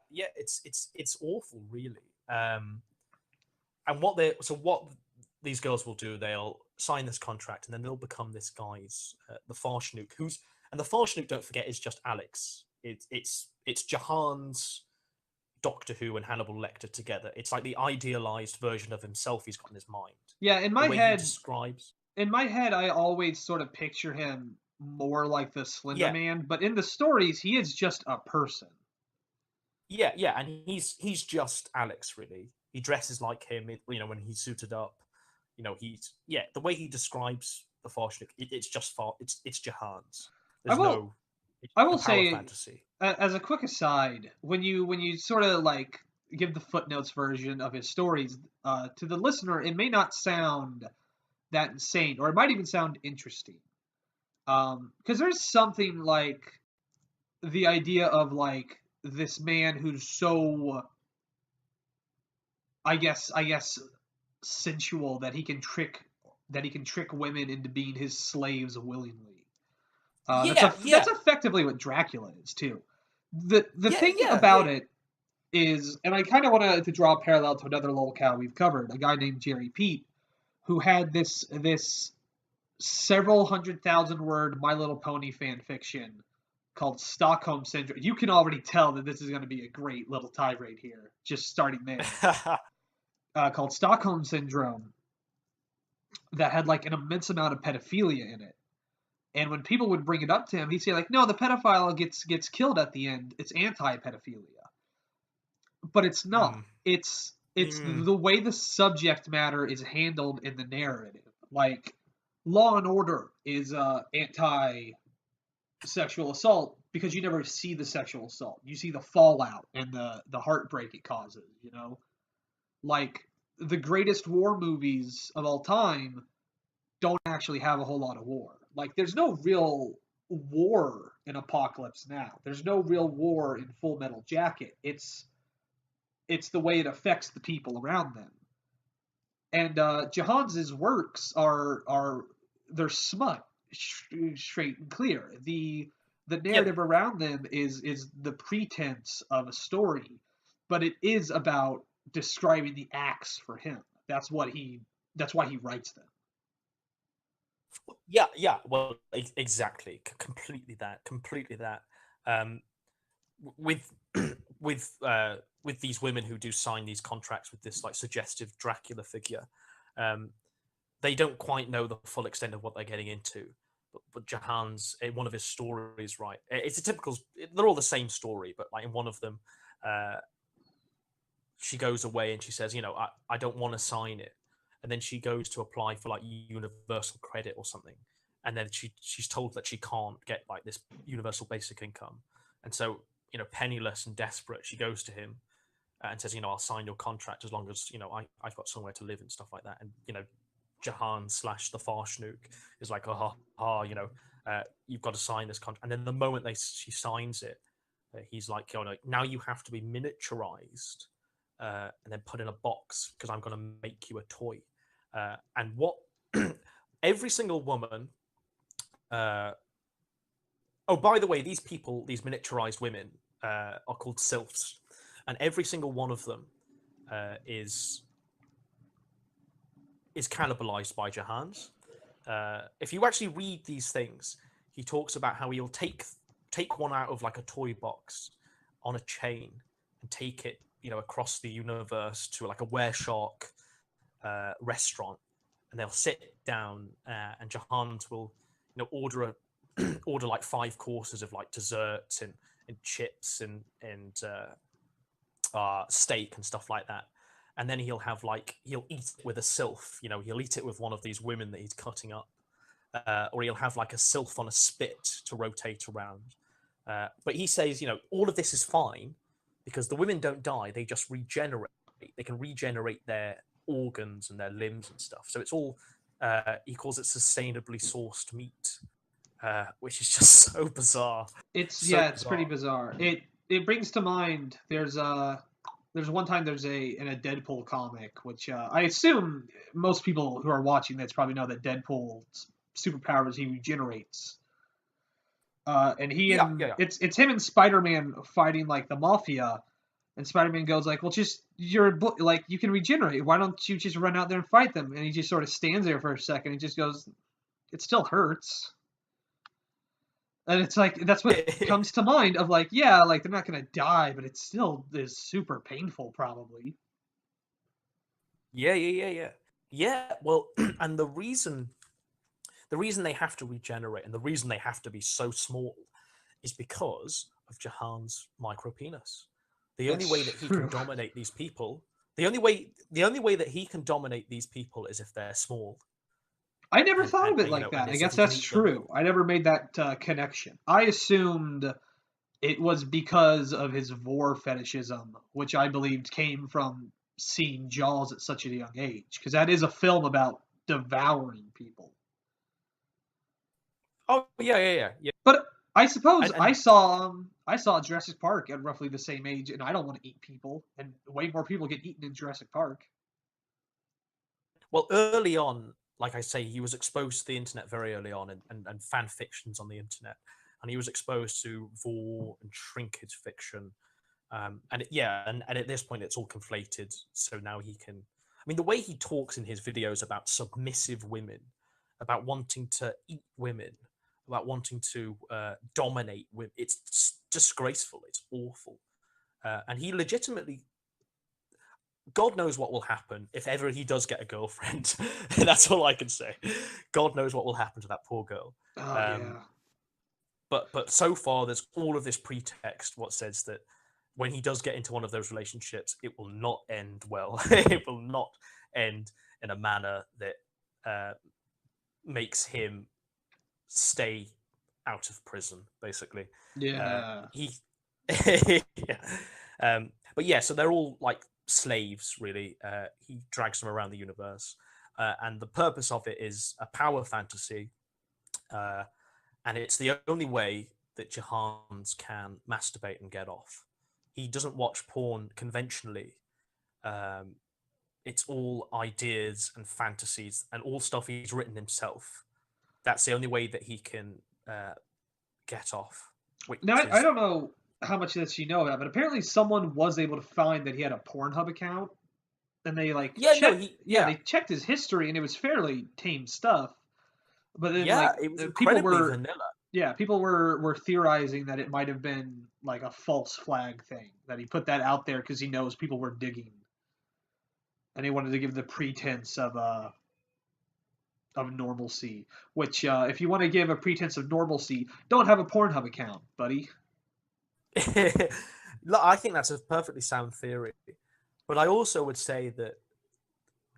Yeah, it's awful, really. And what these girls will do, they'll sign this contract, and then they'll become this guy's the Farshnuk, and the Farshnuk, don't forget, is just Alex. It's Jahans, Doctor Who, and Hannibal Lecter together. It's like the idealized version of himself he's got in his mind. Yeah, in my head, I always sort of picture him more like the Slender Man, but in the stories, he is just a person. Yeah, and he's just Alex, really. He dresses like him, when he's suited up. The way he describes the Farshnuk, it's Jahans. I will say, fantasy. As a quick aside, when you sort of like give the footnotes version of his stories to the listener, it may not sound that insane, or it might even sound interesting, because there's something like the idea of like this man who's so, I guess sensual that he can trick women into being his slaves willingly. That's effectively what Dracula is too. The thing about it is, and I kind of want to draw a parallel to another lolcow we've covered, a guy named Jerry Pete, who had this several 100,000-word My Little Pony fan fiction called Stockholm Syndrome. You can already tell that this is going to be a great little tirade here, just starting there. Called Stockholm Syndrome, that had like an immense amount of pedophilia in it. And when people would bring it up to him, he'd say like, "No, the pedophile gets killed at the end. It's anti-pedophilia." But it's not. It's It's the way the subject matter is handled in the narrative. Like, Law and Order is anti-sexual assault because you never see the sexual assault. You see the fallout and the heartbreak it causes. You know, like the greatest war movies of all time don't actually have a whole lot of war. Like, there's no real war in Apocalypse Now. There's no real war in Full Metal Jacket. It's the way it affects the people around them. And Jahans' works are they're smut, straight and clear. The Yep. narrative around them is the pretense of a story, but it is about describing the acts for him. That's why he writes them. Yeah, yeah. Well, exactly. Completely that. Um, with with these women who do sign these contracts with this like suggestive Dracula figure, um, they don't quite know the full extent of what they're getting into. But Jahans, in one of his stories, right? It's a typical. They're all the same story, but like in one of them, uh, she goes away and she says, you know, I don't want to sign it. And then she goes to apply for like universal credit or something. And then she's told that she can't get like this universal basic income. And so, you know, penniless and desperate, she goes to him and says, you know, I'll sign your contract as long as, you know, I've got somewhere to live and stuff like that. And, you know, Jahan slash the Farshnook is like, you know, you've got to sign this contract. And then the moment she signs it, he's like, you know, now you have to be miniaturized and then put in a box because I'm going to make you a toy. And what every single woman. Oh, by the way, these people, these miniaturized women, are called sylphs, and every single one of them is cannibalized by Jahans. If you actually read these things, he talks about how he'll take one out of like a toy box on a chain and take it, you know, across the universe to like a Wereshark restaurant, and they'll sit down and Jahans will, you know, order like 5 courses of like desserts and chips and steak and stuff like that. And then he'll eat it with a sylph. You know, he'll eat it with one of these women that he's cutting up, or he'll have like a sylph on a spit to rotate around. But he says, you know, all of this is fine because the women don't die; they just regenerate. They can regenerate their organs and their limbs and stuff. So it's all he calls it sustainably sourced meat, which is just so bizarre. It's pretty bizarre. It brings to mind there's one time there's in a Deadpool comic, which I assume most people who are watching this probably know that Deadpool's superpower is he regenerates. And Yeah, yeah, yeah. it's him and Spider-Man fighting like the mafia, and Spider-Man goes like, "Well, just like you can regenerate. Why don't you just run out there and fight them?" And he just sort of stands there for a second and just goes, "It still hurts." And it's like that's what comes to mind of like, yeah, like they're not gonna die, but it still is super painful, probably. Yeah, yeah, yeah, yeah. Yeah, well, and the reason they have to regenerate and the reason they have to be so small is because of Jahan's micro penis. The only That's way that he can true. dominate these people, the only way that he can dominate these people is if they're small. I never thought of it You like know, that. and I is if guess he can that's eat them. true. I never made that connection. I assumed it was because of his vor fetishism, which I believed came from seeing Jaws at such a young age, because that is a film about devouring people. Oh yeah, yeah, yeah, yeah. But I suppose And I saw Jurassic Park at roughly the same age, and I don't want to eat people, and way more people get eaten in Jurassic Park. well, early on, like I say, he was exposed to the internet very early on, and fan fictions on the internet, and he was exposed to vor and shrinkage fiction. And at this point, it's all conflated. So now he can. I mean, the way he talks in his videos about submissive women, about wanting to eat women, about wanting to dominate women, it's disgraceful. It's awful. And he legitimately, God knows what will happen if ever he does get a girlfriend. That's all I can say. God knows what will happen to that poor girl. Oh Um, yeah. but so far, there's all of this pretext. What says that when he does get into one of those relationships, it will not end well. It will not end in a manner that makes him stay out of prison, basically. Yeah. He, yeah. But yeah, so they're all like slaves, really. He drags them around the universe, and the purpose of it is a power fantasy, and it's the only way that Jahans can masturbate and get off. He doesn't watch porn conventionally. Um, it's all ideas and fantasies and all stuff he's written himself. That's the only way that he can get off. Which Now, I is don't know how much of this you know about, but apparently someone was able to find that he had a Pornhub account, and they like yeah, no, checked. he Yeah, yeah they checked his history, and it was fairly tame stuff. But then, yeah, like, it was people incredibly were, vanilla. yeah, people were theorizing that it might have been like a false flag thing, that he put that out there because he knows people were digging, and he wanted to give the pretense of normalcy. Which, if you want to give a pretense of normalcy, don't have a Pornhub account, buddy. Look, I think that's a perfectly sound theory, but I also would say that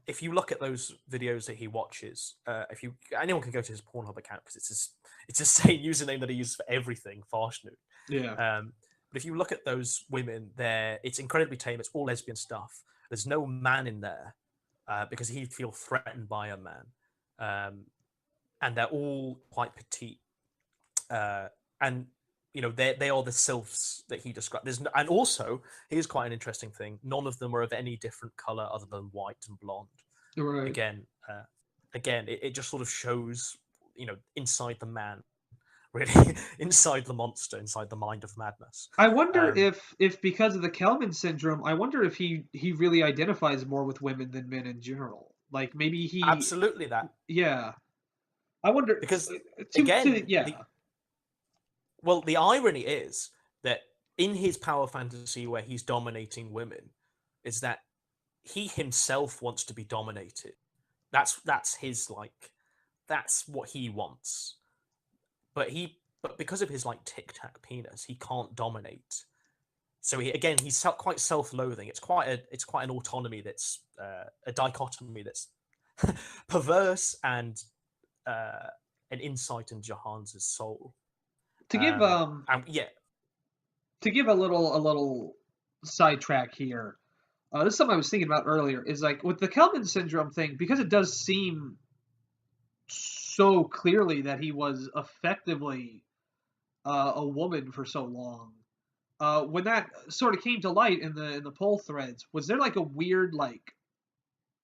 if you look at those videos that he watches, if you anyone can go to his Pornhub account because it's the same username that he uses for everything, Farshnu. Yeah. But if you look at those women, it's incredibly tame. It's all lesbian stuff. There's no man in there because he'd feel threatened by a man, and they're all quite petite. And they are the sylphs that he described. And also here's quite an interesting thing: none of them are of any different color other than white and blonde. Right. Again, it just sort of shows inside the man, really, inside the monster, inside the mind of madness. I wonder Um, if because of the Kelman syndrome, I wonder if he really identifies more with women than men in general. Like maybe he, Absolutely that, yeah. I wonder because to again, yeah. the irony is that in his power fantasy where he's dominating women, is that he himself wants to be dominated. That's his that's what he wants. But because of his like tic tac penis, he can't dominate. So he's quite self-loathing. It's quite an autonomy that's a dichotomy that's perverse and an insight in Jahans' soul. To give And yeah, to give a little sidetrack here. This is something I was thinking about earlier. Is like with the Kelman syndrome thing, because it does seem so clearly that he was effectively a woman for so long. When that sort of came to light in the poll threads, was there like a weird like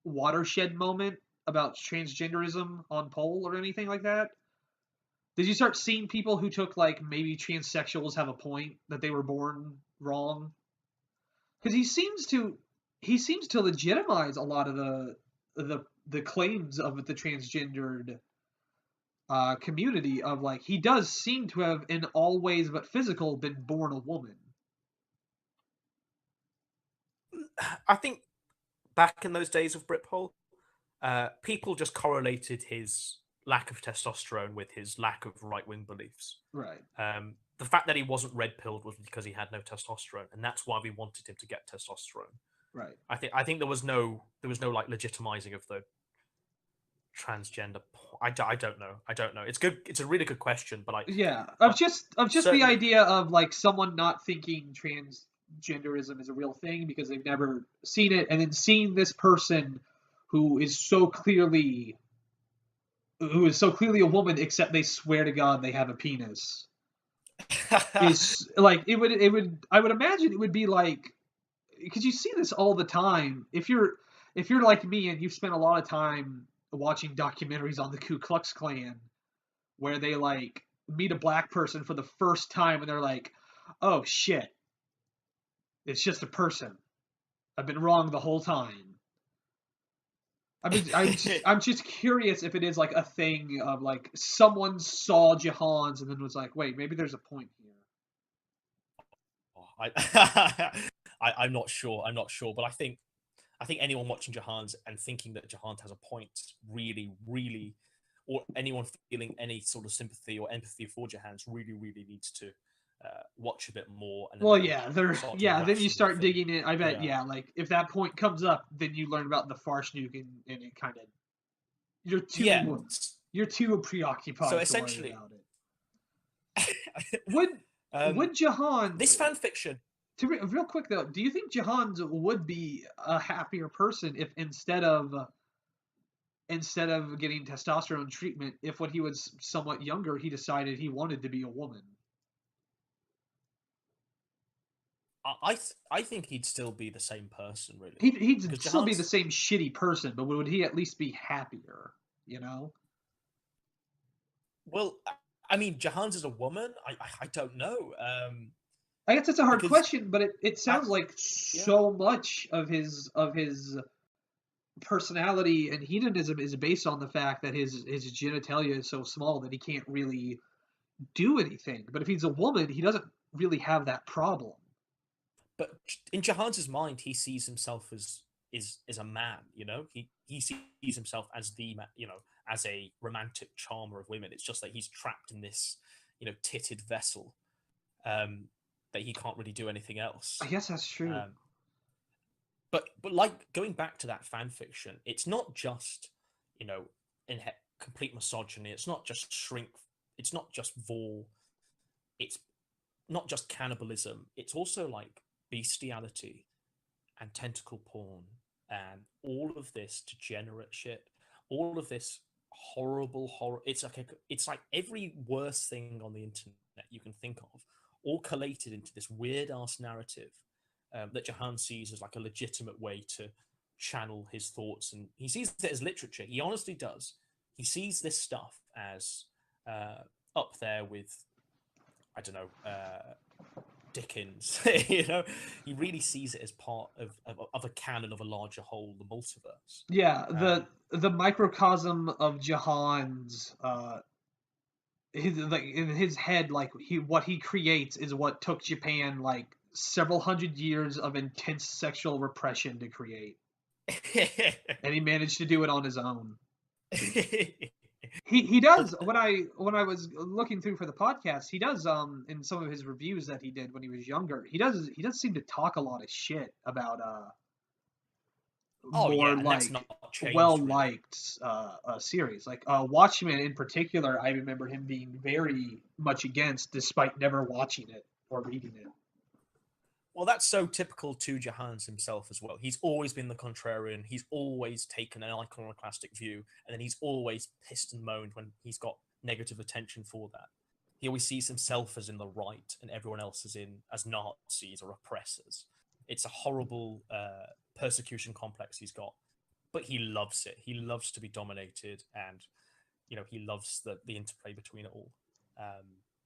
watershed moment about transgenderism on poll or anything like that? Did you start seeing people who took like maybe transsexuals have a point that they were born wrong? Because he seems to legitimize a lot of the claims of the transgendered community of like he does seem to have in all ways but physical been born a woman. I think back in those days of Britpole, people just correlated his lack of testosterone with his lack of right wing beliefs. Right. The fact that he wasn't red pilled was because he had no testosterone, and that's why we wanted him to get testosterone. Right. I think there was no like legitimizing of the transgender. I don't know. I don't know. It's good. It's a really good question, but Yeah. Of just the certainly idea of like someone not thinking transgenderism is a real thing because they've never seen it, and then seeing this person who is so clearly a woman, except they swear to God they have a penis. Is like it would I would imagine it would be like because you see this all the time. If you're like me and you've spent a lot of time watching documentaries on the Ku Klux Klan, where they like meet a black person for the first time and they're like, "Oh shit, it's just a person. I've been wrong the whole time." I'm just curious if it is like a thing of like someone saw Jahans and then was like, "Wait, maybe there's a point here." I'm not sure. I'm not sure, but I think anyone watching Jahans and thinking that Jahans has a point really, really, or anyone feeling any sort of sympathy or empathy for Jahans really, really needs to watch a bit more, and then Well, they'll yeah, start to then you ration the start thing. digging in. I bet, Yeah. yeah, like if that point comes up, then you learn about the Farshnuk, and it kind of you're Yeah. too you're too So preoccupied to worry essentially, about it. Would would Jahan this fan fiction. real quick though? Do you think Jahans would be a happier person if instead of getting testosterone treatment, if when he was somewhat younger he decided he wanted to be a woman? I think he'd still be the same person, really, because He'd still be the Jahans. same shitty person, but would he at least be happier? You know. Well, I mean, Jahans is a woman. I don't know. I guess it's a hard Because question, but it I sounds like yeah. so much of his personality and hedonism is based on the fact that his genitalia is so small that he can't really do anything. But if he's a woman, he doesn't really have that problem. But in Jahans's mind, he sees himself as a man. You know, he sees himself as as a romantic charmer of women. It's just that he's trapped in this titted vessel, that he can't really do anything else. I guess that's true. But like going back to that fan fiction, it's not just in complete misogyny. It's not just shrink. It's not just vor. It's not just cannibalism. It's also like bestiality and tentacle porn and all of this degenerate shit. All of this horrible horror. It's like every worst thing on the internet you can think of, all collated into this weird ass narrative that Jahan sees as like a legitimate way to channel his thoughts, and he sees it as literature. He honestly does. He sees this stuff as up there with, I don't know, Dickens. He really sees it as part of a canon of a larger whole, the multiverse. Yeah, Um, the microcosm of Jahan's his like in his head, like what he creates is what took Japan like several hundred years of intense sexual repression to create, and he managed to do it on his own. He but does when I was looking through for the podcast, he does in some of his reviews that he did when he was younger, he does seem to talk a lot of shit about oh more yeah, and that's like not well changed really. liked series like Watchmen in particular. I remember him being very much against, despite never watching it or reading it. Well, that's so typical to Johans himself as well. He's always been the contrarian. He's always taken an iconoclastic view, and then he's always pissed and moaned when he's got negative attention for that. He always sees himself as in the right, and everyone else as Nazis or oppressors. It's a horrible persecution complex he's got, but he loves it. He loves to be dominated, and he loves the interplay between it all.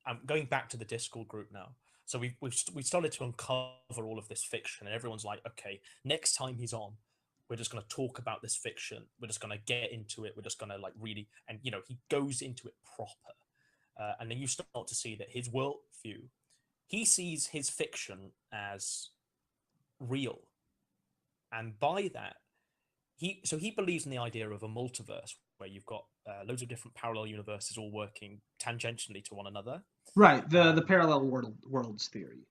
I'm going back to the Discord group now. So we've started to uncover all of this fiction, and everyone's like, okay, next time he's on, we're just going to talk about this fiction. We're just going to get into it. We're just going to like really, and he goes into it proper, and then you start to see that his worldview, he sees his fiction as real, and by that, he believes in the idea of a multiverse where you've got loads of different parallel universes all working tangentially to one another. Right, the Um, parallel worlds theory.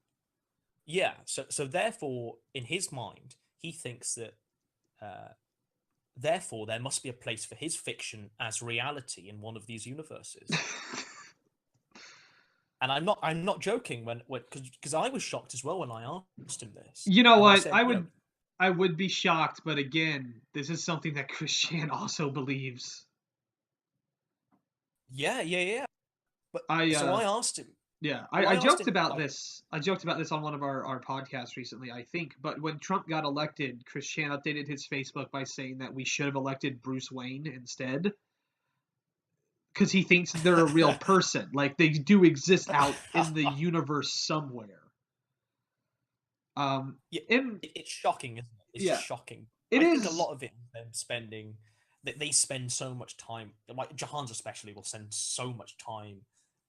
Yeah, so therefore, in his mind, he thinks that therefore there must be a place for his fiction as reality in one of these universes. And I'm not joking when because I was shocked as well when I asked him this, You know and I what? said, I would be shocked, but again, this is something that Christian also believes. yeah, yeah, yeah. But I so I asked him. Yeah, Well, I I asked joked him about like, this. I joked about this on one of our podcasts recently, I think. But when Trump got elected, Christian updated his Facebook by saying that we should have elected Bruce Wayne instead, because he thinks they're a real person, like they do exist out in the universe somewhere. yeah, And it's shocking, isn't it? It's just yeah, shocking. it I think a is. lot of it is them spending that they spend so much time, like Jahans especially will spend so much time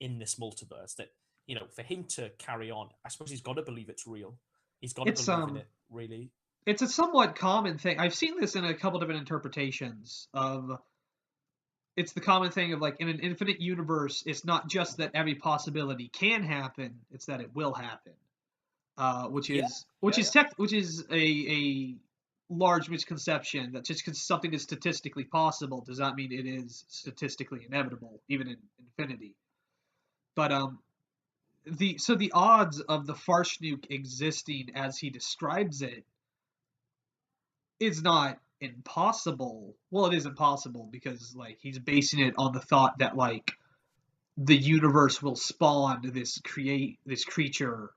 in this multiverse that for him to carry on, I suppose he's got to believe it's real. He's got to It's believe in it, really. it's a somewhat common thing. I've seen this in a couple different interpretations of it's the common thing of like in an infinite universe, it's not just that every possibility can happen; it's that it will happen. Which Yeah, is yeah, yeah. which is a large misconception that just because something is statistically possible does not mean it is statistically inevitable, even in infinity. But the odds of the Farshnuk existing as he describes it is not impossible. Well, it is impossible because like he's basing it on the thought that like the universe will spawn this creature,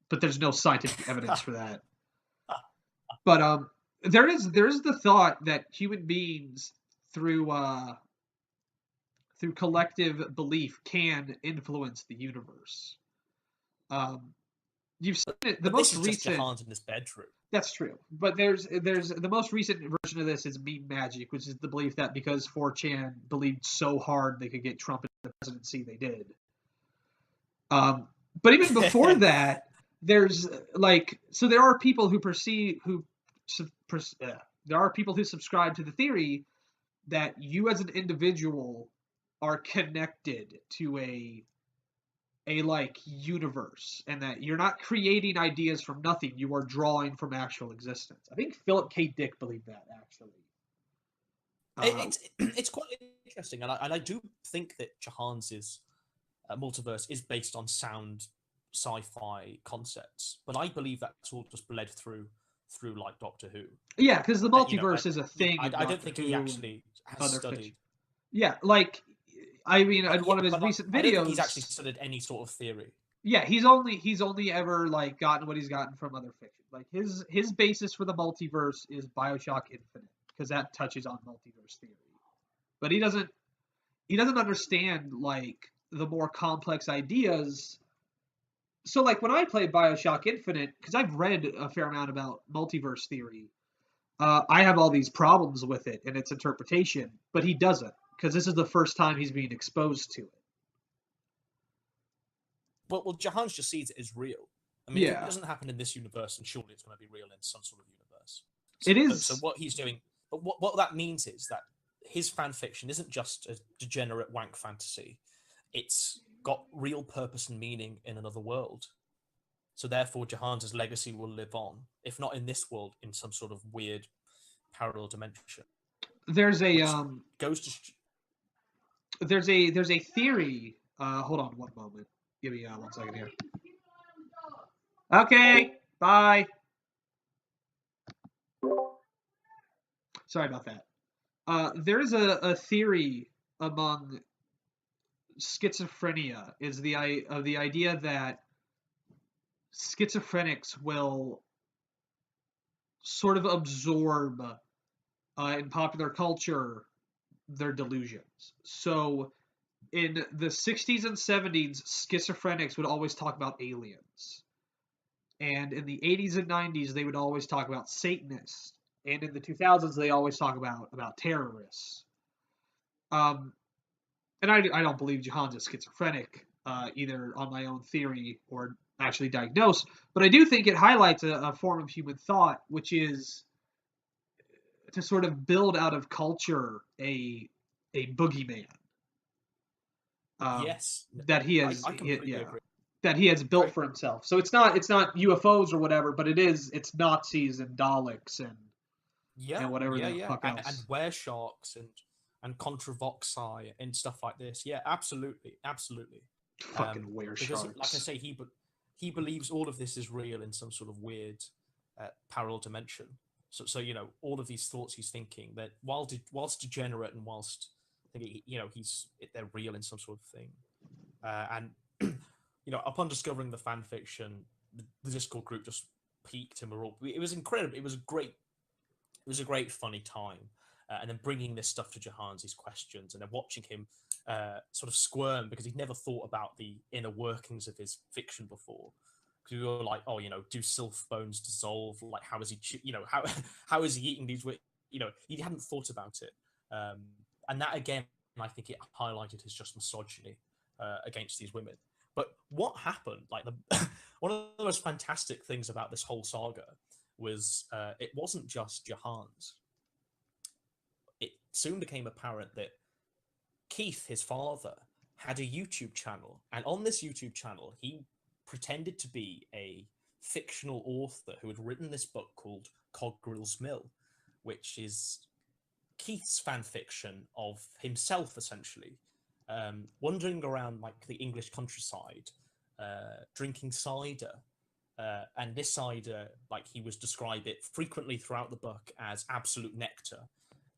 but there's no scientific evidence for that. But there is the thought that human beings through through collective belief can influence the universe. Um, you've seen it. The But this most is just recent. Jahans in his bedroom. That's true, but there's the most recent version of this is meme magic, which is the belief that because 4chan believed so hard they could get Trump into the presidency, they did. Um, but even before that, there's like so there are people who perceive who there are people who subscribe to the theory that you as an individual are connected to a like universe and that you're not creating ideas from nothing, you are drawing from actual existence. I think Philip K. Dick believed that actually. It's quite interesting, and I do think that Jahans's multiverse is based on sound sci-fi concepts, but I believe that's all just bled through like Doctor Who. Yeah, because the You know, multiverse is a thing in I don't Doctor think he Who actually has and other fiction. studied. Yeah, like I mean, in But one yeah, of his but like, recent I don't think he's actually videos, studied any sort of theory. yeah, he's only ever like gotten what he's gotten from other fiction. Like his basis for the multiverse is BioShock Infinite because that touches on multiverse theory. But he doesn't understand like the more complex ideas. So like when I play BioShock Infinite, because I've read a fair amount about multiverse theory, I have all these problems with it and its interpretation, but he doesn't because this is the first time he's being exposed to it. Well, Jahans just sees it as real. I mean, if it Yeah, doesn't happen in this universe, then surely it's going to be real in some sort of universe. it So is. what he's doing, but what that means is that his fan fiction isn't just a degenerate wank fantasy. It's got real purpose and meaning in another world. So therefore, Jahans's legacy will live on, if not in this world, in some sort of weird parallel dimension, There's a which goes to there's a theory. Hold on one moment. Give me 1 second here. Okay, bye. Sorry about that. There is a theory among schizophrenia is the idea that schizophrenics will sort of absorb in popular culture their delusions. So in the 60s and 70s, schizophrenics would always talk about aliens. And in the 80s and 90s, they would always talk about Satanists. And in the 2000s, they always talk about terrorists. Um, and I don't believe Johans is schizophrenic, either on my own theory or actually diagnosed. But I do think it highlights a form of human thought, which is to sort of build out of culture a boogeyman yes, that he I, has I completely agree. that he has built Right. for himself. So it's not UFOs or whatever, but it's Nazis and Daleks Yeah, and whatever yeah, the yeah, fuck and else. were sharks and Contravoxi and stuff like this. Yeah, absolutely, absolutely. Fucking were Because, like I sharks. say, he believes all of this is real in some sort of weird parallel dimension. So all of these thoughts he's thinking that whilst degenerate and whilst they're real in some sort of thing. And upon discovering the fan fiction, the Discord group just peaked and we're all. It was incredible. It was a great funny time. And then bringing this stuff to Jahans, these questions, and then watching him sort of squirm because he'd never thought about the inner workings of his fiction before. Because we were like, oh, do sylph bones dissolve? Like, how is he, how is he eating these? He hadn't thought about it. And that again, I think it highlighted his just misogyny against these women. But what happened? Like one of the most fantastic things about this whole saga was it wasn't just Jahans. It soon became apparent that Keith, his father, had a YouTube channel, and on this YouTube channel, he pretended to be a fictional author who had written this book called Coggrill's Mill, which is Keith's fan fiction of himself, essentially, wandering around like the English countryside, drinking cider. And this cider, like he was describe it frequently throughout the book as absolute nectar.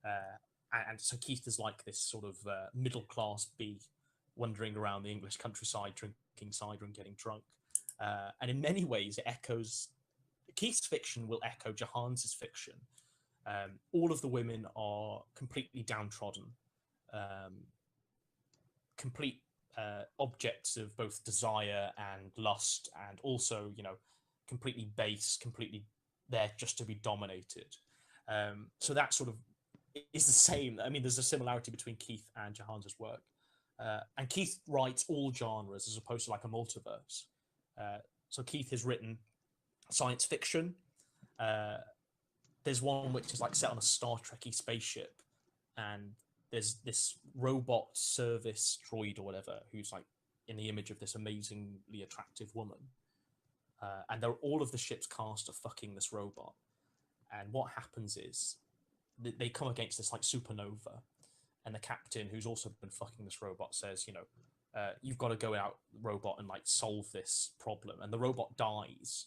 And so Keith is like this sort of middle class bee wandering around the English countryside, drinking cider and getting drunk. And in many ways, it echoes Keith's fiction will echo Jahans' fiction. All of the women are completely downtrodden, complete objects of both desire and lust, and also, you know, completely base, completely there just to be dominated. So that sort of is the same. I mean, there's a similarity between Keith and Jahans' work. And Keith writes all genres as opposed to like a multiverse. So Keith has written science fiction. There's one which is like set on a Star Trekky spaceship, and there's this robot service droid or whatever who's like in the image of this amazingly attractive woman. And all of the ship's cast are fucking this robot. And what happens is they come against this like supernova, and the captain, who's also been fucking this robot, says, you know, you've got to go out, robot, and like solve this problem. And the robot dies.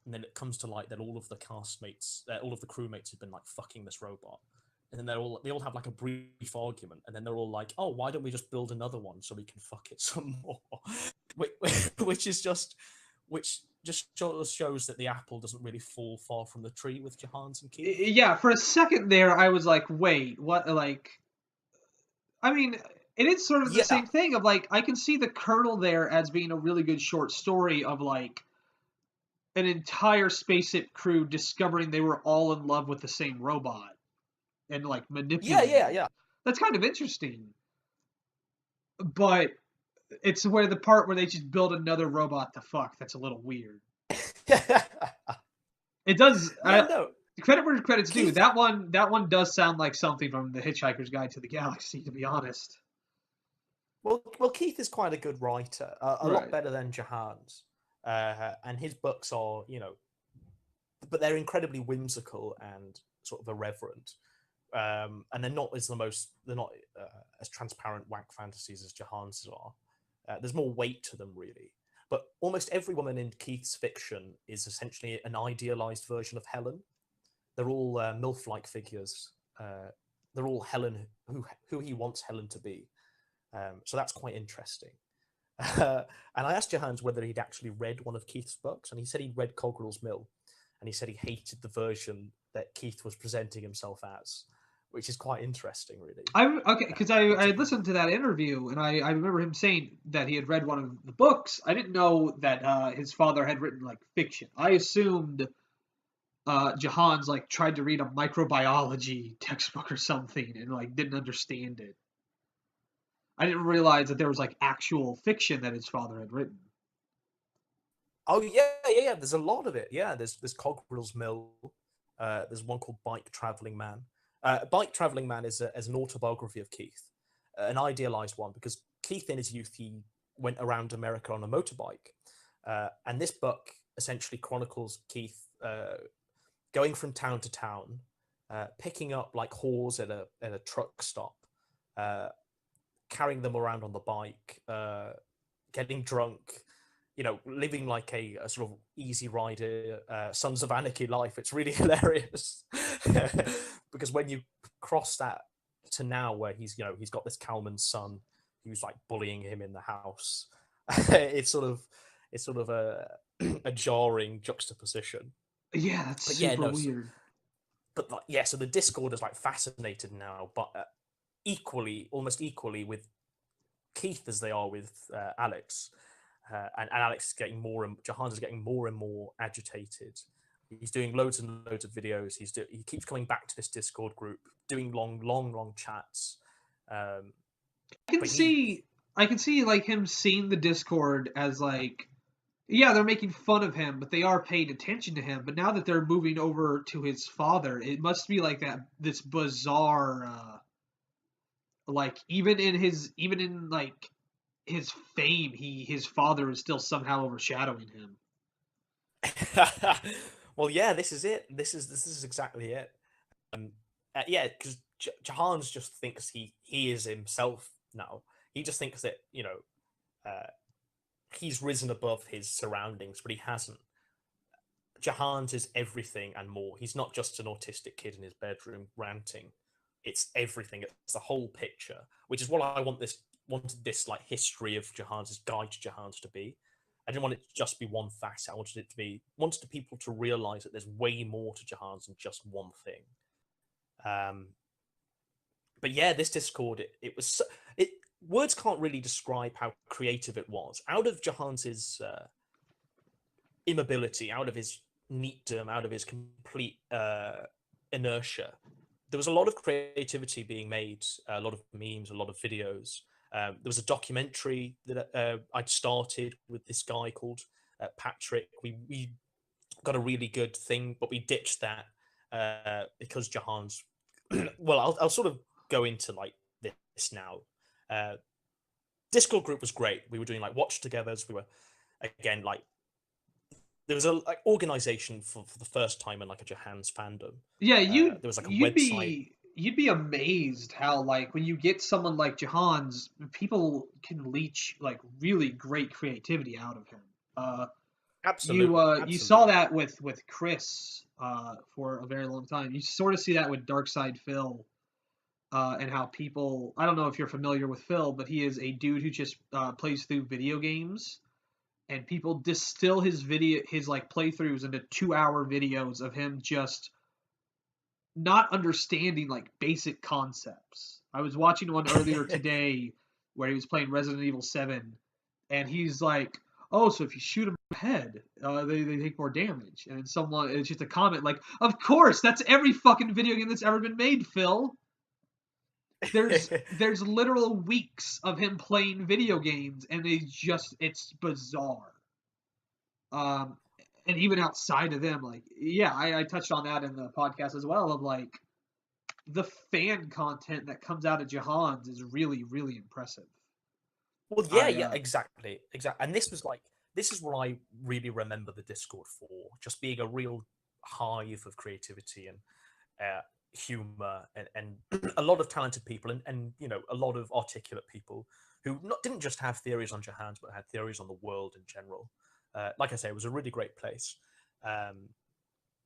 And then it comes to light that all of the castmates, all of the crewmates have been like fucking this robot. And then they all have like a brief argument. And then they're all like, oh, why don't we just build another one so we can fuck it some more? which just shows that the apple doesn't really fall far from the tree with Jahans and Keith. Yeah, for a second there, I was like, wait, what? Like, I mean, it is sort of the same thing of like, I can see the kernel there as being a really good short story of like an entire spaceship crew discovering they were all in love with the same robot and like manipulating. Yeah. That's kind of interesting. But it's where the part where they just build another robot to fuck that's a little weird. It does. No. Credit where credit's due. That one does sound like something from The Hitchhiker's Guide to the Galaxy, to be honest. Well, Keith is quite a good writer, a lot better than Jahans. And his books are, you know, but they're incredibly whimsical and sort of irreverent. And they're not as as transparent wank fantasies as Jahans are. There's more weight to them, really. But almost every woman in Keith's fiction is essentially an idealized version of Helen. They're all MILF-like figures. They're all Helen, who he wants Helen to be. So that's quite interesting. And I asked Johans whether he'd actually read one of Keith's books, and he said he'd read Coggrill's Mill, and he said he hated the version that Keith was presenting himself as, which is quite interesting, really. Because I listened to that interview, and I remember him saying that he had read one of the books. I didn't know that his father had written like fiction. I assumed Jahans like tried to read a microbiology textbook or something and like didn't understand it. I didn't realize that there was like actual fiction that his father had written. Oh yeah. There's a lot of it. Yeah, there's Coggrill's Mill. There's one called Bike Traveling Man. Bike Traveling Man is an autobiography of Keith, an idealized one, because Keith in his youth he went around America on a motorbike, and this book essentially chronicles Keith going from town to town, picking up like whores at a truck stop. Carrying them around on the bike, getting drunk, you know, living like a sort of easy rider, Sons of Anarchy life. It's really hilarious because when you cross that to now, where he's got this Calman's son who's like bullying him in the house, it's sort of a jarring juxtaposition. Yeah, that's super weird. But like, yeah, so the Discord is like fascinated now, but. Almost equally with Keith as they are with Alex, and Alex is getting Jahans is getting more and more agitated. He's doing loads and loads of videos. He keeps coming back to this Discord group, doing long chats. I can see like him seeing the Discord as like, yeah, they're making fun of him, but they are paying attention to him. But now that they're moving over to his father, it must be like this bizarre. Like even in like his fame, his father is still somehow overshadowing him. Well, yeah, this is it. This is exactly it. Um, yeah, because Jahans just thinks he is himself now. He just thinks that uh, he's risen above his surroundings, but he hasn't. Jahans is everything and more. He's not just an autistic kid in his bedroom ranting. It's everything. It's the whole picture, which is what I wanted this like history of Jahans' guide to Jahans to be. I didn't want it to just be one facet. I wanted the people to realize that there's way more to Jahans than just one thing. Um, but yeah, this Discord, it was it. Words can't really describe how creative it was. Out of Jahans' immobility, out of his neatdom, out of his complete inertia, there was a lot of creativity being made, a lot of memes, a lot of videos. There was a documentary that I'd started with this guy called Patrick. We got a really good thing, but we ditched that because Jahans. Well, I'll sort of go into like this now. Uh, Discord group was great. We were doing like watch-togethers. We were again like there was a like organization for the first time in like a Jahans fandom. Yeah, There was like a website. you'd be amazed how like when you get someone like Johans, people can leech like really great creativity out of him. Absolutely, You saw absolutely. that with Chris for a very long time. You sort of see that with Darkside Phil and how people. I don't know if you're familiar with Phil, but he is a dude who just plays through video games, and people distill his like playthroughs into 2 hour videos of him just not understanding like basic concepts. I was watching one earlier today where he was playing Resident Evil 7, and he's like, "Oh, so if you shoot them in the head, they take more damage." And then it's just a comment like, "Of course, that's every fucking video game that's ever been made, Phil." There's literal weeks of him playing video games, and it's bizarre. Um, and even outside of them, like yeah, I touched on that in the podcast as well. Of like the fan content that comes out of Jahans is really, really impressive. Well, yeah, I yeah, exactly, exactly. And this is what I really remember the Discord for, just being a real hive of creativity and humor and a lot of talented people and a lot of articulate people who didn't just have theories on Jahans but had theories on the world in general. Like I say, it was a really great place. Um,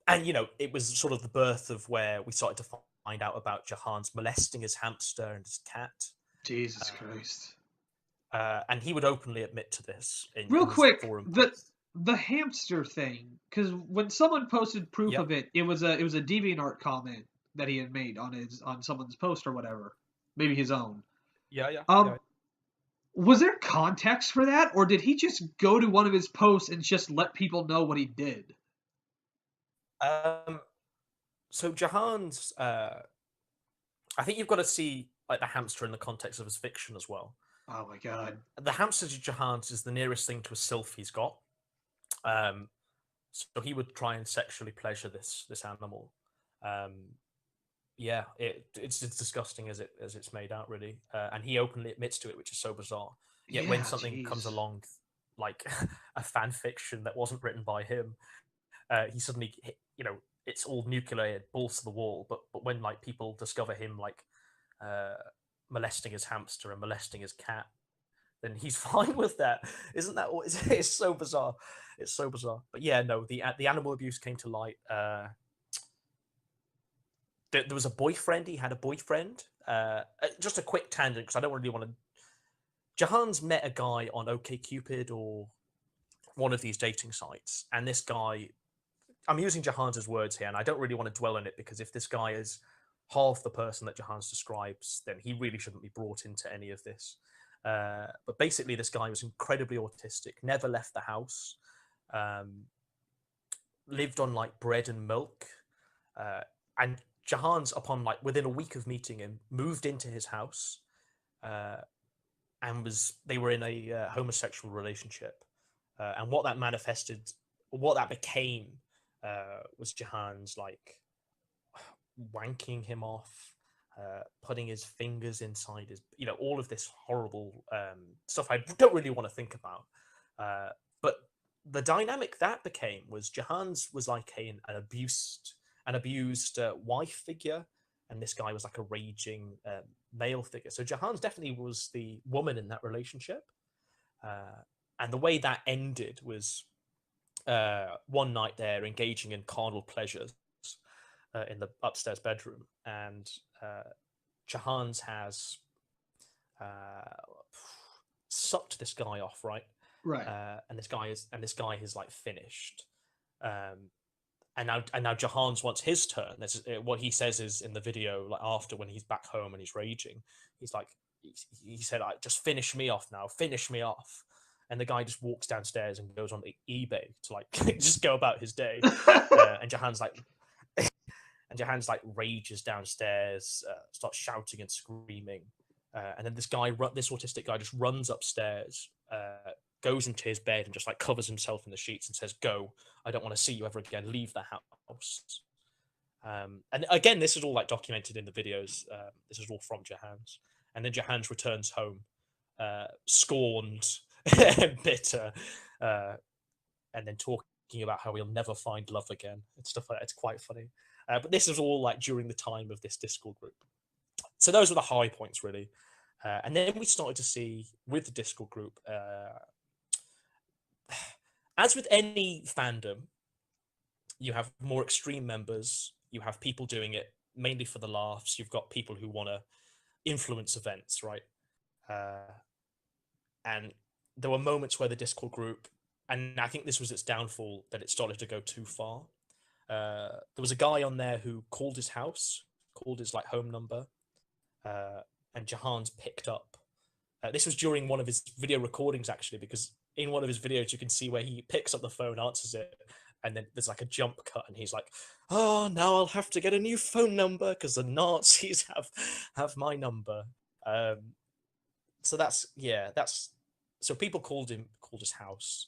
and it was sort of the birth of where we started to find out about Jahans molesting his hamster and his cat. Jesus Um, Christ. and he would openly admit to this Real in his quick, forum posts. the hamster thing, because when someone posted proof Yep. of it, it was a DeviantArt comment that he had made on someone's post or whatever, maybe his own. Yeah, yeah, Um, yeah. was there context for that, or did he just go to one of his posts and just let people know what he did? Um, so Jahan's, I think you've got to see like the hamster in the context of his fiction as well. Oh my god. The hamster to Jahan's is the nearest thing to a sylph he's got. Um, so he would try and sexually pleasure this animal. Um, yeah, it's disgusting as it's made out, really, and he openly admits to it, which is so bizarre. Yet when Yeah, something comes jeez. along, like a fan fiction that wasn't written by him, he suddenly, it's all nuclear balls to the wall. But when like people discover him like uh, molesting his hamster and molesting his cat, then he's fine with that. Isn't that what it's so bizarre? It's so bizarre. But yeah, no, the animal abuse came to light. There was a boyfriend. He had a boyfriend. Just a quick tangent because I don't really want to. Jahan's met a guy on OkCupid or one of these dating sites, and this guy. I'm using Jahan's words here, and I don't really want to dwell on it because if this guy is half the person that Jahans describes, then he really shouldn't be brought into any of this. But basically, this guy was incredibly autistic, never left the house, um, lived on like bread and milk, and Jahans, upon like within a week of meeting him, moved into his house, uh, and they were in a homosexual relationship, and what that manifested, what that became, was Jahans like wanking him off, putting his fingers inside his, all of this horrible stuff I don't really want to think about. But the dynamic that became was Jahans was like an abused wife figure, and this guy was like a raging male figure. So Jahans definitely was the woman in that relationship. And the way that ended was one night they're engaging in carnal pleasures in the upstairs bedroom, and Jahans has sucked this guy off, right? Right. And this guy is like finished. And now Jahans wants his turn. What he says is in the video, like after when he's back home and he's raging, he's like, he said, like, just finish me off now, finish me off. And the guy just walks downstairs and goes on eBay to like just go about his day. And Jahans like rages downstairs, starts shouting and screaming. And then this autistic guy just runs upstairs, goes into his bed and just like covers himself in the sheets and says, "Go, I don't want to see you ever again. Leave the house." And again, this is all like documented in the videos. This is all from Jahans. And then Jahans returns home, scorned and bitter, and then talking about how he'll never find love again and stuff like that. It's quite funny. But this is all like during the time of this Discord group. So those were the high points, really. And then we started to see with the Discord group, as with any fandom, you have more extreme members. You have people doing it mainly for the laughs. You've got people who want to influence events, right? And there were moments where the Discord group, and I think this was its downfall, that it started to go too far. There was a guy on there who called his house, called his like home number, and Jahans picked up. This was during one of his video recordings, actually, because in one of his videos you can see where he picks up the phone, answers it, and then there's like a jump cut, and he's like, "Oh, now I'll have to get a new phone number because the Nazis have my number." So so people called his house.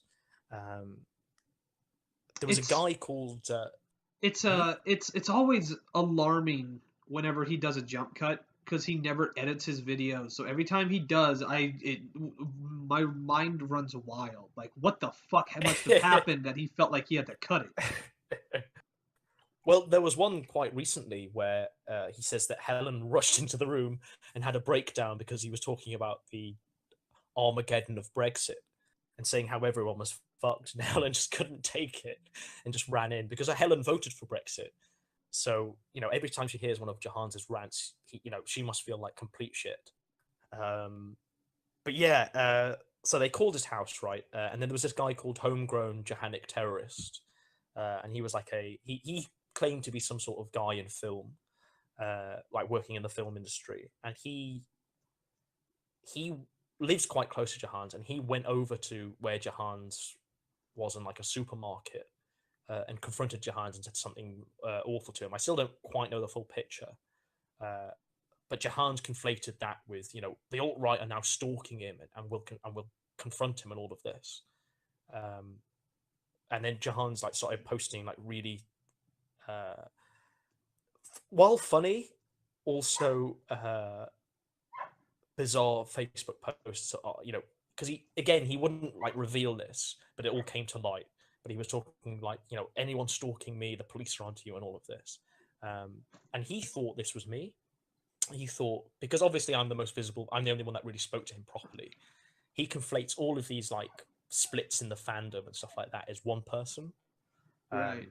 There was a guy called. It's always alarming whenever he does a jump cut, because he never edits his videos. So every time he does, my mind runs wild. Like, what the fuck must have happened that he felt like he had to cut it? Well, there was one quite recently where he says that Helen rushed into the room and had a breakdown because he was talking about the Armageddon of Brexit and saying how everyone was fucked, and Helen just couldn't take it and just ran in because Helen voted for Brexit. So, every time she hears one of Jahans' rants, she must feel like complete shit. But yeah, so they called his house, right? And then there was this guy called Homegrown Jahanic Terrorist. And he was like he claimed to be some sort of guy in film, like working in the film industry. And he lives quite close to Jahans, and he went over to where Jahans was in like a supermarket and confronted Jahans and said something awful to him. I still don't quite know the full picture, but Jahans conflated that with the alt-right are now stalking him and will confront him and all of this. And then Jahans like started posting like really, while funny, also bizarre Facebook posts. Because he wouldn't like reveal this, but it all came to light. But he was talking like, anyone stalking me, the police are onto you, and all of this. And he thought this was me. He thought, because obviously I'm the most visible, I'm the only one that really spoke to him properly. He conflates all of these like splits in the fandom and stuff like that as one person. Right.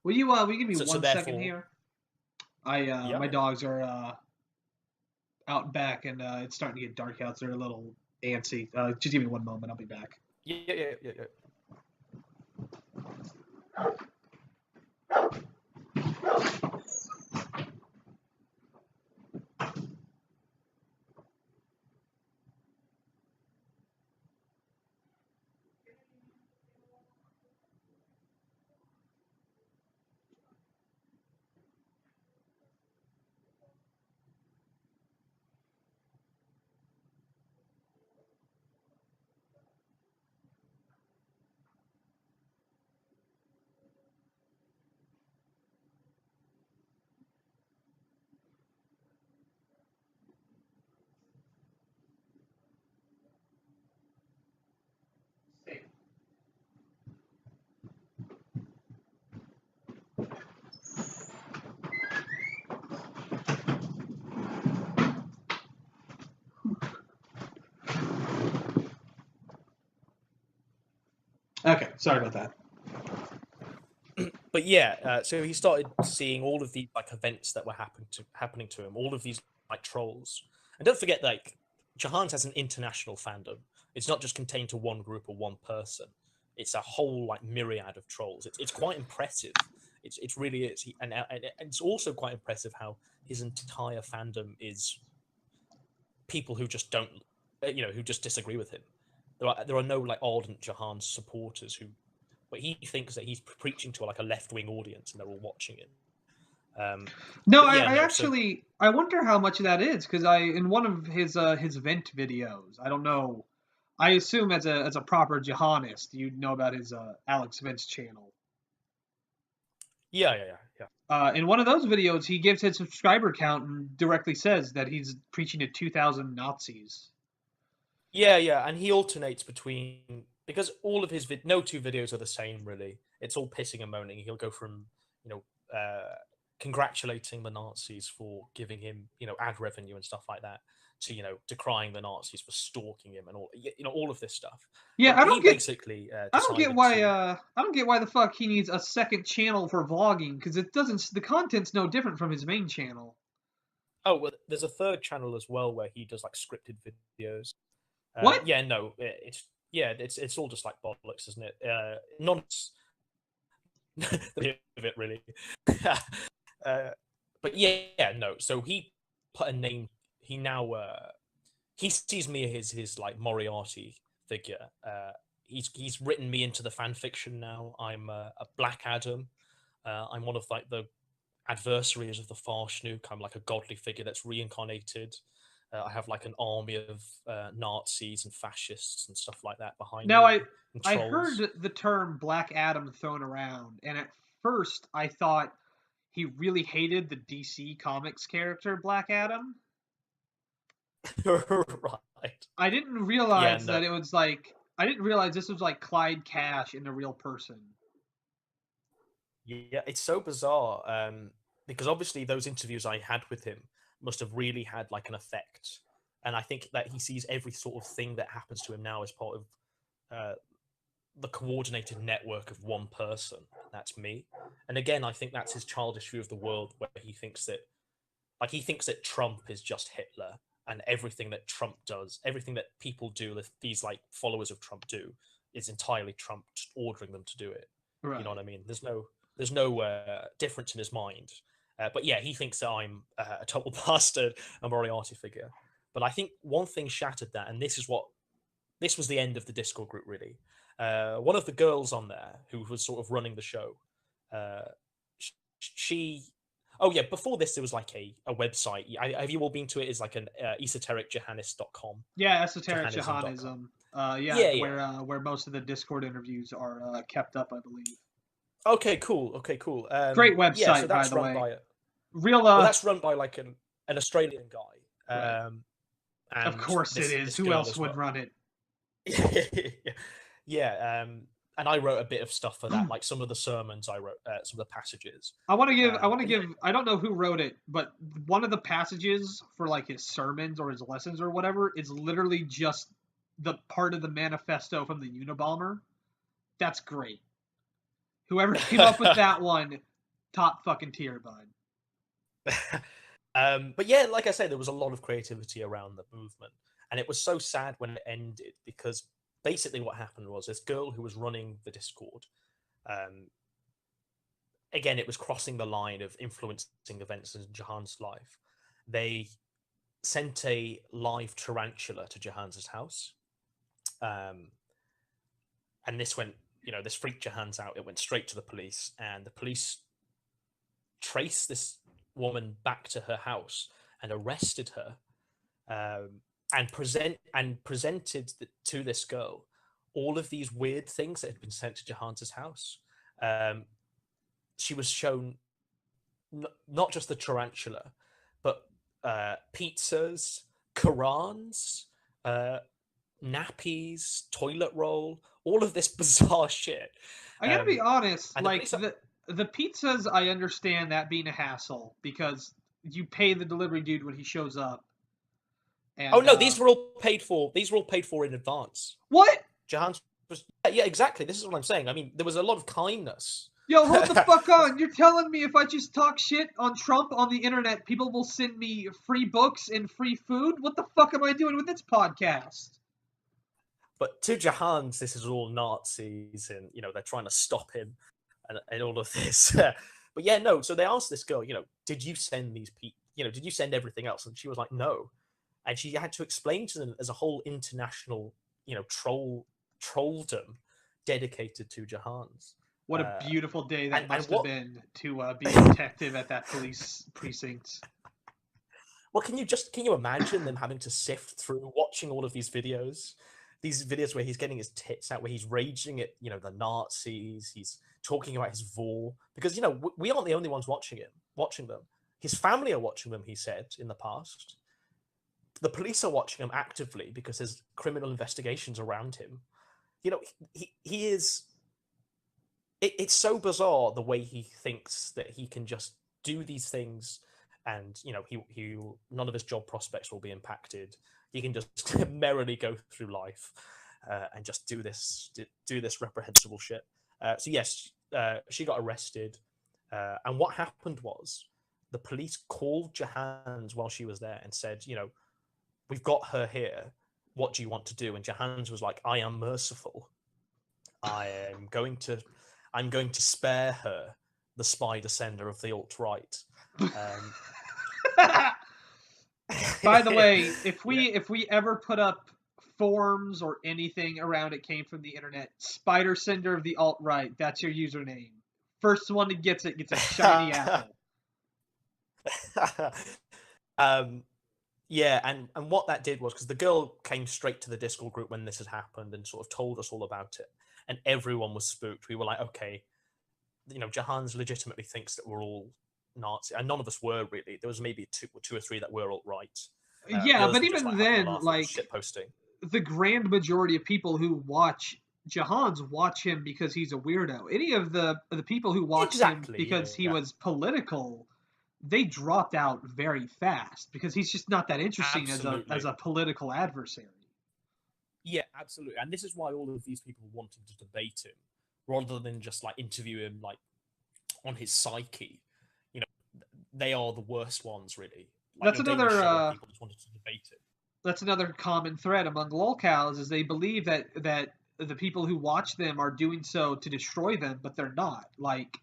Will you give me one second here? My dogs are out back, and it's starting to get dark out, so they're a little antsy. Just give me one moment, I'll be back. Yeah. Okay, sorry about that. But yeah, so he started seeing all of these like events that were happening to him, all of these like trolls. And don't forget, like Jahans has an international fandom. It's not just contained to one group or one person. It's a whole like myriad of trolls. It's quite impressive. It really is. And it's also quite impressive how his entire fandom is people who just don't, who just disagree with him. There are no like ardent Jahans supporters who, but he thinks that he's preaching to like a left wing audience and they're all watching it. No, Yeah, I no. actually I wonder how much of that is because I in one of his vent videos, I don't know. I assume as a proper Jahanist, you'd know about his Alex Vent's channel. Yeah. In one of those videos, he gives his subscriber count and directly says that he's preaching to 2,000 Nazis. Yeah, and he alternates between because all of his no two videos are the same really. It's all pissing and moaning. He'll go from congratulating the Nazis for giving him ad revenue and stuff like that to decrying the Nazis for stalking him and all of this stuff. Yeah, But I he don't get basically I don't get decided why to. I don't get why the fuck he needs a second channel for vlogging because it doesn't the content's no different from his main channel. Oh well, there's a third channel as well where he does like scripted videos. What? Yeah, no, it's all just like bollocks, isn't it? Nonsense of it really. But yeah, no. So he put a name. He now he sees me as his like Moriarty figure. He's written me into the fan fiction now. I'm a Black Adam. I'm one of like the adversaries of the Farshnuk. I'm like a godly figure that's reincarnated. I have like an army of Nazis and fascists and stuff like that behind Now me, and I trolls. heard the term Black Adam thrown around, and at first I thought he really hated the DC Comics character Black Adam. Right. I didn't Yeah, realize no. that it was like I didn't realize this was like Clyde Cash in a real person. Yeah, it's so bizarre. Because obviously those interviews I had with him must have really had like an effect. And I think that he sees every sort of thing that happens to him now as part of uh, the coordinated network of one person. That's me. And again, I think that's his childish view of the world, where he thinks that Trump is just Hitler, and everything that Trump does, everything that people do, these like followers of Trump do, is entirely Trump just ordering them to do it. You know Right. what I mean? There's no difference in his mind. But yeah, he thinks that I'm a total bastard, a Moriarty figure. But I think one thing shattered that, and this was the end of the Discord group, really. One of the girls on there who was sort of running the show, uh, she. Oh yeah, before this there was like a website. Have you all been to it? It's like an esotericjahanist.com, Yeah, esoteric jahanism.com. Jahanism. Yeah, yeah. Where most of the Discord interviews are kept up, I believe. Okay, cool. Okay, cool. Great Yeah, so website, by that's the run way. by Real that's run by like an Australian guy, right. Of and course it is. this Who girl else as would well. run it? Yeah, and I wrote a bit of stuff for that, like some of the sermons I wrote, some of the passages. I want to But yeah, give I don't know who wrote it, but one of the passages for like his sermons or his lessons or whatever is literally just the part of the manifesto from the Unabomber. That's great. Whoever came up with that one, top fucking tier, bud. but yeah, like I say, there was a lot of creativity around the movement, and it was so sad when it ended because basically what happened was this girl who was running the Discord. Um, Again, it was crossing the line of influencing events in Jahan's life. They sent a live tarantula to Jahan's house, um, and this went, this freaked Jahans out. It went straight to the police, and the police traced this woman back to her house and arrested her, and presented to this girl all of these weird things that had been sent to Jahan's house. Um, she was shown not just the tarantula, but pizzas, Qurans, nappies, toilet roll, all of this bizarre shit. I gotta be honest, And the like police. the pizzas, I understand that being a hassle because you pay the delivery dude when he shows up. Oh And no, these were all paid for. These were all paid for in advance. what? Jahans. Yeah, exactly. This is what I'm saying. I mean, there was a lot of kindness. Yo, hold the fuck on. You're telling me if I just talk shit on Trump on the internet, people will send me free books and free food? What the fuck am I doing with this podcast? But to Jahans, this is all Nazis, and they're trying to stop him, and all of this. But yeah, no. So they asked this girl, did you send these people? Did you send everything else? And she was like, no. And she had to explain to them as a whole international, trolldom dedicated to Jahans. What a beautiful day that must what, have been to be a detective at that police precinct. Well, can you imagine them having to sift through watching all of these videos where he's getting his tits out, where he's raging at the Nazis, he's talking about his war, because we aren't the only ones watching them. His family are watching them. He said in the past, the police are watching him actively because there's criminal investigations around him. He is. It's so bizarre the way he thinks that he can just do these things, and he none of his job prospects will be impacted. He can just merrily go through life and just do this reprehensible shit. So yes, she got arrested, and what happened was the police called Jahans while she was there and said, we've got her here. What do you want to do? And Jahans was like, I am merciful. I'm going to spare her, the spider sender of the alt-right. By the way, if we ever put up forums or anything around it came from the internet, spider sender of the alt-right, that's your username. First one that gets it gets a shiny apple. Yeah, and what that did was, because the girl came straight to the Discord group when this had happened and sort of told us all about it, and everyone was spooked. We were like, okay, Jahans legitimately thinks that we're all Nazi, and none of us were really. There was maybe two or three that were alt-right. Yeah, but even just, then, like shit posting. The grand majority of people who watch Jahans watch him because he's a weirdo. Any of the people who watched him because he was political, they dropped out very fast because he's just not that interesting as a political adversary. Yeah, absolutely. And this is why all of these people wanted to debate him rather than just like interview him like on his psyche. They are the worst ones, really. Like, that's another people just wanted to debate it. That's another common thread among lolcows is they believe that the people who watch them are doing so to destroy them, but they're not. Like,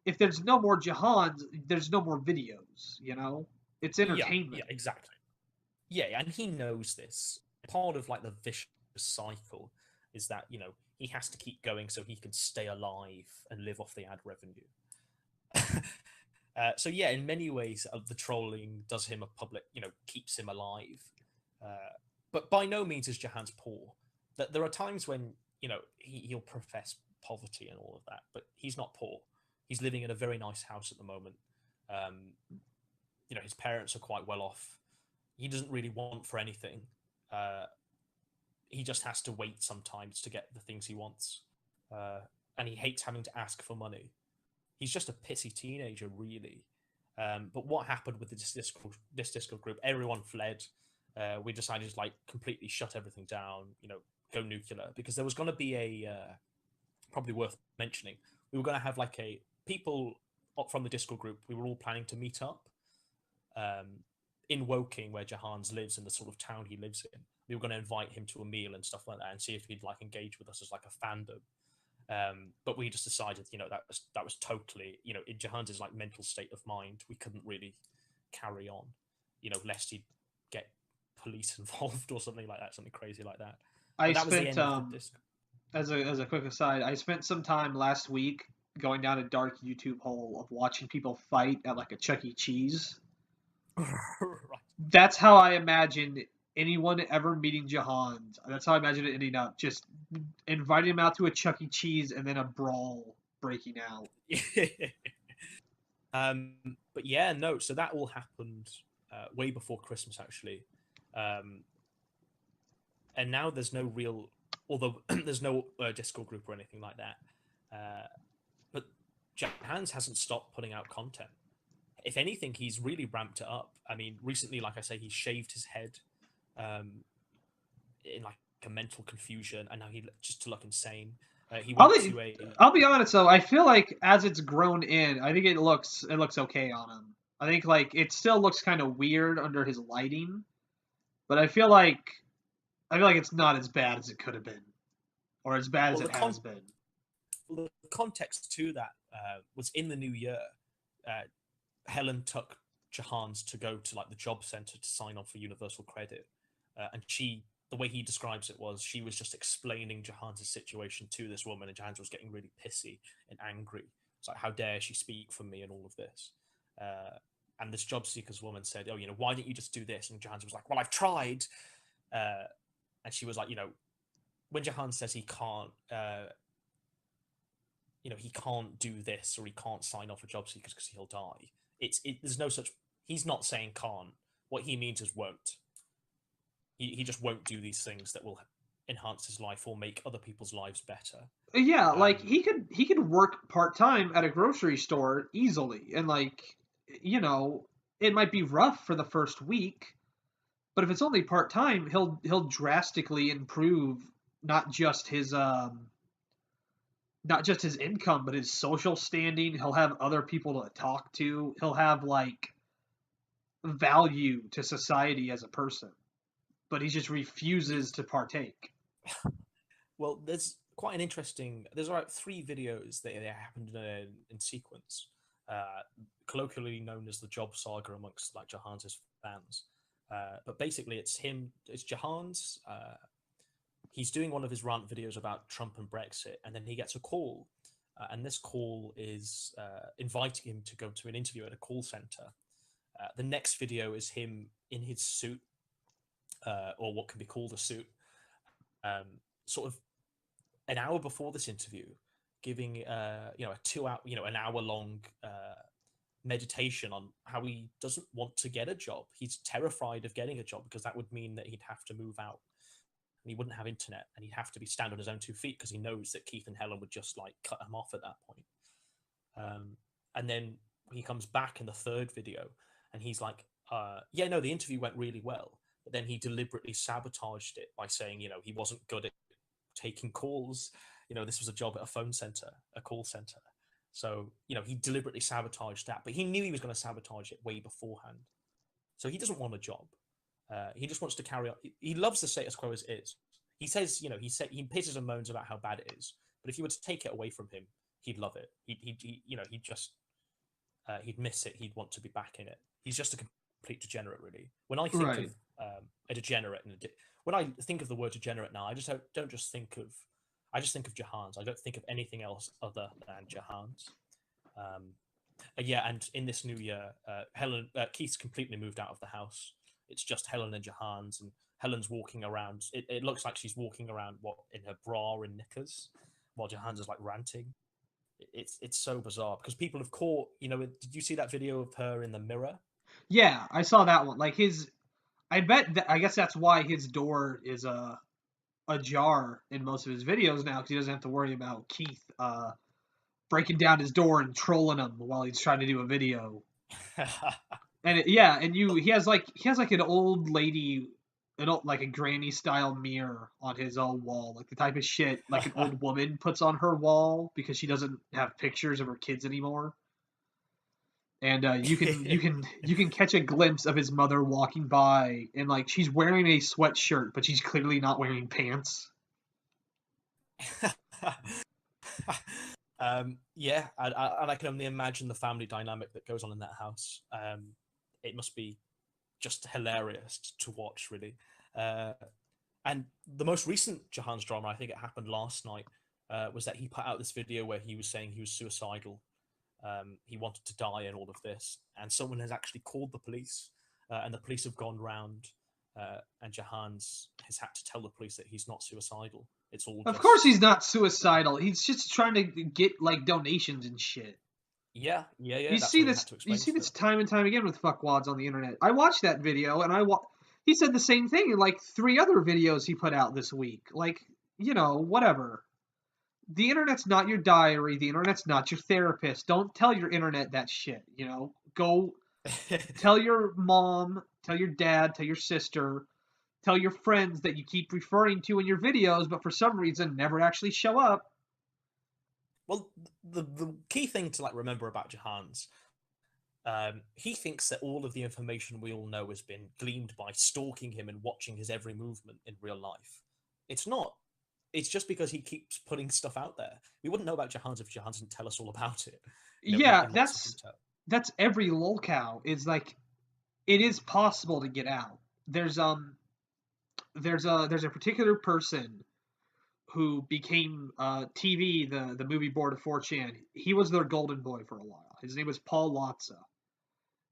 if there's no more Jahans, there's no more videos. It's entertainment. Yeah, exactly. Yeah, and he knows this. Part of like the vicious cycle is that he has to keep going so he can stay alive and live off the ad revenue. So yeah, in many ways, the trolling does him a public, keeps him alive. But by no means is Jahans poor. That there are times when he'll profess poverty and all of that, but he's not poor. He's living in a very nice house at the moment. His parents are quite well off. He doesn't really want for anything. He just has to wait sometimes to get the things he wants, and he hates having to ask for money. He's just a pissy teenager, really. But what happened with this Discord group? Everyone fled. We decided to completely shut everything down. Go nuclear, because there was going to be probably worth mentioning. We were going to have people from the Discord group. We were all planning to meet up in Woking, where Jahans lives, in the sort of town he lives in. We were going to invite him to a meal and stuff like that, and see if he'd engage with us as a fandom. But we just decided, that was totally, in Jahans' mental state of mind, we couldn't really carry on, lest he'd get police involved or something like that, something crazy like that. As a quick aside, I spent some time last week going down a dark YouTube hole of watching people fight at a Chuck E. Cheese. Right. That's how I imagine anyone ever meeting Johans. That's how I imagine it ending up. Just inviting him out to a Chuck E. Cheese and then a brawl breaking out. But yeah, no. So that all happened way before Christmas, actually. And now there's no real, although there's no Discord group or anything like that. But Jahans hasn't stopped putting out content. If anything, he's really ramped it up. I mean, recently, like I say, he shaved his head in a mental confusion, and now he just to look insane. He I'll went be, to a I'll be honest though. I feel like as it's grown in, I think it looks okay on him. I think like it still looks kind of weird under his lighting, but I feel like it's not as bad as it could have been, or as bad as well it has been. the context to that was in the new year. Uh, Helen took Jahans to go to like the job center to sign on for universal credit, and the way he describes it was she was just explaining Jahans' situation to this woman, and Jahans was getting really pissy and angry. It's like, how dare she speak for me and all of this. And this job seekers woman said, oh, why don't you just do this? And Jahans was like, well, I've tried. And she was like, when Jahans says he can't, he can't do this or he can't sign off for job seekers because he'll die. There's no such. He's not saying can't. What he means is won't. He just won't do these things that will enhance his life or make other people's lives better. Yeah, like he could work part-time at a grocery store easily, and like it might be rough for the first week, but if it's only part-time, he'll drastically improve not just his income, but his social standing. He'll have other people to talk to. He'll have like value to society as a person, but he just refuses to partake. Well, there's quite an interesting. There's about 3 videos that happened in sequence, colloquially known as the job saga amongst like Jahans' fans. But basically, it's Jahans. He's doing one of his rant videos about Trump and Brexit, and then he gets a call, and this call is inviting him to go to an interview at a call center. The next video is him in his suit, or what can be called a suit, sort of an hour before this interview, giving a 2 hour, an hour long meditation on how he doesn't want to get a job. He's terrified of getting a job because that would mean that he'd have to move out. And he wouldn't have internet, and he'd have to stand on his own 2 feet because he knows that Keith and Helen would just like cut him off at that point. And then he comes back in the 3rd video, and he's like, the interview went really well. But then he deliberately sabotaged it by saying, he wasn't good at taking calls. This was a job at a phone center, a call center. So, he deliberately sabotaged that, but he knew he was going to sabotage it way beforehand. So he doesn't want a job. He just wants to carry on. He loves the status quo as it is. He says, he pisses and moans about how bad it is. But if you were to take it away from him, he'd love it. He'd miss it. He'd want to be back in it. He's just a complete degenerate, really. When I think of a degenerate, when I think of the word degenerate now, I just don't just think of. I just think of Jahans. I don't think of anything else other than Jahans. And in this new year, Keith's completely moved out of the house. It's just Helen and Jahans, and Helen's walking around. It looks like she's walking around in her bra and knickers, while Jahans is like ranting. It's so bizarre because people have caught. Did you see that video of her in the mirror? Yeah, I saw that one. Like I guess that's why his door is ajar in most of his videos now, because he doesn't have to worry about Keith breaking down his door and trolling him while he's trying to do a video. And he has an old lady, like a granny style mirror on his own wall, like the type of shit like an old woman puts on her wall because she doesn't have pictures of her kids anymore. And you can catch a glimpse of his mother walking by, and like she's wearing a sweatshirt, but she's clearly not wearing pants. And I can only imagine the family dynamic that goes on in that house. It must be just hilarious to watch, really. And the most recent Jahans drama, I think it happened last night, was that he put out this video where he was saying he was suicidal. He wanted to die and all of this. And someone has actually called the police, and the police have gone round, and Jahans has had to tell the police that he's not suicidal. It's all. Of course, he's not suicidal. He's just trying to get like donations and shit. Yeah. You see this time and time again with fuckwads on the internet. I watched that video, and he said the same thing in like 3 other videos he put out this week. Like, whatever. The internet's not your diary. The internet's not your therapist. Don't tell your internet that shit. Go tell your mom, tell your dad, tell your sister. Tell your friends that you keep referring to in your videos, but for some reason never actually show up. Well, the key thing to like remember about Jahans, he thinks that all of the information we all know has been gleaned by stalking him and watching his every movement in real life. It's not. It's just because he keeps putting stuff out there. We wouldn't know about Jahans if Jahans didn't tell us all about it, Yeah, in lots of detail. that's every lolcow is like it is possible to get out. There's a particular person who became TV, the movie board of 4chan. He was their golden boy for a while. His name was Paul Lotza.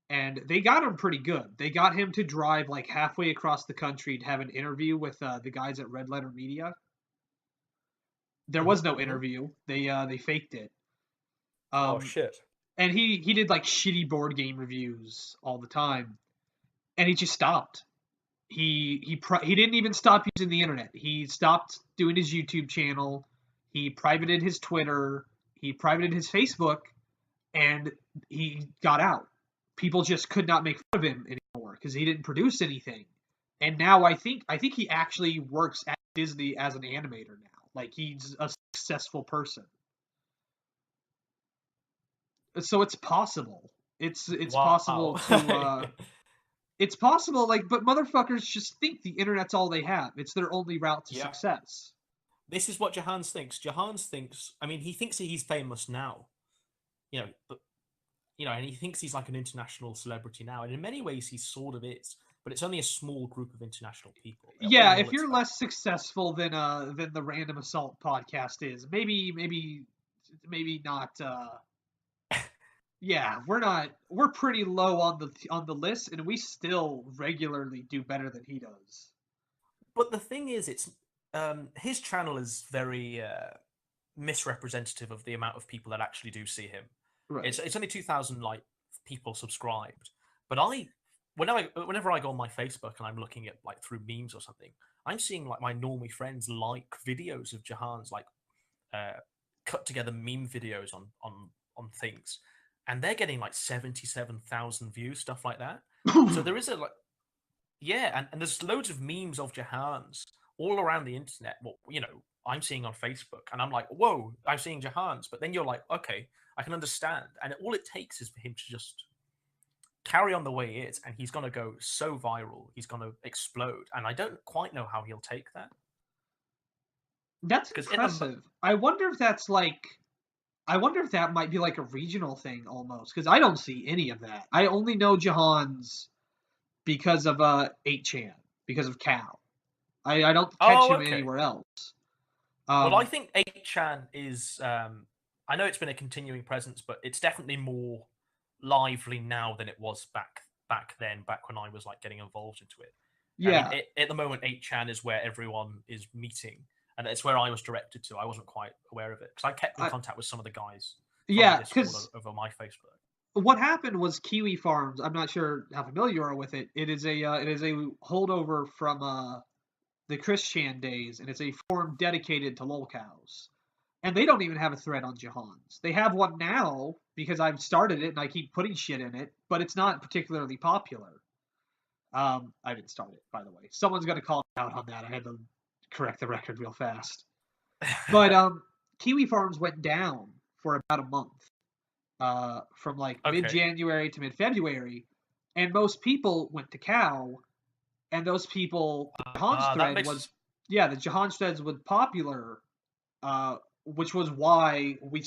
And they got him pretty good. They got him to drive like halfway across the country to have an interview with the guys at Red Letter Media. There was no interview. They faked it. Oh shit! And he did like shitty board game reviews all the time, and he just stopped. He didn't even stop using the internet. He stopped doing his YouTube channel. He privated his Twitter. He privated his Facebook, and he got out. People just could not make fun of him anymore because he didn't produce anything. And now I think he actually works at Disney as an animator now. Like he's a successful person. So it's possible. It's Wow. possible to it's possible, like, but motherfuckers just think the internet's all they have. It's their only route to success. This is what Jahans thinks. Jahans thinks, I mean, he thinks he's famous now, but and he thinks he's like an international celebrity now, and in many ways he sort of is. But it's only a small group of international people. Yeah, if you're less successful than the Random Assault podcast is, maybe not. Yeah, we're pretty low on the list, and we still regularly do better than he does. But the thing is, it's his channel is very misrepresentative of the amount of people that actually do see him. Right. It's only 2,000 like people subscribed, but whenever I go on my Facebook and I'm looking at like through memes or something, I'm seeing like my normie friends like videos of Jahans, like cut together meme videos on things, and they're getting like 77,000 views, stuff like that. So there is and there's loads of memes of Jahans all around the internet. Well, I'm seeing on Facebook, and I'm like, whoa, I'm seeing Jahans. But then you're like, okay, I can understand. And all it takes is for him to just carry on the way he is, and he's going to go so viral. He's going to explode. And I don't quite know how he'll take that. That's impressive. I wonder if that might be like a regional thing almost, because I don't see any of that. I only know Johans because of 8chan, because of Cal. I don't catch him anywhere else. Well, I think 8chan is. I know it's been a continuing presence, but it's definitely more lively now than it was back then, back when I was like getting involved into it. Yeah. I mean, at the moment, 8chan is where everyone is meeting, and it's where I was directed to. I wasn't quite aware of it because I kept in contact with some of the guys. Yeah, because over my Facebook. What happened was Kiwi Farms. I'm not sure how familiar you are with it. It is a holdover from the Christian days, and it's a forum dedicated to lolcows. And they don't even have a thread on Jahans. They have one now because I've started it and I keep putting shit in it, but it's not particularly popular. I didn't start it, by the way. Someone's going to call me out on that. I had to correct the record real fast. But Kiwi Farms went down for about a month, from like mid-January to mid-February, and most people went to Cow, and those people, the Jahans thread was popular, which was why we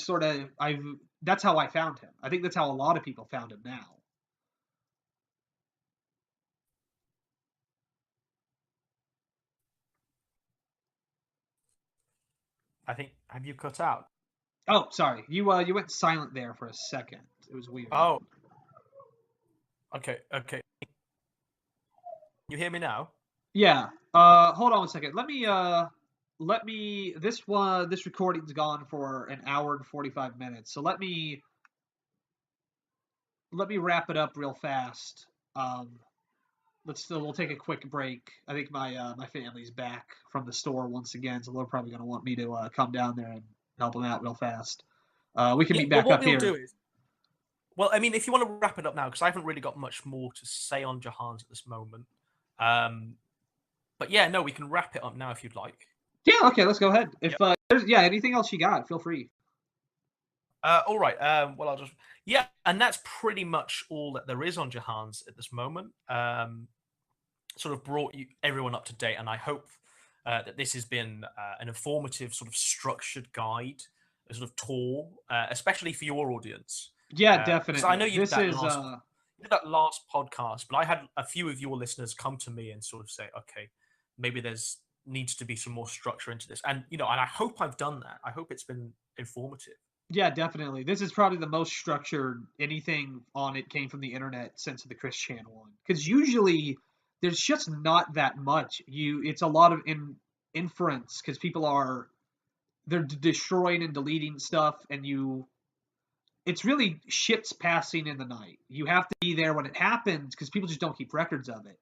that's how I found him. I think that's how a lot of people found him now. I think, have you cut out? Oh, sorry. You went silent there for a second. It was weird. Oh. Okay. You hear me now? Yeah. Hold on one second. This recording's gone for an hour and 45 minutes. So let me wrap it up real fast. We'll take a quick break. I think my family's back from the store once again, so they're probably going to want me to come down there and help them out real fast. We can meet back up here. Well, I mean, if you want to wrap it up now, because I haven't really got much more to say on Jahans at this moment. But yeah, no, we can wrap it up now if you'd like. Yeah, okay, let's go ahead. If Yep. there's anything else you got, feel free. All right. Well, I'll just yeah, and that's pretty much all that there is on Jahans at this moment. Sort of brought everyone up to date, and I hope that this has been an informative, sort of structured guide, a sort of tour, especially for your audience. Yeah, Because I know definitely. This is you did that last podcast, but I had a few of your listeners come to me and sort of say, okay, maybe there's needs to be some more structure into this, and and I hope I've done that. I hope it's been informative. yeah, definitely. This is probably the most structured anything on it came from the internet since the Chris Channel one. Because usually there's just not that much. It's a lot of inference because people they're destroying and deleting stuff, and it's really ships passing in the night. You have to be there when it happens because people just don't keep records of it.